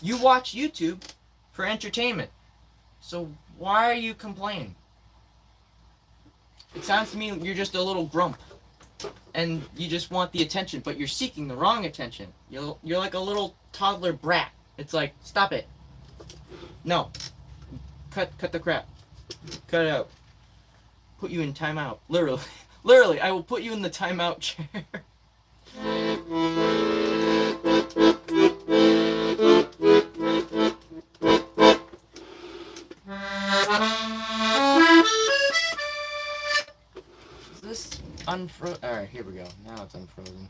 You watch YouTube for entertainment. So why are you complaining? It sounds to me you're just a little grump. And you just want the attention, but you're seeking the wrong attention. You're like a little toddler brat. It's like, stop it. No. Cut the crap. Cut it out. Put you in timeout. Literally. Literally, I will put you in the timeout chair. Is this unfrozen? Alright, here we go. Now it's unfrozen.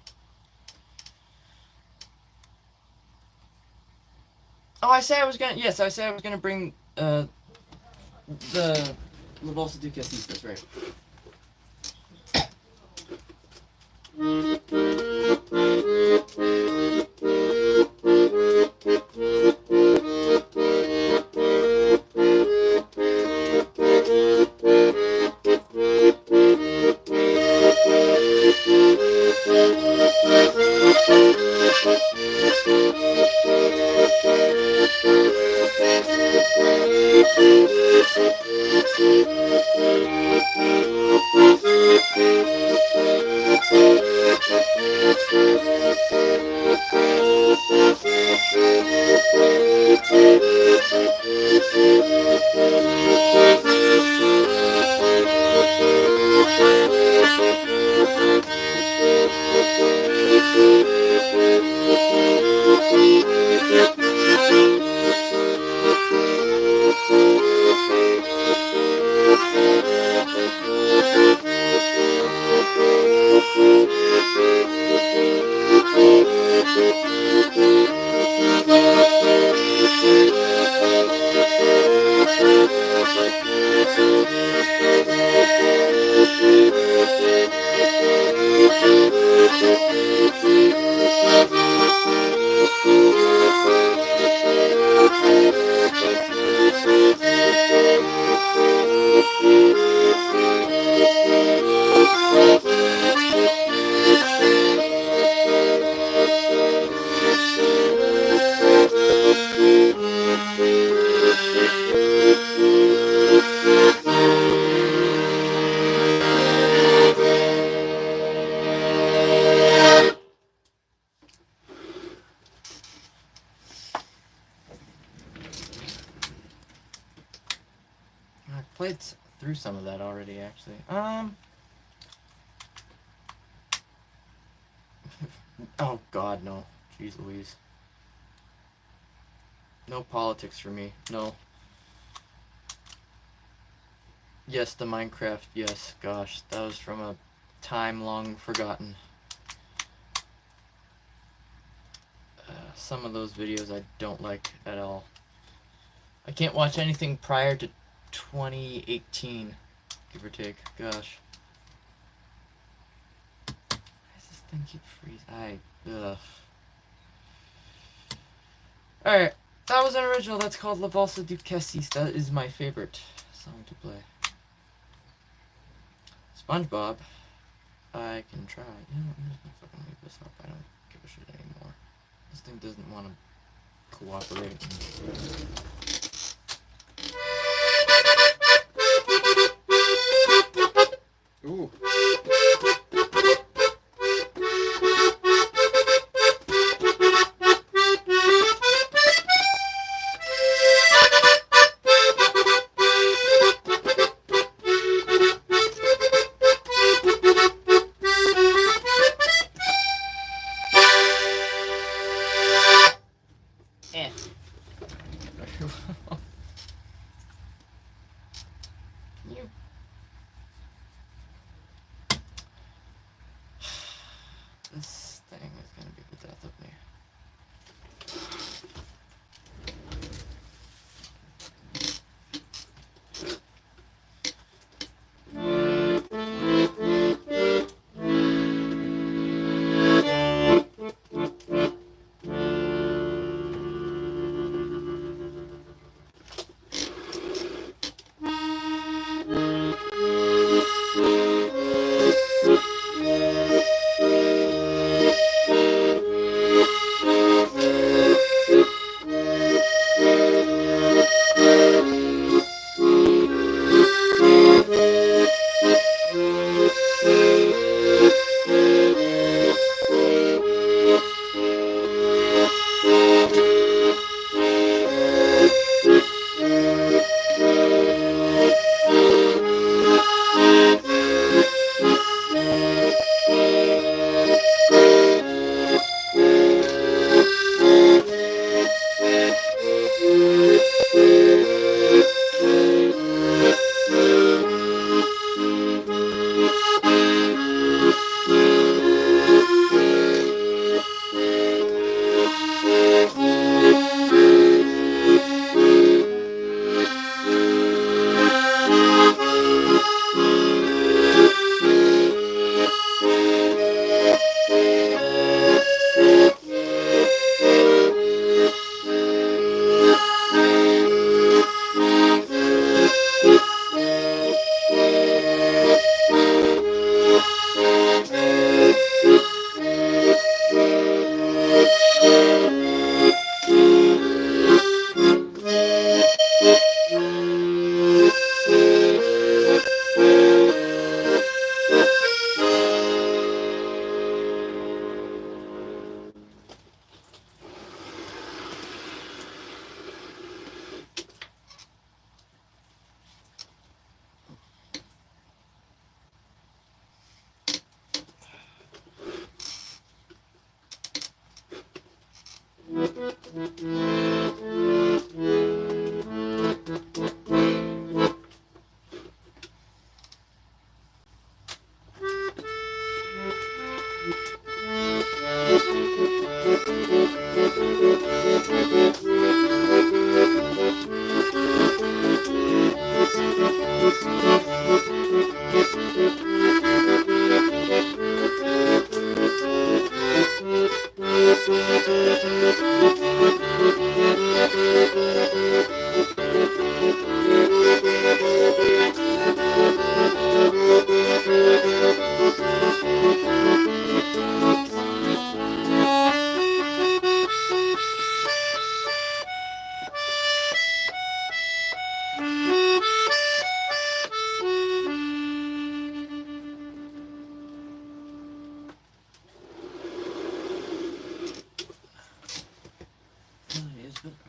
Oh, I say I was gonna bring the La Bolsa du Cassis, that's right. Played through some of that already, actually. Oh God, no. Jeez Louise. No politics for me. No. Yes, the Minecraft. Yes, gosh, that was from a time long forgotten. Some of those videos I don't like at all. I can't watch anything prior to 2018, give or take. Gosh. Why does this thing keep freezing? Alright, that was an original. That's called La Valsa du Cassis. That is my favorite song to play. SpongeBob. I can try. You know, I'm just gonna fucking leave this up. I don't give a shit anymore. This thing doesn't want to cooperate. Ooh. This thing is gonna be the death of me.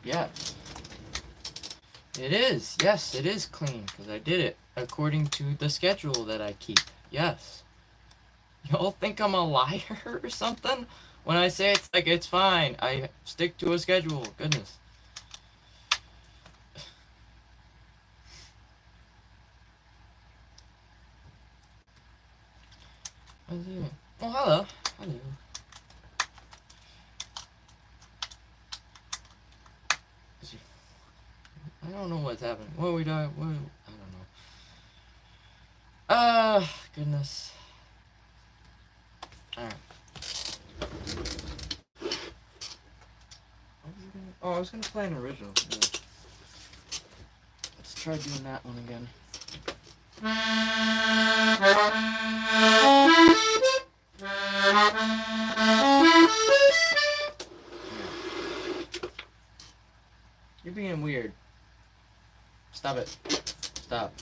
Yeah. It is. Yes, it is clean because I did it according to the schedule that I keep. Yes. Y'all think I'm a liar or something? When I say it's like it's fine, I stick to a schedule. Goodness. What's he doing? Oh, hello. Hello. I don't know what's happening. What are we doing? What, I don't know. Goodness. Alright. Oh, I was gonna play an original. Yeah. Let's try doing that one again. You're being weird. Stop it. Stop.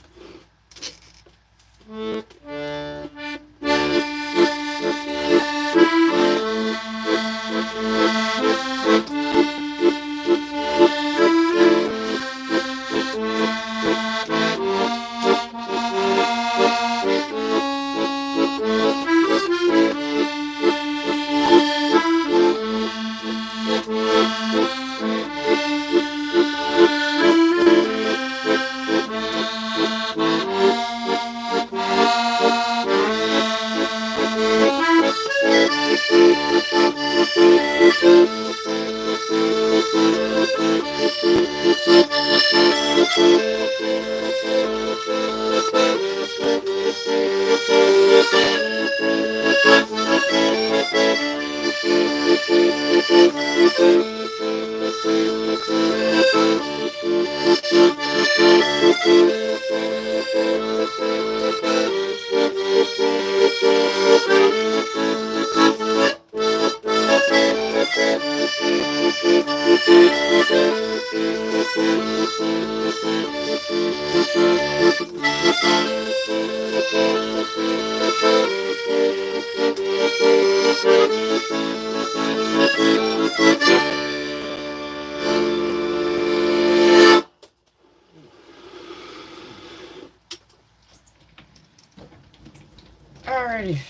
Alrighty,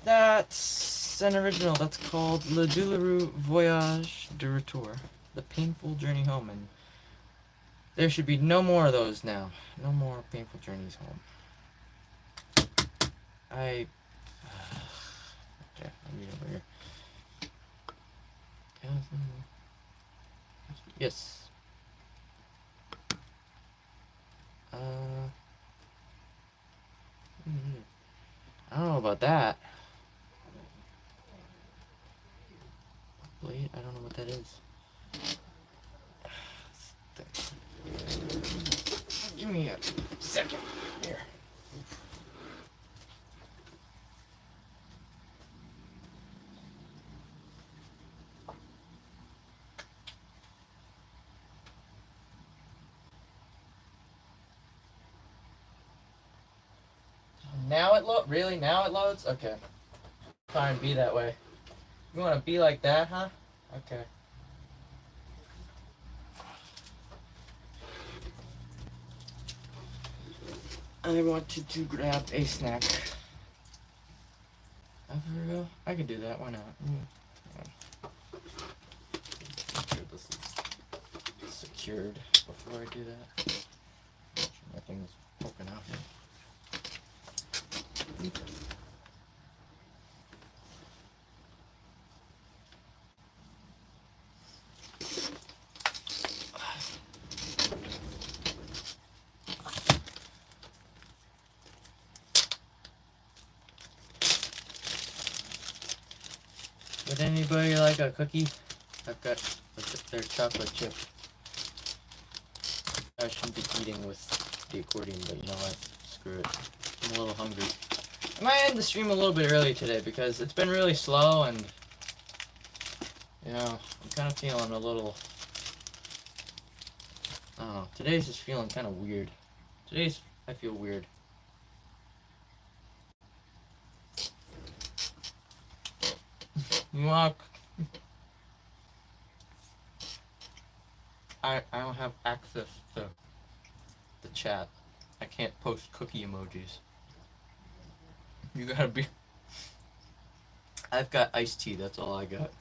that's an original. That's called Le Douloureux Voyage de Retour, The Painful Journey Home, and there should be no more of those now. No more painful journeys home. Okay, let me over here. Yes. I don't know about that. Blade? I don't know what that is. Give me a second. Here. Now it really? Now it loads? Okay. Fine, be that way. You want to be like that, huh? Okay. I wanted to grab a snack. I could do that. Why not? Make sure this is secured before I do that. Make sure nothing's poking out here. Would anybody like a cookie? I've got their chocolate chip. I shouldn't be eating with the accordion, but you know what? Screw it. I'm a little hungry. I might end the stream a little bit early today because it's been really slow and, you know, I'm kind of feeling a little, I don't know, today's just feeling kind of weird. I feel weird. You want? I don't have access to the chat. I can't post cookie emojis. You gotta be. I've got iced tea, that's all I got.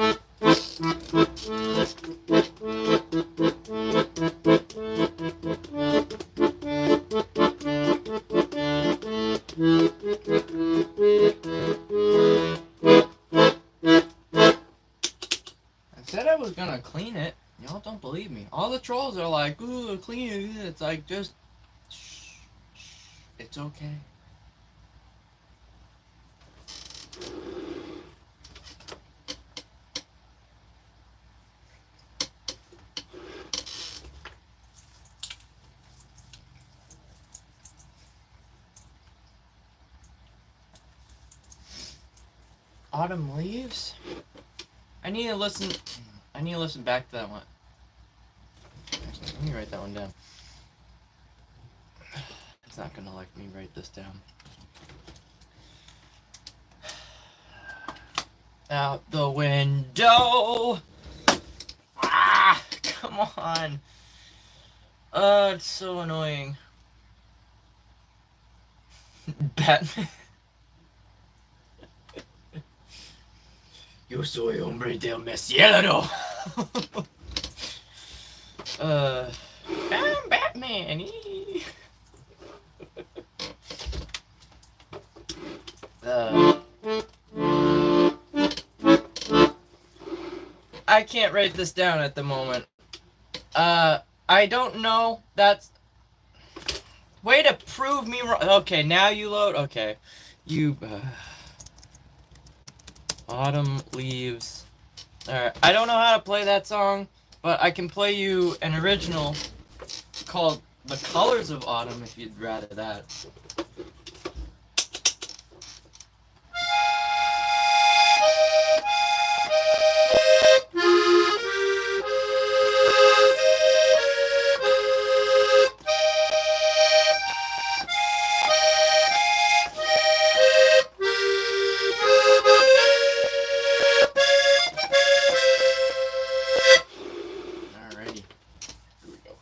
I said I was gonna clean it. Y'all don't believe me. All the trolls are like, ooh, clean it. It's like, just shh, shh. It's okay. Autumn leaves? I need to listen back to that one. Actually, let me write that one down. It's not gonna like me write this down. Out the window! Ah! Come on! It's so annoying. Batman. Yo soy hombre del murciélago. I'm Batman. I can't write this down at the moment. I don't know. That's way to prove me wrong. Okay, now you load. Okay, you. Autumn leaves. Alright, I don't know how to play that song, but I can play you an original called The Colors of Autumn if you'd rather that. Alrighty. Here we go.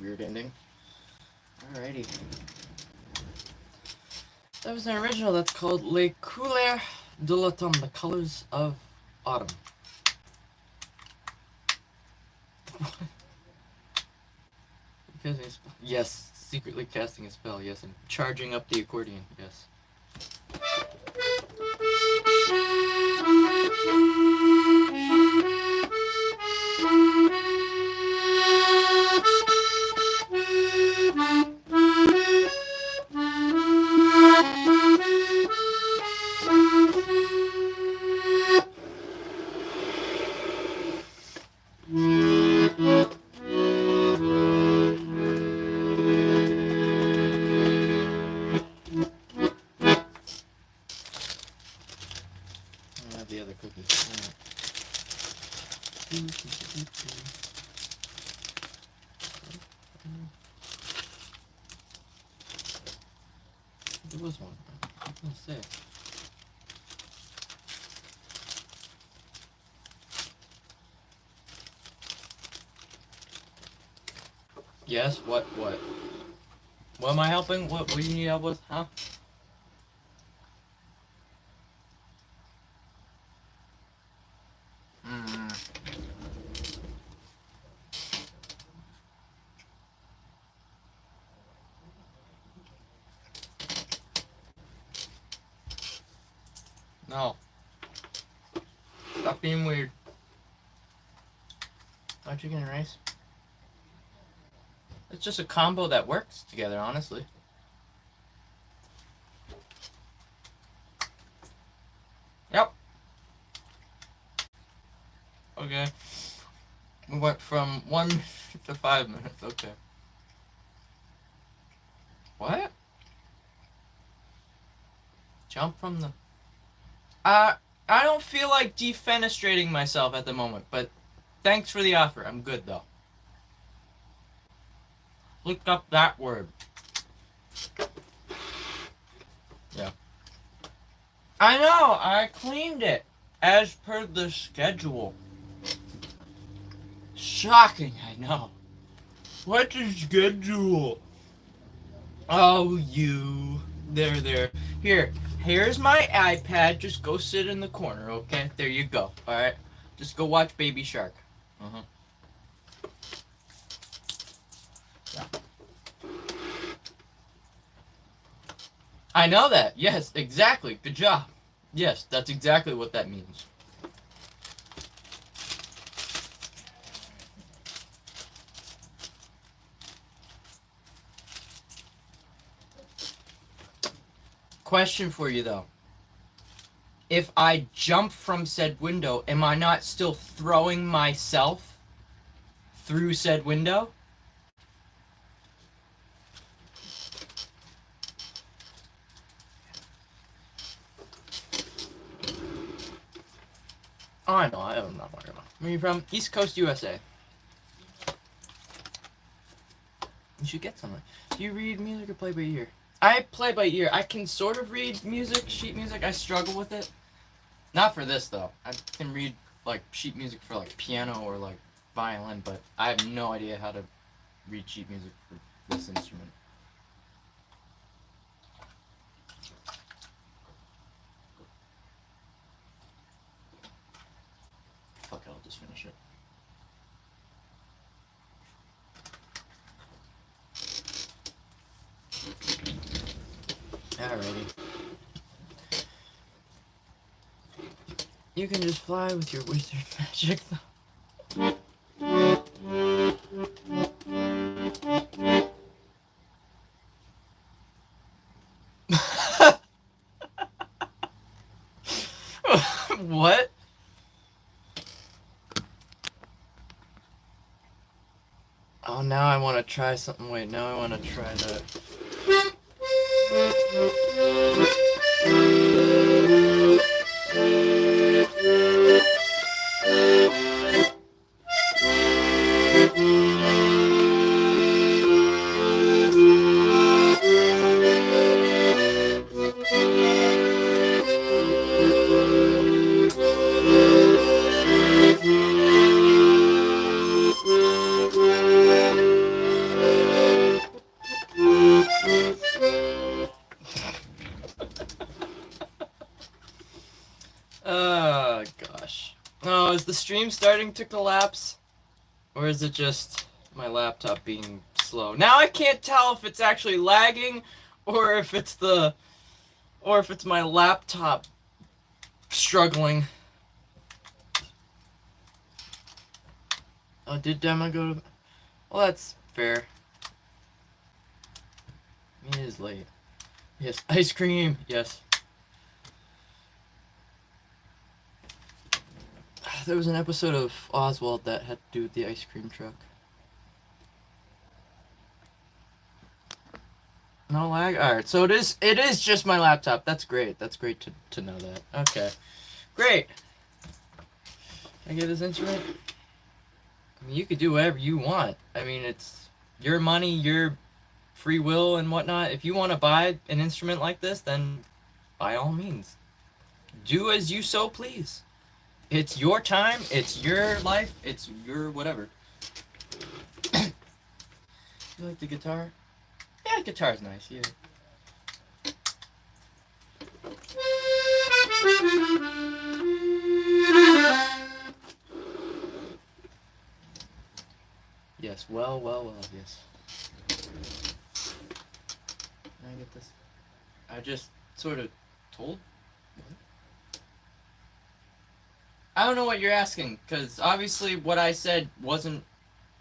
weird ending. Alrighty. That was an original that's called Les Couleurs de l'Automne, the colors of autumn. Yes, secretly casting a spell, yes, and charging up the accordion, yes. The other cookie. There was one. I was gonna say. Yes. What? What? What am I helping? What do you need help with? Huh? No. Stop being weird. No chicken and rice. It's just a combo that works together, honestly. Yep. Okay. We went from 1 minute to 5 minutes. Okay. What? Jump from the... I don't feel like defenestrating myself at the moment, but thanks for the offer. I'm good, though. Look up that word. Yeah. I know! I cleaned it as per the schedule. Shocking, I know. What's a schedule? Oh, you. There. Here's my iPad. Just go sit in the corner, okay? There you go, alright? Just go watch Baby Shark. Yeah. I know that. Yes, exactly. Good job. Yes, that's exactly what that means. Question for you, though. If I jump from said window, am I not still throwing myself through said window? Oh, I know. I'm not worried about it. Where are you from? East Coast, USA. You should get something. Do you read music or play by ear? I play by ear. I can sort of read music, sheet music. I struggle with it. Not for this, though. I can read, like, sheet music for, like, piano or, like, violin, but I have no idea how to read sheet music for this instrument. Fuck it, I'll just finish it. Alrighty. You can just fly with your wizard magic, though. What? Oh, now I want to try something. Wait, now I want to try that. the stream starting to collapse? Or is it just my laptop being slow? Now I can't tell if it's actually lagging or if it's my laptop struggling. Oh, did Demo go to... Well, that's fair. It is late. Yes, ice cream. Yes. There was an episode of Oswald that had to do with the ice cream truck. No lag? Alright, so it is just my laptop. That's great. That's great to know that. Okay. Great. Can I get his instrument? I mean, you could do whatever you want. I mean, it's your money, your free will and whatnot. If you want to buy an instrument like this, then by all means, do as you so please. It's your time, it's your life, it's your whatever. You like the guitar? Yeah, guitar's nice, yeah. Yes, well, yes. Can I get this? I just sort of told... What? I don't know what you're asking, because obviously what I said wasn't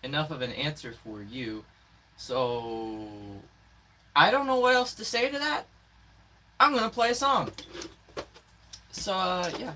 enough of an answer for you. So... I don't know what else to say to that. I'm gonna play a song. So, yeah.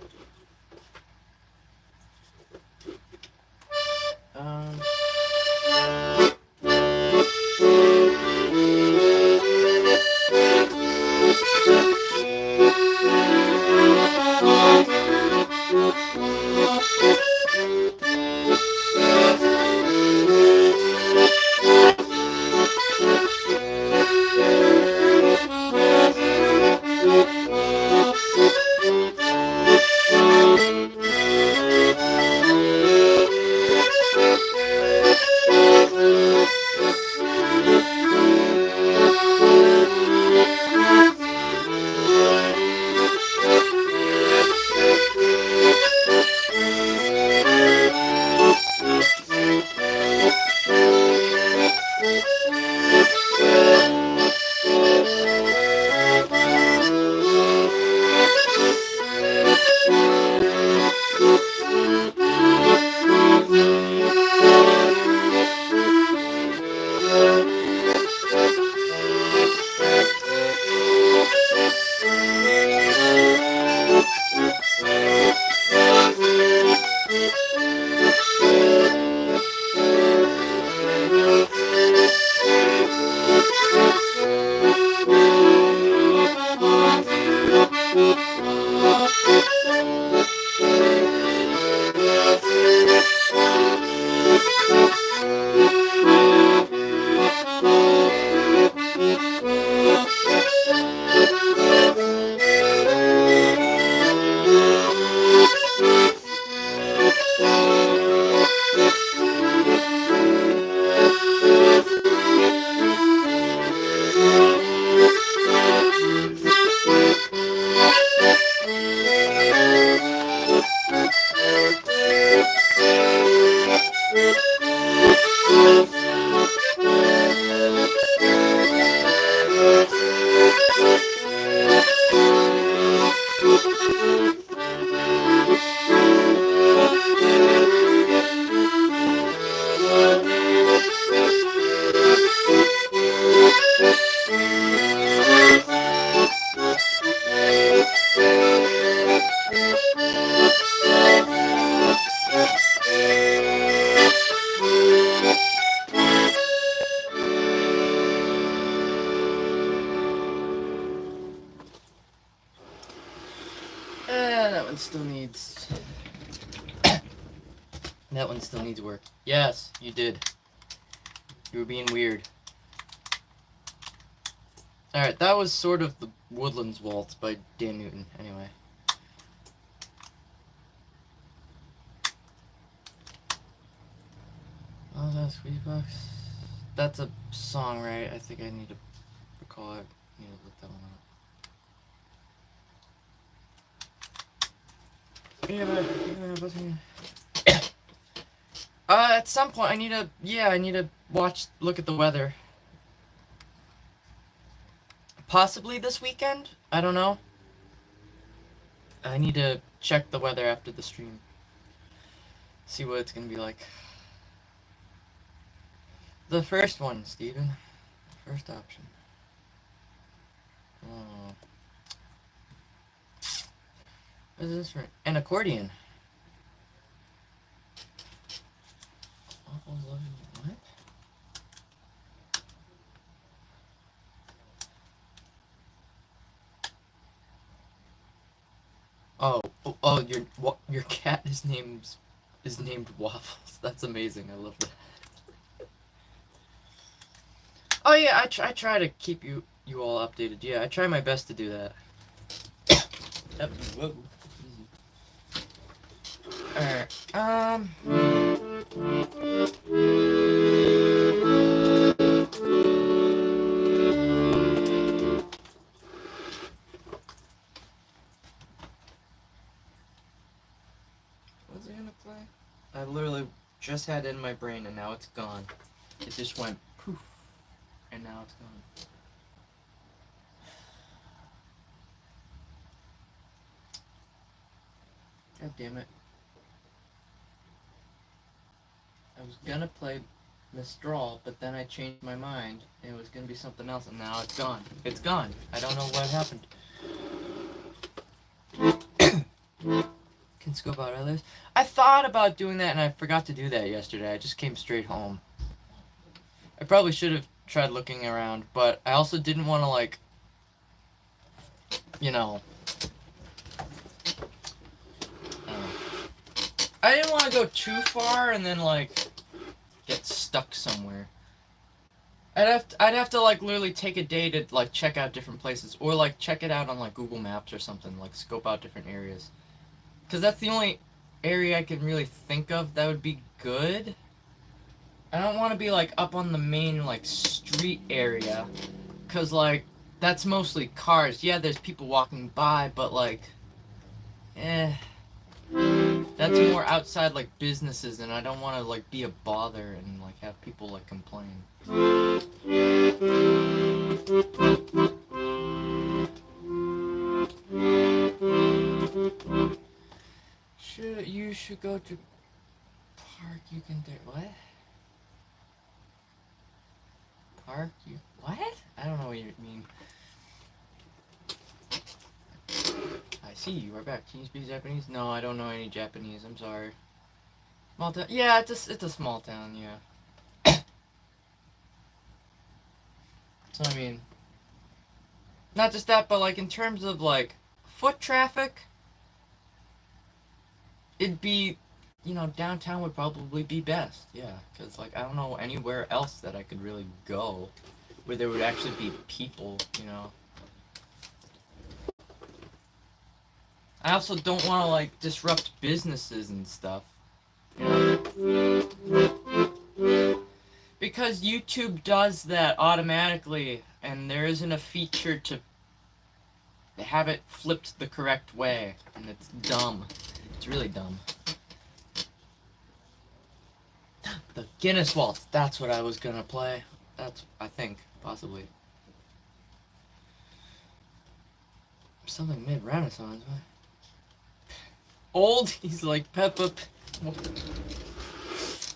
That one still needs... That one still needs work. Yes, you did. You were being weird. Alright, that was sort of the Woodlands Waltz by Dan Newton, anyway. Oh, that's Squeeze Box. That's a song, right? I think I need to recall it. I need to look that one up. Yeah, but Busking. At some point, I need to look at the weather. Possibly this weekend? I don't know. I need to check the weather after the stream. See what it's gonna be like. The first one, Steven. First option. Oh. What is this for? An accordion. What? Oh, your cat is named Waffles. That's amazing. I love that. Oh yeah, I try to keep you all updated. Yeah, I try my best to do that. Whoa. Alright. What's it gonna play? I literally just had it in my brain and now it's gone. It just went poof, and now it's gone. God damn it. I was gonna play Mistral, but then I changed my mind, and it was gonna be something else, and now it's gone. It's gone. I don't know what happened. Can scope out others. I thought about doing that, and I forgot to do that yesterday. I just came straight home. I probably should have tried looking around, but I also didn't want to, like, you know... I didn't want to go too far and then, like, get stuck somewhere. I'd have to like literally take a day to like check out different places, or like check it out on like Google Maps or something, like scope out different areas. Cause that's the only area I can really think of that would be good. I don't want to be like up on the main like street area, cause like that's mostly cars. Yeah, there's people walking by, but like, that's more outside like businesses, and I don't want to like be a bother and like have people like complain. You should go to park. You can do what? Park you what? I don't know what you mean. I see you are back. Can you speak Japanese? No, I don't know any Japanese. I'm sorry. Small town? Yeah, it's a small town. Yeah. So I mean, not just that, but like in terms of like foot traffic, it'd be, you know, downtown would probably be best. Yeah, because like I don't know anywhere else that I could really go where there would actually be people. You know. I also don't want to like disrupt businesses and stuff, you know? Because YouTube does that automatically, and there isn't a feature to have it flipped the correct way, and it's dumb. It's really dumb. The Guinness Waltz, that's what I was gonna play. That's, I think, possibly. Something mid-Renaissance, huh? Old? He's like Peppa.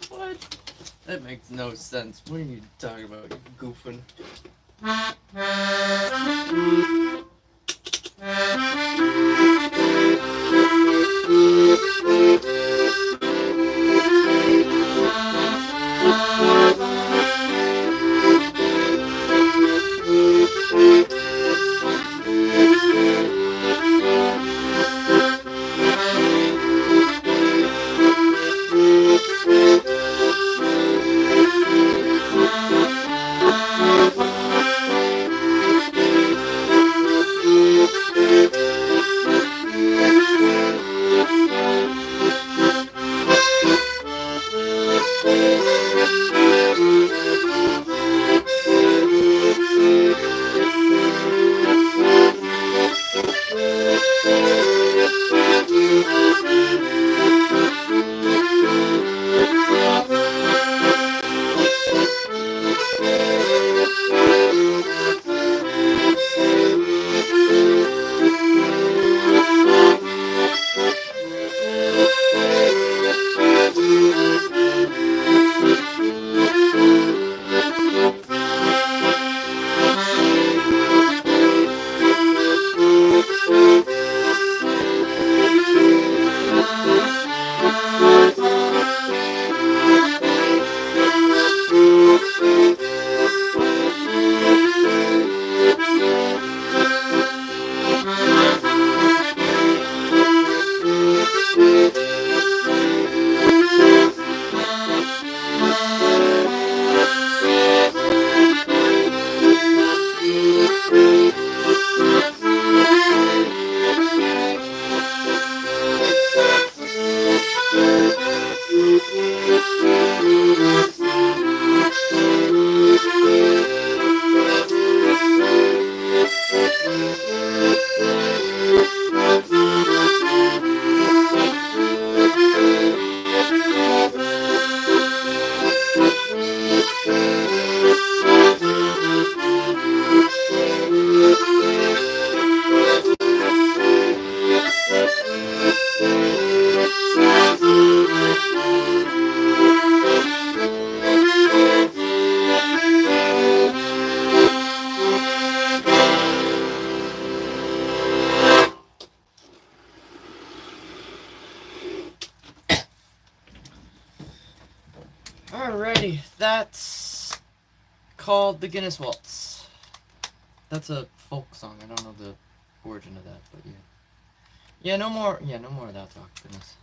What? That makes no sense. What are you talking about? You're goofing. That's called the Guinness Waltz. That's a folk song. I don't know the origin of that, but yeah. Yeah, no more of that talk. Goodness.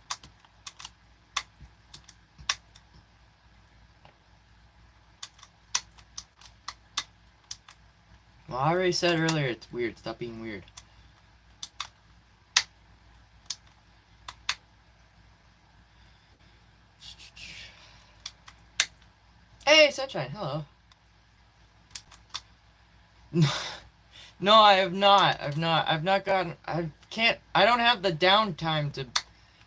Well, I already said earlier it's weird. Stop being weird. Hey, Sunshine, hello. No, I have not. I've not gotten... I don't have the downtime to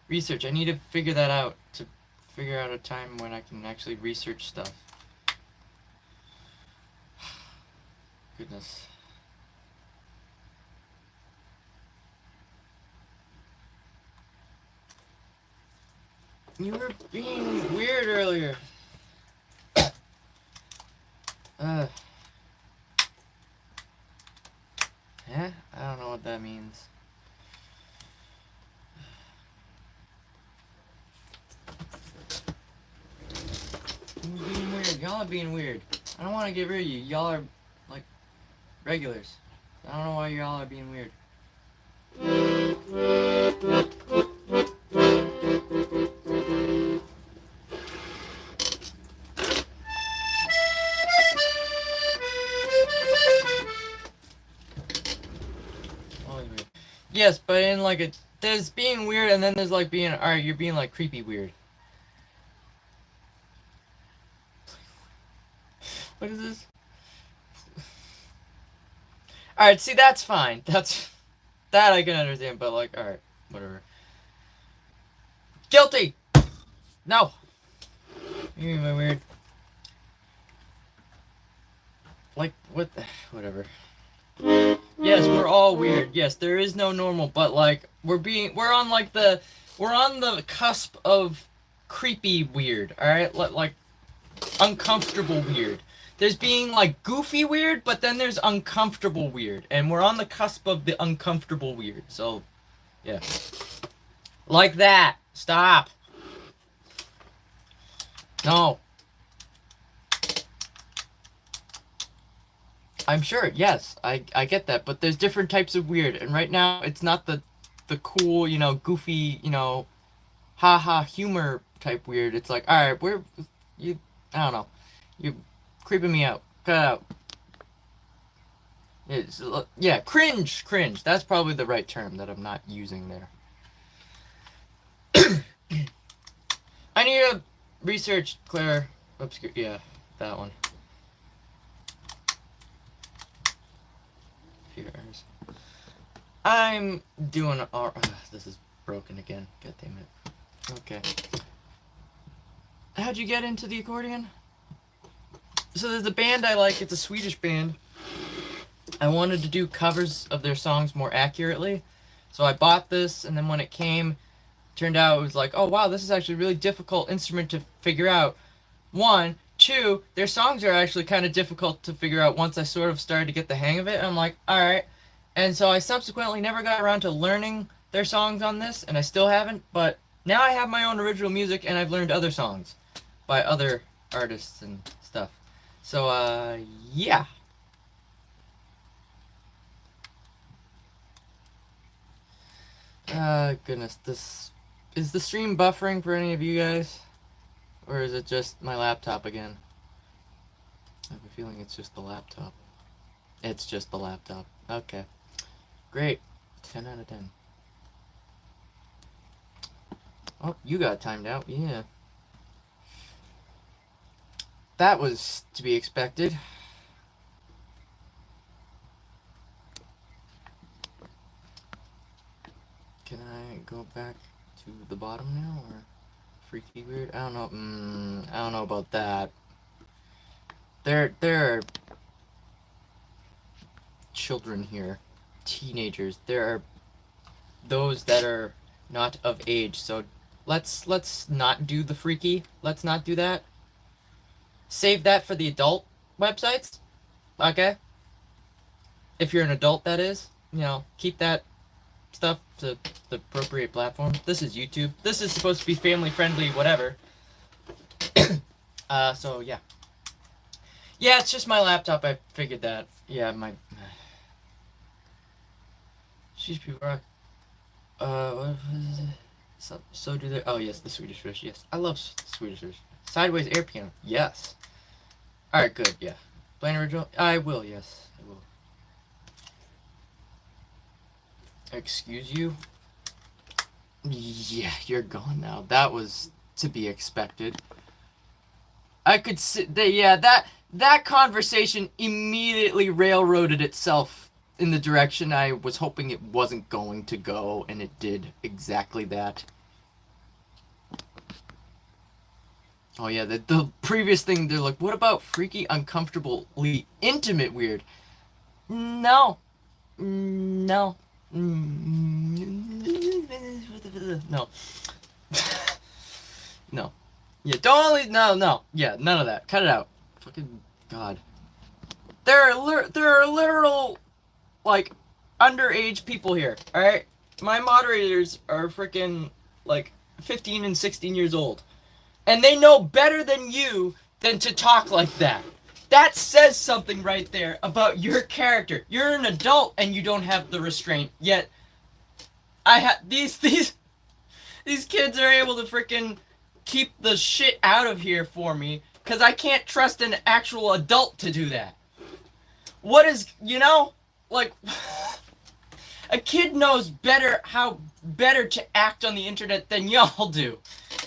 research. I need to figure that out. To figure out a time when I can actually research stuff. Goodness. You were being weird earlier. Yeah? I don't know what that means. You're being weird. Y'all are being weird. I don't want to get rid of you. Y'all are, like, regulars. I don't know why y'all are being weird. Yes, but in like there's being weird and then there's like being, alright, you're being like creepy weird. What is this? Alright, see, that's fine. That I can understand, but like, alright, whatever. Guilty! No! You're being weird. Like, what the, whatever. Yes, we're all weird. Yes, there is no normal, but like we're on the cusp of creepy weird, all right? Like uncomfortable weird. There's being like goofy weird, but then there's uncomfortable weird, and we're on the cusp of the uncomfortable weird. So, yeah. Like that. Stop. No. I'm sure, yes, I get that, but there's different types of weird, and right now it's not the cool, you know, goofy, you know, haha humor type weird. It's like, alright, I don't know, you're creeping me out. Cut out. Yeah, cringe. That's probably the right term that I'm not using there. I need to research Claire Obscure. Yeah, that one. I'm doing this is broken again. God damn it. Okay. How'd you get into the accordion? So there's a band I like. It's a Swedish band. I wanted to do covers of their songs more accurately. So I bought this, and then when it came, turned out it was like, oh wow, this is actually a really difficult instrument to figure out. One. Two, their songs are actually kind of difficult to figure out once I sort of started to get the hang of it. And I'm like, alright. And so I subsequently never got around to learning their songs on this, and I still haven't, but now I have my own original music, and I've learned other songs by other artists and stuff. So, yeah. Goodness, is the stream buffering for any of you guys? Or is it just my laptop again? I have a feeling it's just the laptop. It's just the laptop. Okay. Great. 10 out of 10. Oh, you got timed out. Yeah. That was to be expected. Can I go back to the bottom now, or freaky weird? I don't know. I don't know about that. There are children here, teenagers. There are those that are not of age. So let's not do the freaky. Let's not do that. Save that for the adult websites. Okay. If you're an adult, that is. You know, keep that stuff to the appropriate platform. This is YouTube. This is supposed to be family friendly, whatever. So yeah. Yeah, it's just my laptop. I figured that. Yeah, my. She's people rock. What is it? So do they. Oh yes, the Swedish Fish. Yes, I love Swedish Fish. Sideways air piano. Yes. All right, good. Yeah. Plain original. I will. Yes, I will. Excuse you. Yeah, you're gone now. That was to be expected. I could see. Yeah, that conversation immediately railroaded itself in the direction I was hoping it wasn't going to go, and it did exactly that. Oh yeah, the previous thing, they're like, what about freaky, uncomfortably intimate weird? No. No. No. No. Yeah, don't only, no. Yeah, none of that. Cut it out. Fucking God. There are literal, like, underage people here, alright? My moderators are freaking, like, 15 and 16 years old. And they know better than you than to talk like that. That says something right there about your character. You're an adult and you don't have the restraint. Yet, these kids are able to freaking keep the shit out of here for me because I can't trust an actual adult to do that. What is, like, a kid knows how better to act on the internet than y'all do.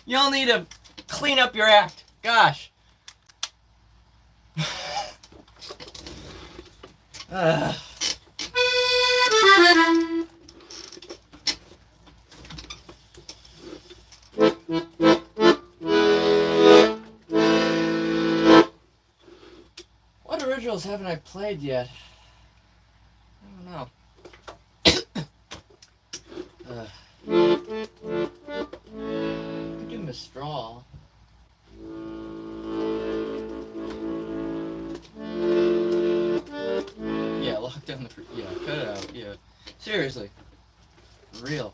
Y'all need to clean up your act. Gosh. What originals haven't I played yet? I don't know. I could do Mistral. Yeah, lock down the... Yeah, cut it out. Yeah. Seriously. For real.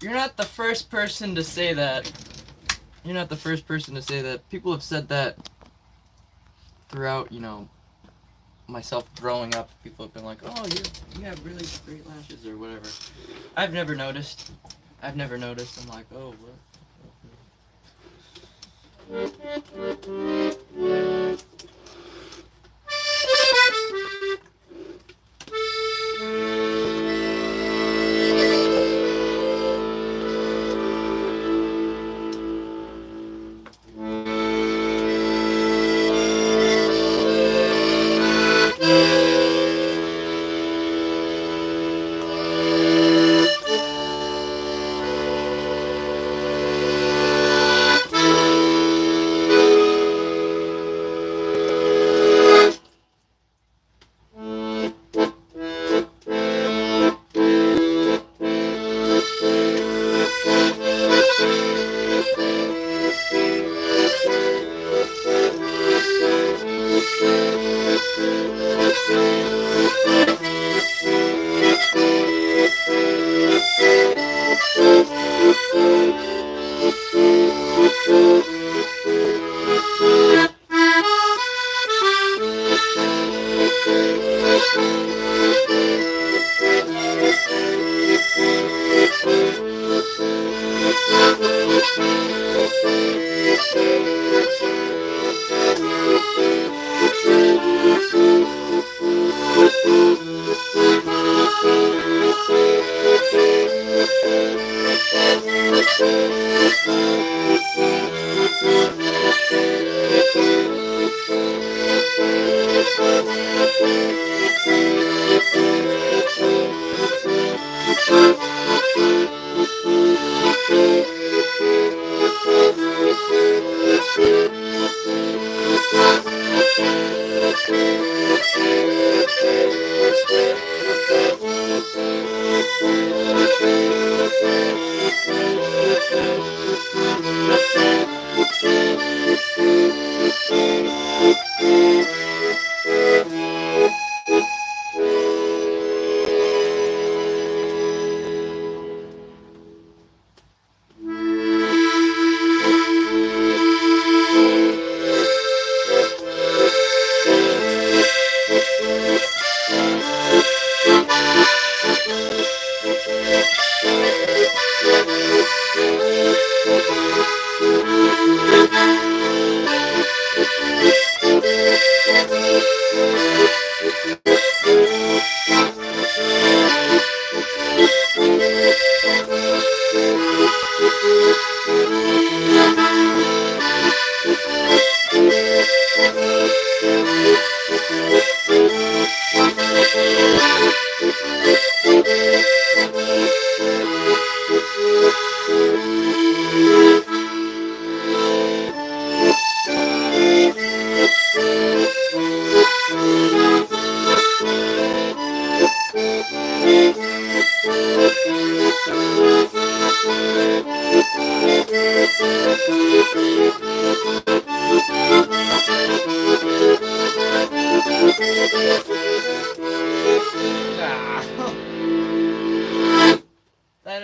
You're not the first person to say that. You're not the first person to say that. People have said that throughout, myself growing up. People have been like, oh, you have really great lashes or whatever. I've never noticed. I'm like, oh, what?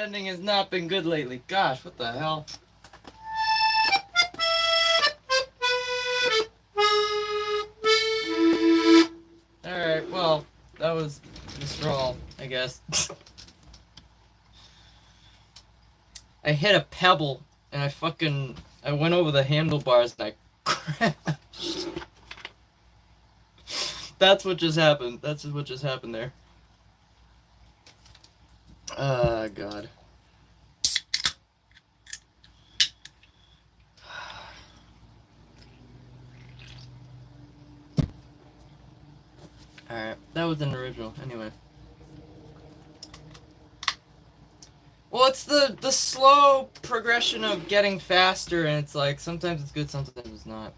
ending has not been good lately. Gosh, what the hell? Alright, well, that was Mistral, I guess. I hit a pebble, and I went over the handlebars, and I crashed. That's what just happened. That's just what just happened there. God. Alright, that was an original, anyway. Well, it's the slow progression of getting faster, and it's like, sometimes it's good, sometimes it's not.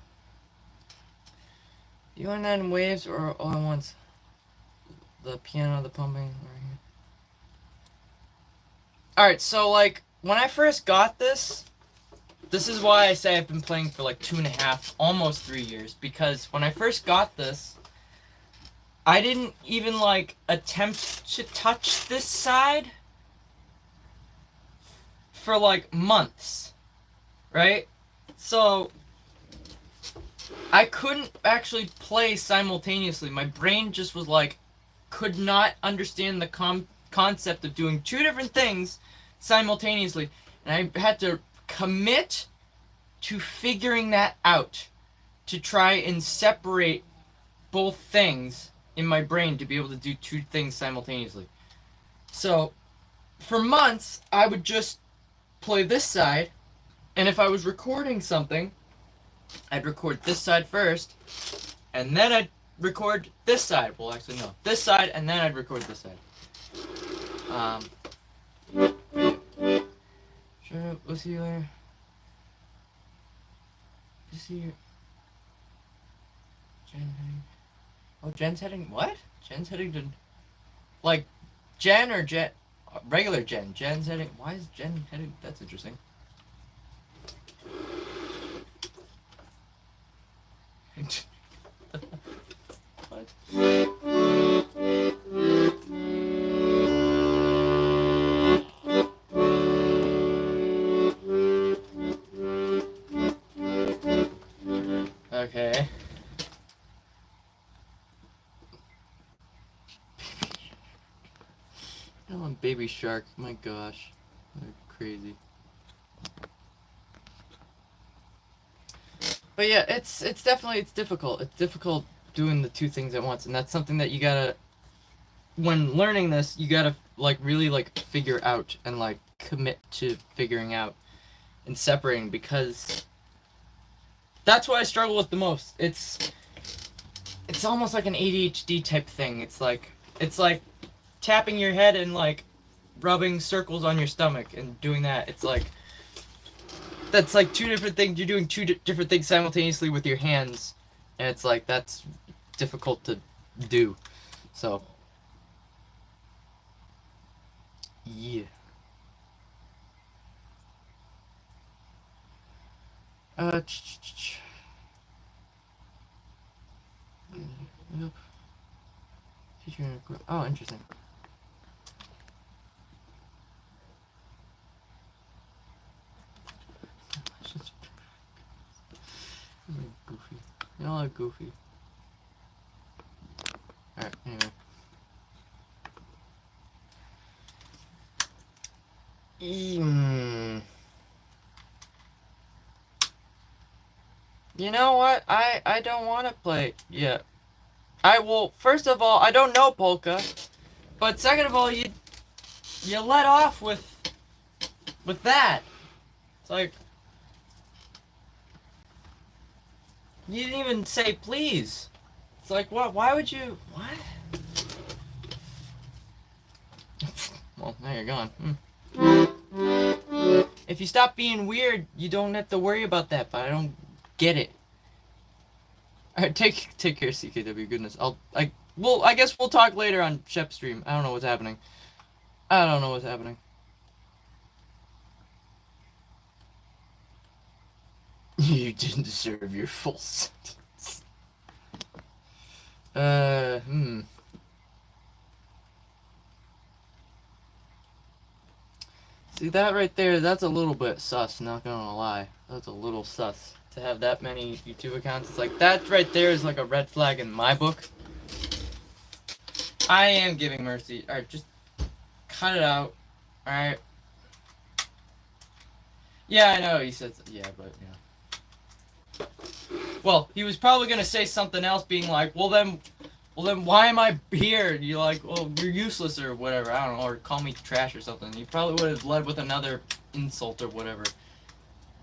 You want that in waves or all at once? The piano, the pumping, right here. Alright, so, like, when I first got this is why I say I've been playing for like 2.5, almost 3 years, because when I first got this, I didn't even, like, attempt to touch this side for, like, months, right? So, I couldn't actually play simultaneously. My brain just was, like, could not understand the concept of doing two different things simultaneously. And I had to commit to figuring that out, to try and separate both things in my brain to be able to do two things simultaneously. So, for months, I would just play this side, and if I was recording something, I'd record this side first, and then I'd record this side. Well, actually, no. This side, and then I'd record this side. Sure, we'll see you later. See you. Jen heading. Oh, Jen's heading. What? Jen's heading to. Like, Jen or Jen? Regular Jen. Jen's heading. Why is Jen heading? That's interesting. What? Okay. I want Baby Shark. My gosh. They're crazy. But yeah, it's definitely, it's difficult. It's difficult doing the two things at once, and that's something that you gotta, when learning this, you gotta, like, really, like, figure out and, like, commit to figuring out and separating, because that's what I struggle with the most. It's almost like an ADHD type thing. It's like tapping your head and, like, rubbing circles on your stomach and doing that. It's like, that's like two different things. You're doing two different things simultaneously with your hands, and it's like, that's difficult to do. So, yeah. Yep. Oh, interesting. Goofy. Y'all are goofy. Alright, anyway. You know what? I don't want to play yet. First of all, I don't know polka. But second of all, you let off with that. It's like, you didn't even say please. It's like, what? Why would you? What? Well, now you're gone. If you stop being weird, you don't have to worry about that. But I don't get it. All right, take care, CKW. Goodness, I guess we'll talk later on Shep stream. I don't know what's happening. You didn't deserve your full sentence. See, that right there, that's a little bit sus, not gonna lie. That's a little sus. To have that many YouTube accounts, it's like, that right there is like a red flag in my book. I am giving mercy. Alright, just cut it out. Alright. Yeah, I know, he said, yeah, but, yeah. Well, he was probably gonna say something else, being like, well then why am I here? And you're like, well, you're useless or whatever, I don't know, or call me trash or something. You probably would have led with another insult or whatever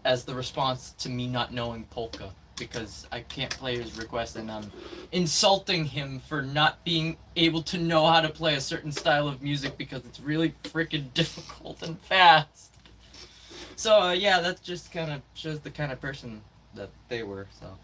as the response to me not knowing polka, because I can't play his request and I'm insulting him for not being able to know how to play a certain style of music because it's really freaking difficult and fast. So, yeah, that just kind of shows the kind of person that they were, so.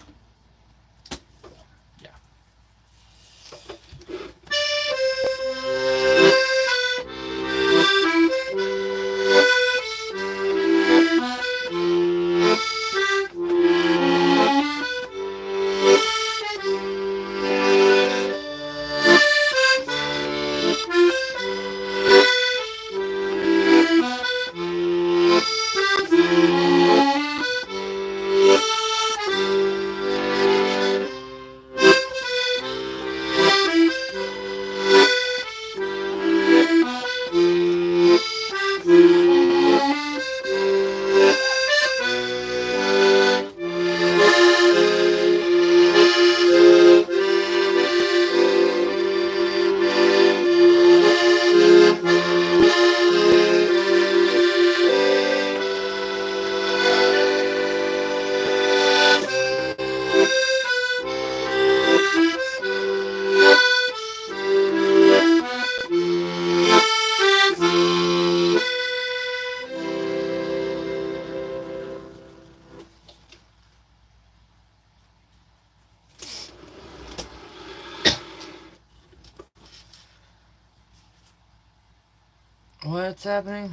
What's happening?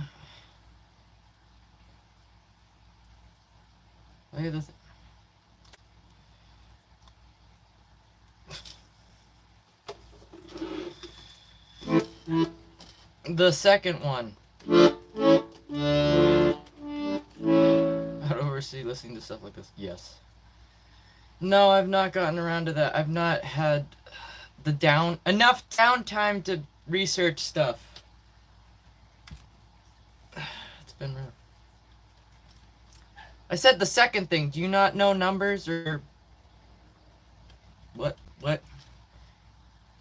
Look at this. The second one. I'd oversee listening to stuff like this. Yes. No, I've not gotten around to that. I've not had enough downtime to research stuff. It's been real. I said the second thing. Do you not know numbers or what?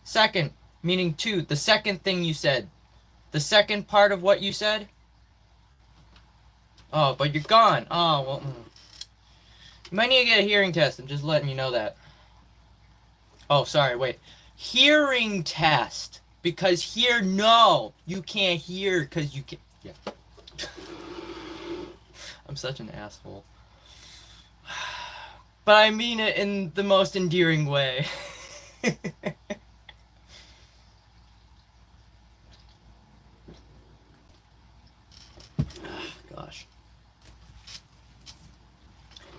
Second, meaning two. The second thing you said. The second part of what you said? Oh, but you're gone. Oh, well. You might need to get a hearing test. I'm just letting you know that. Oh, sorry, wait. Hearing test. Because here, no. You can't hear because you can't. Yeah. I'm such an asshole. But I mean it in the most endearing way. Gosh.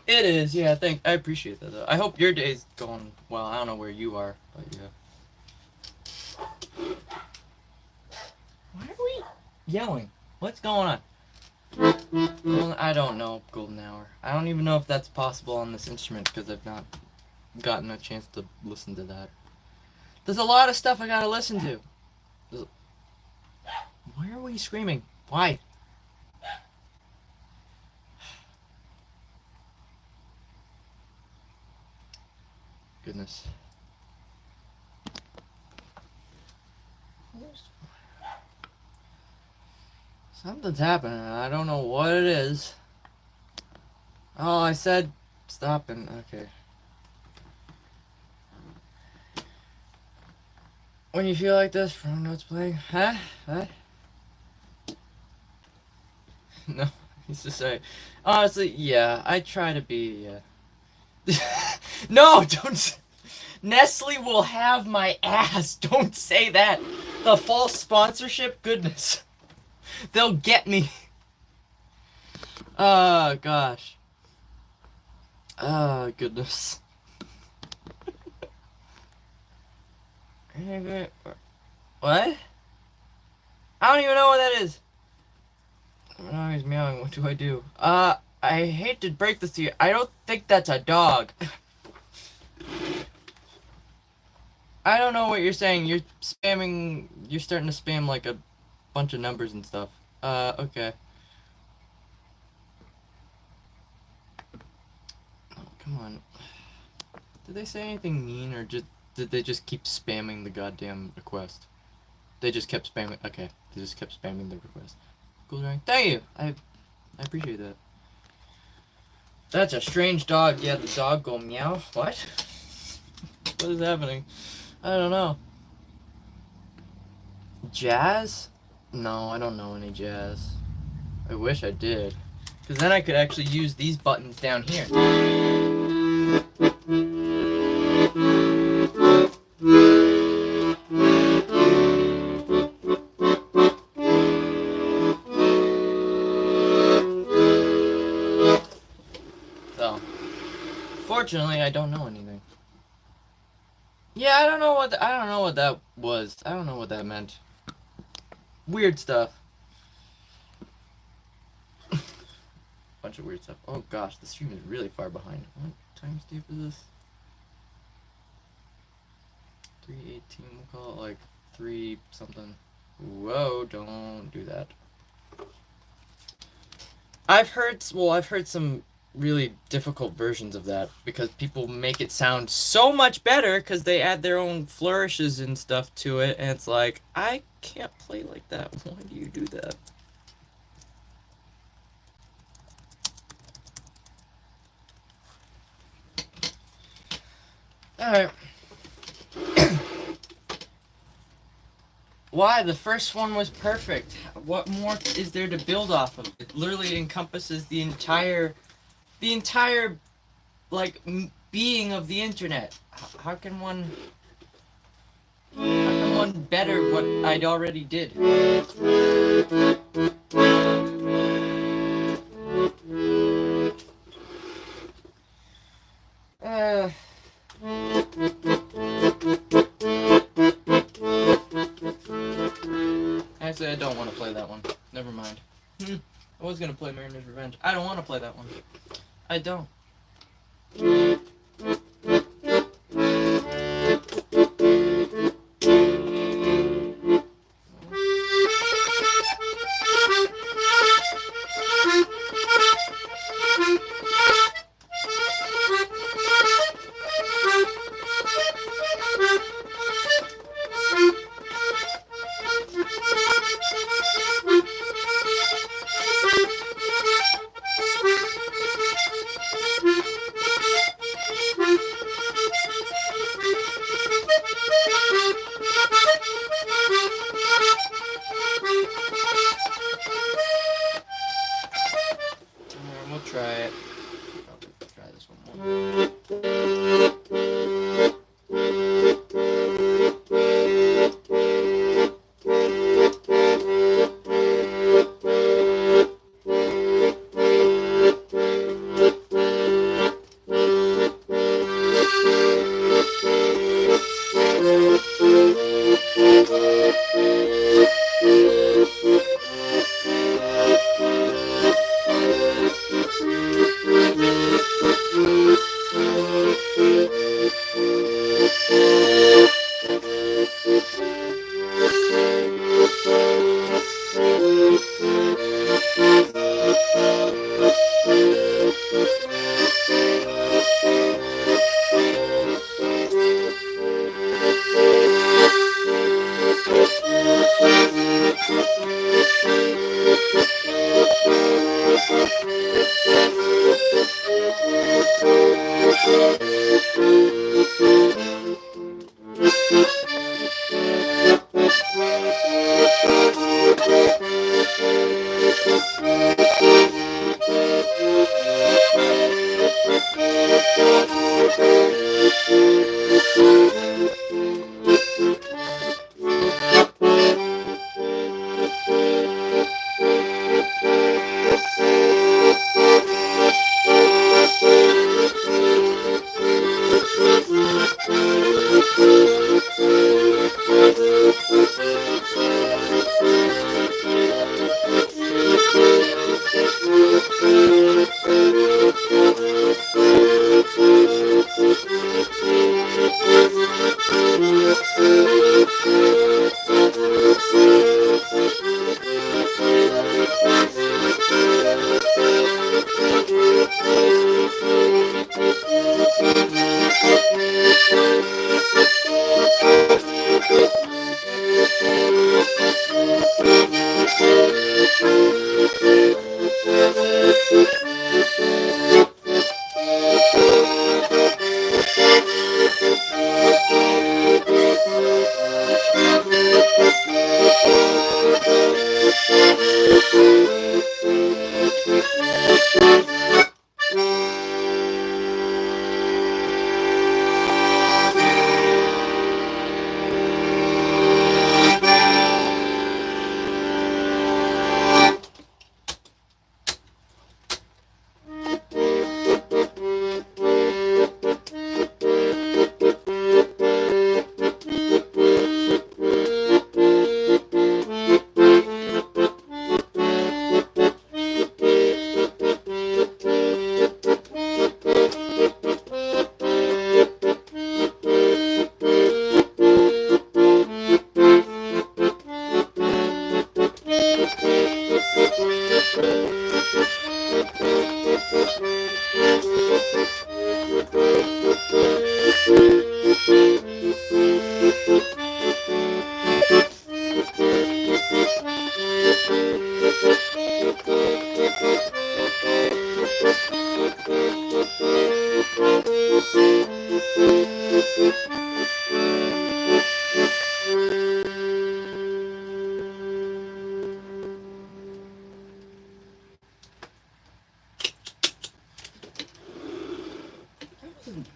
It is, yeah, I appreciate that though. I hope your day's going well. I don't know where you are, but yeah. Why are we yelling? What's going on? I don't know, golden hour. I don't even know if that's possible on this instrument because I've not gotten a chance to listen to that. There's a lot of stuff I gotta listen to. Why are we screaming? Why? Goodness. Something's happening. I don't know what it is. Oh, I said stopping. Okay. When you feel like this, from notes playing. Huh? What? No, he's to say. Honestly, yeah, I try to be. No, don't. Nestle will have my ass. Don't say that. The false sponsorship, goodness. They'll get me. Oh, gosh. Oh, goodness. What? I don't even know what that is. Now he's meowing. What do I do? I hate to break this to you. I don't think that's a dog. I don't know what you're saying. You're spamming. You're starting to spam like a bunch of numbers and stuff. Okay. Oh, come on. Did they say anything mean, or did they just keep spamming the goddamn request? They just kept spamming. Okay, they just kept spamming the request. Cool, right? Thank you. I appreciate that. That's a strange dog. Yeah, the dog go meow. What? What is happening? I don't know. Jazz? No, I don't know any jazz. I wish I did. Because then I could actually use these buttons down here. So, fortunately, I don't know anything. Yeah, I don't know what that was. I don't know what that meant. Weird stuff. Bunch of weird stuff. Oh gosh, the stream is really far behind. What timestamp is this? 3:18. We'll call it like 3 something. Whoa! Don't do that. I've heard some really difficult versions of that because people make it sound so much better because they add their own flourishes and stuff to it, and it's like, I can't play like that. Why do you do that? Alright. Why? The first one was perfect. What more is there to build off of? It literally encompasses the entire like being of the internet. How can one better what I'd already did? Actually, I don't want to play that one. Never mind. I was gonna play Mariner's Revenge. I don't want to play that one. I don't.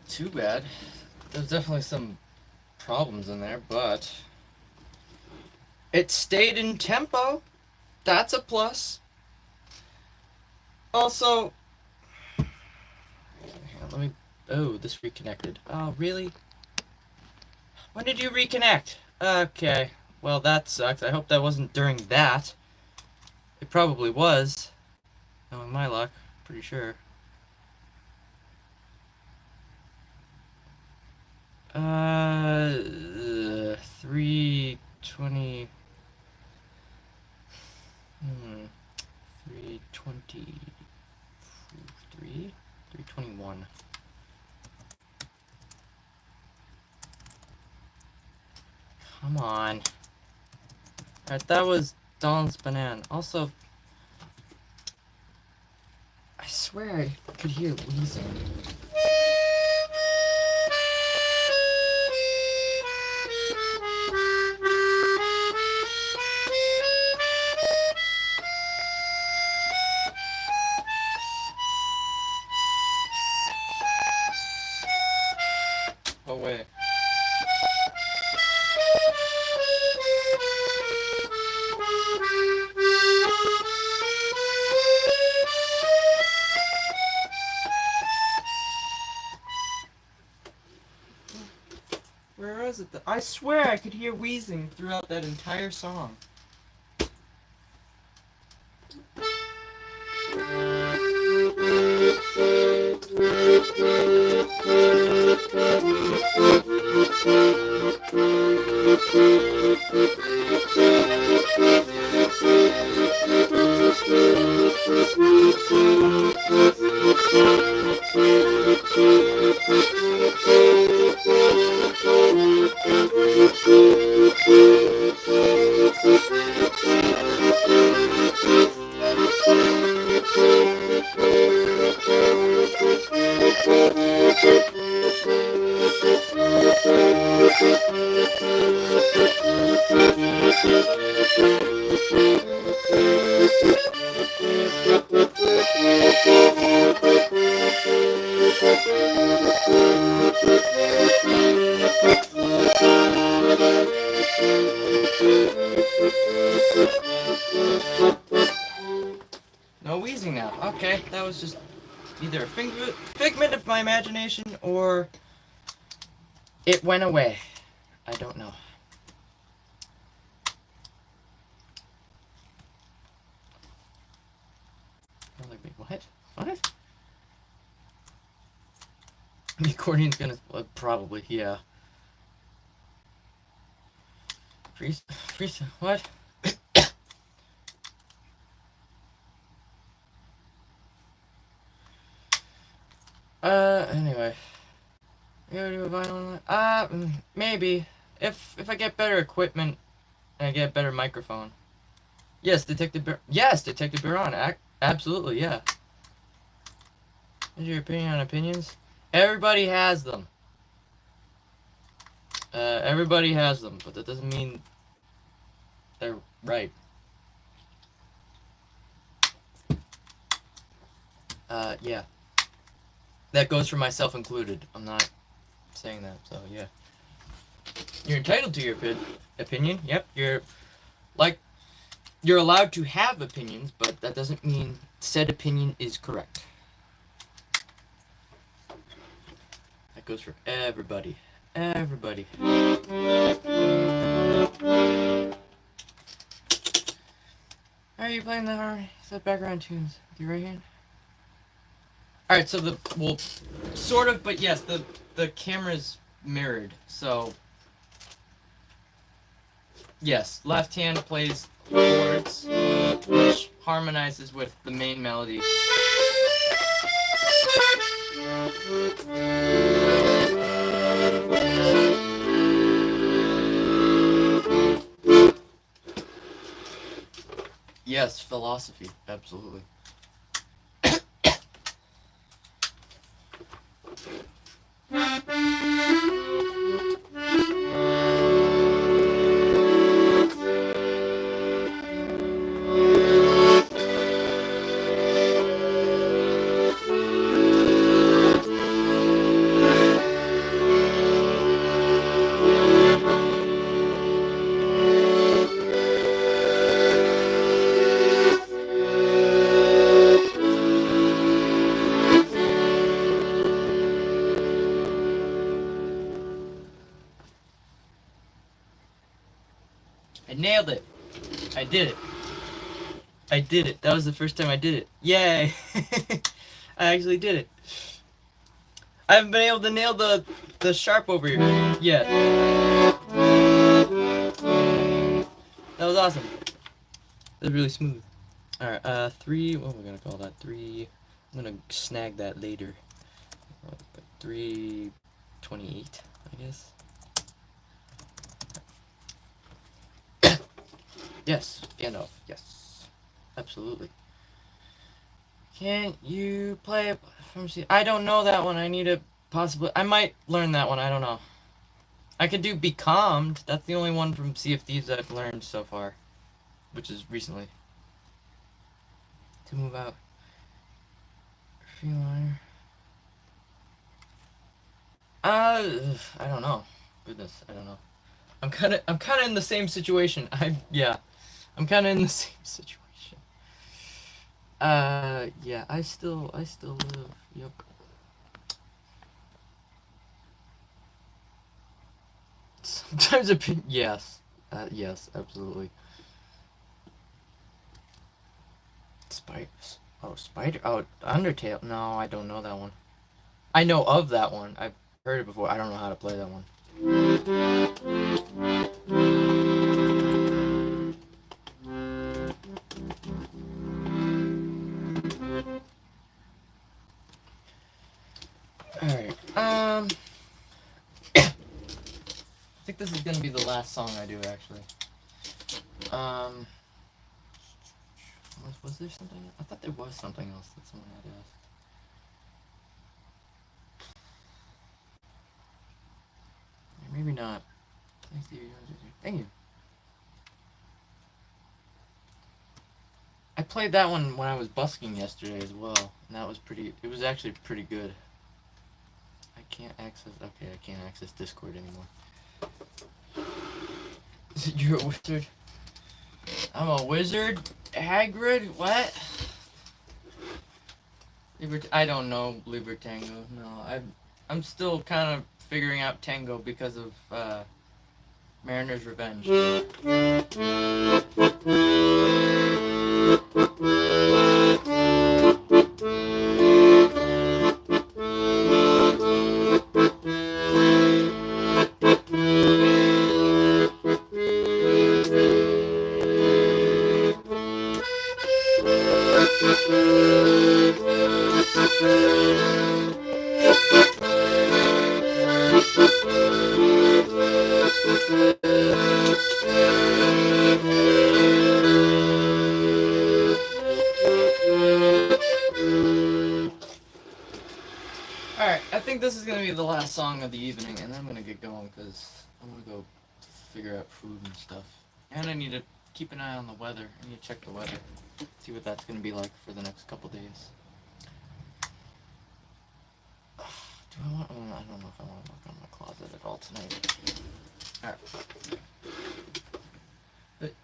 Too bad. There's definitely some problems in there, but it stayed in tempo. That's a plus. Also, hang on, let me. Oh, this reconnected. Oh, really? When did you reconnect? Okay. Well, that sucks. I hope that wasn't during that. It probably was. Knowing my luck, pretty sure. 320. 323? 321. Come on. Alright, that was Don's Banana. Also, I swear I could hear wheezing. Oh, wait. Where is it? I swear I could hear wheezing throughout that entire song. No wheezing now. Okay, that was just either a figment of my imagination or it went away. I don't know. I'm like, wait, what? What? The accordion's gonna... probably, yeah. Freeze... what? Anyway. You gonna do a vinyl? Maybe. If I get better equipment and I get a better microphone. Yes, Detective Biron. Absolutely, yeah. What's your opinion on opinions? Everybody has them. Everybody has them, but that doesn't mean they're right. Yeah. That goes for myself included. I'm not saying that, so yeah. You're entitled to your opinion. Yep, you're allowed to have opinions, but that doesn't mean said opinion is correct. That goes for everybody. Everybody. Are you playing the harmony? The background tunes with your right hand? Alright, so well, sort of, but yes, the camera's mirrored, so yes, left hand plays chords, which harmonizes with the main melody. Yes, philosophy, absolutely. I nailed it. I did it. I did it. That was the first time I did it. Yay! I actually did it. I haven't been able to nail the sharp over here yet. That was awesome. That was really smooth. Alright, 3, what are we gonna call that? 3, I'm gonna snag that later. 328, I guess. Yes, piano, yes. Absolutely. Can't you play it from C? I don't know that one. I need to possibly. I might learn that one. I don't know. I could do Be Calmed. That's the only one from Sea of Thieves that I've learned so far, which is recently. To move out. Feel minor. I don't know. Goodness, I don't know. I'm kind of in the same situation. I'm kind of in the same situation. Yeah, I still live. Yep. Sometimes yes, yes, absolutely. Spider. Oh, Undertale. No, I don't know that one. I know of that one. I've heard it before. I don't know how to play that one. Alright, I think this is gonna be the last song I do, actually. Was there something? I thought there was something else that someone had asked. Maybe not. Thank you. I played that one when I was busking yesterday as well, and that was pretty. It was actually pretty good. I can't access. Okay, I can't access Discord anymore. You're a wizard. I'm a wizard. Hagrid. What? I don't know Tango. No, I'm still kind of figuring out Tango because of Mariner's Revenge. Alright, I think this is going to be the last song of the evening, and then I'm going to get going because I'm going to go figure out food and stuff. And I need to keep an eye on the weather. I need to check the weather, see what that's going to be like for the next couple days. I don't know if I want to work on my closet at all tonight. Alright.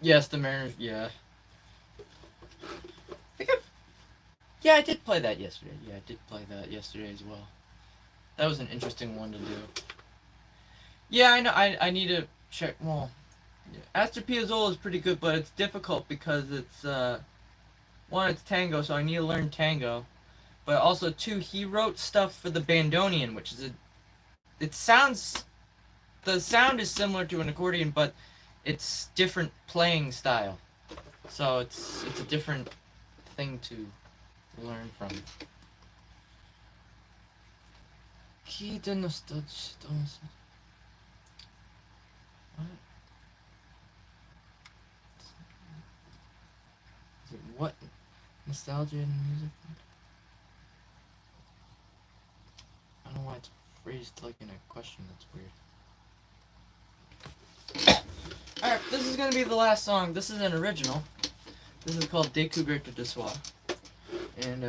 Yes, the Mariners, yeah. Yeah, I did play that yesterday. Yeah, I did play that yesterday as well. That was an interesting one to do. Yeah, I know. I need to check. Well, Aster Piazzolla is pretty good, but it's difficult because it's one, it's tango, so I need to learn tango. But also, two, he wrote stuff for the bandoneon, which is the sound is similar to an accordion, but it's different playing style. So it's a different thing to learn from. What? What? Nostalgia in music? I don't know why it's phrased like in a question. That's weird. Alright, this is gonna be the last song. This is an original. This is called Découverte de Soi. And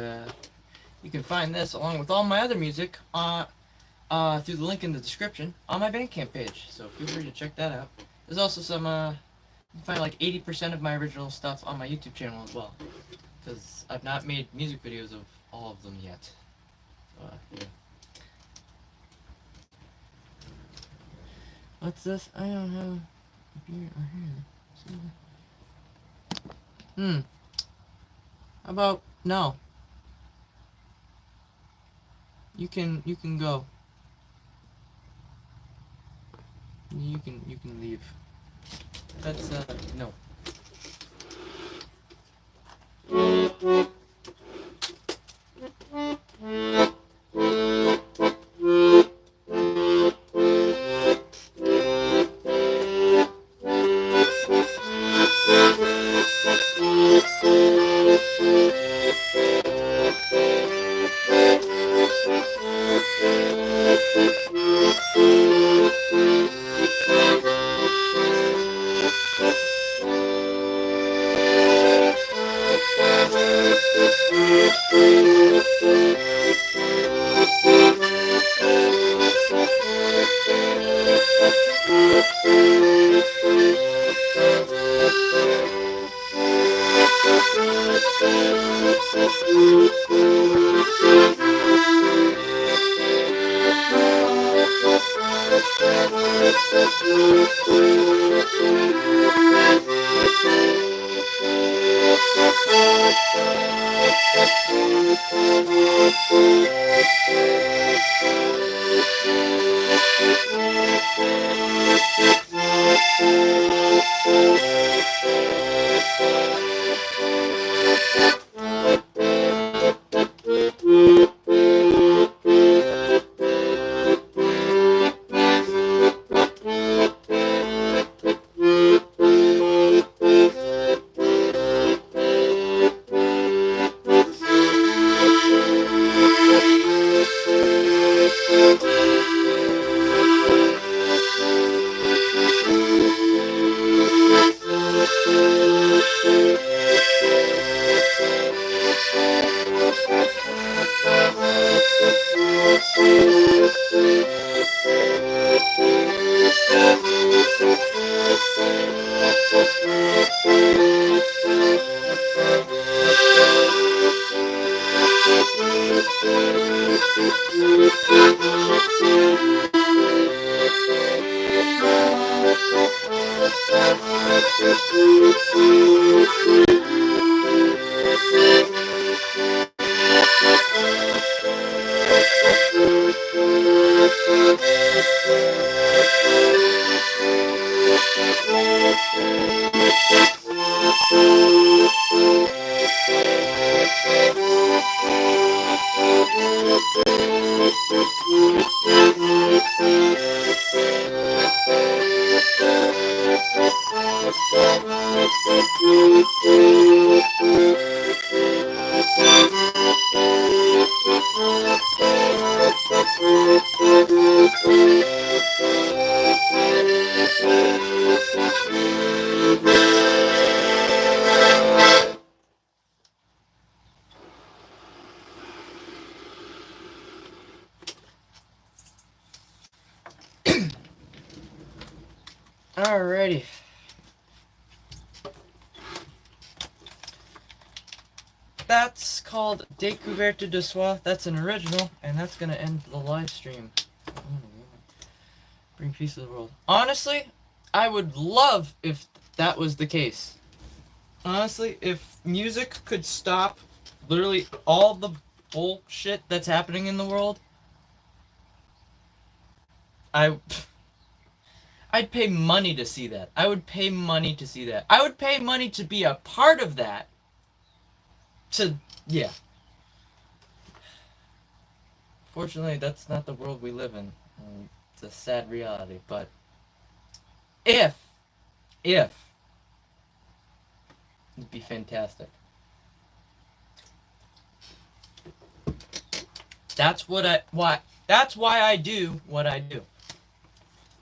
you can find this along with all my other music through the link in the description on my Bandcamp page. So feel free to check that out. There's also some, you can find like 80% of my original stuff on my YouTube channel as well. Because I've not made music videos of all of them yet. So, yeah. What's this? I don't have a beer or hair. How about no? You can go. You can leave. That's no. Alrighty. That's called Découverte de Soi. That's an original, and that's gonna end the live stream. Bring peace to the world. Honestly, I would love if that was the case. Honestly, if music could stop literally all the bullshit that's happening in the world, I I'd pay money to see that. I would pay money to see that. I would pay money to be a part of that. Yeah. Fortunately, that's not the world we live in. It's a sad reality. But if, it'd be fantastic. That's why I do what I do.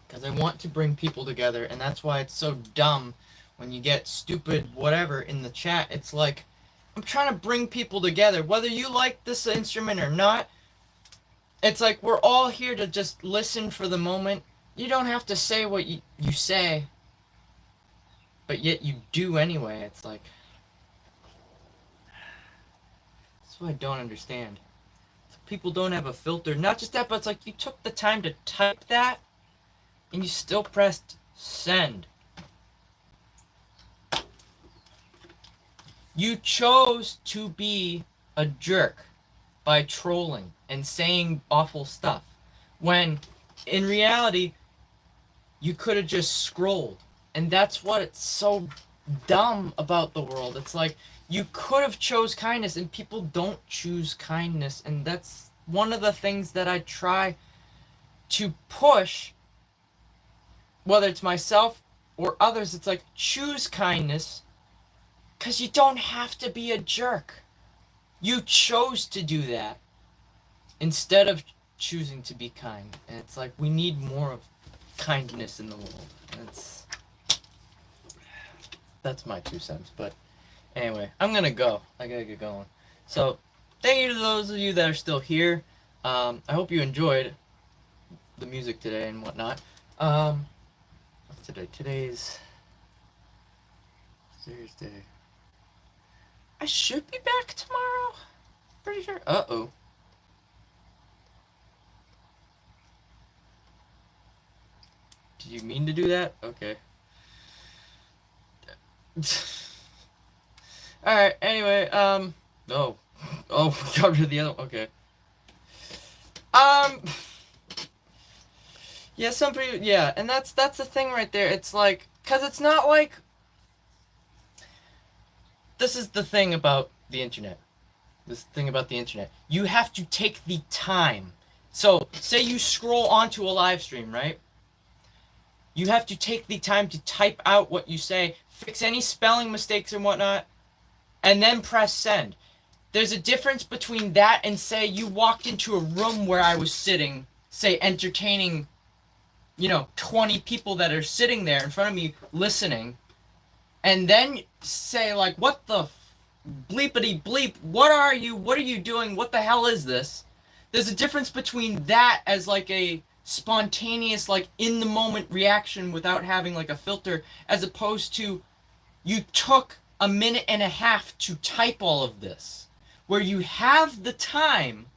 Because I want to bring people together, and that's why it's so dumb when you get stupid whatever in the chat. It's like, I'm trying to bring people together, whether you like this instrument or not. It's like we're all here to just listen for the moment. You don't have to say what you say, but yet you do anyway. It's like, that's what I don't understand. People don't have a filter. Not just that, but it's like you took the time to type that, and you still pressed send. You chose to be a jerk by trolling and saying awful stuff, when in reality you could have just scrolled. And that's what it's so dumb about the world. It's like you could have chose kindness, and people don't choose kindness, and that's one of the things that I try to push, whether it's myself or others. It's like, choose kindness, because you don't have to be a jerk. You chose to do that instead of choosing to be kind. And it's like, we need more of kindness in the world. That's my 2 cents. But anyway, I'm gonna go. I gotta get going. So thank you to those of you that are still here. I hope you enjoyed the music today and whatnot. What's today? Today's Thursday. I should be back tomorrow. Pretty sure. Uh-oh. Did you mean to do that? Okay. Alright, anyway, oh. Oh, we got rid of the other one. Okay. Yeah, and that's the thing right there. It's like, because it's not like, this is the thing about the internet. You have to take the time. So, say you scroll onto a live stream, right? You have to take the time to type out what you say, fix any spelling mistakes and whatnot, and then press send. There's a difference between that and, say, you walked into a room where I was sitting, say, entertaining, 20 people that are sitting there in front of me listening, and then say, like, what the bleepity bleep, what are you doing, what the hell is this? There's a difference between that as, like, a spontaneous, like, in the moment reaction without having, like, a filter, as opposed to you took a minute and a half to type all of this, where you have the time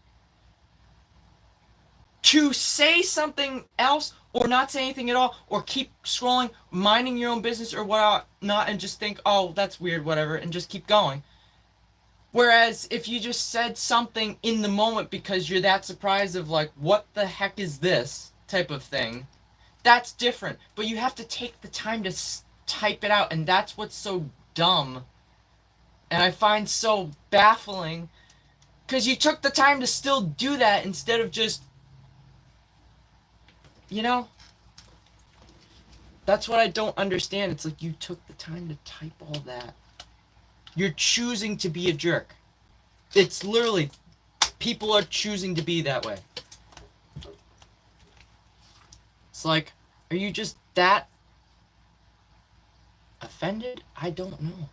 to say something else, or not say anything at all, or keep scrolling, minding your own business or whatnot, and just think, oh, that's weird, whatever, and just keep going. Whereas if you just said something in the moment because you're that surprised of, like, what the heck is this type of thing, that's different. But you have to take the time to type it out, and that's what's so dumb, and I find so baffling, because you took the time to still do that instead of just, that's what I don't understand. It's like, you took the time to type all that. You're choosing to be a jerk. It's literally, people are choosing to be that way. It's like, are you just that offended? I don't know.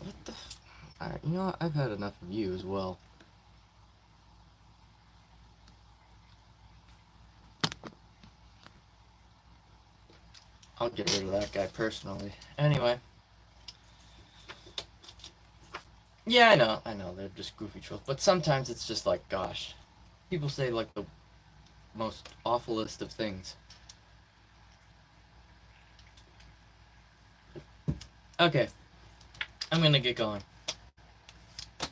What the Alright, you know what? I've had enough of you as well. I'll get rid of that guy personally. Anyway. Yeah, I know, they're just goofy trolls. But sometimes it's just like, gosh. People say, like, the most awfulest of things. Okay. I'm gonna get going.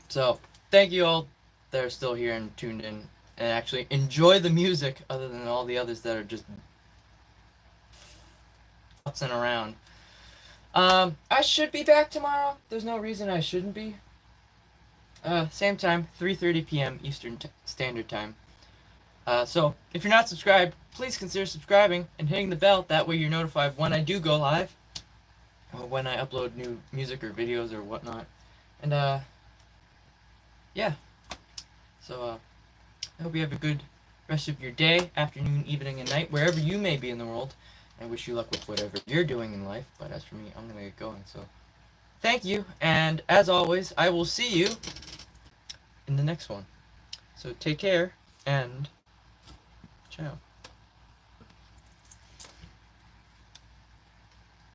So, thank you all that are still here and tuned in and actually enjoy the music other than all the others that are just futzing around. I should be back tomorrow. There's no reason I shouldn't be. Same time, 3:30 p.m. Eastern Standard Time. So, if you're not subscribed, please consider subscribing and hitting the bell. That way you're notified when I do go live, or when I upload new music or videos or whatnot. And, yeah. So, I hope you have a good rest of your day, afternoon, evening, and night, wherever you may be in the world. I wish you luck with whatever you're doing in life, but as for me, I'm going to get going. So, thank you, and as always, I will see you in the next one. So, take care, and ciao.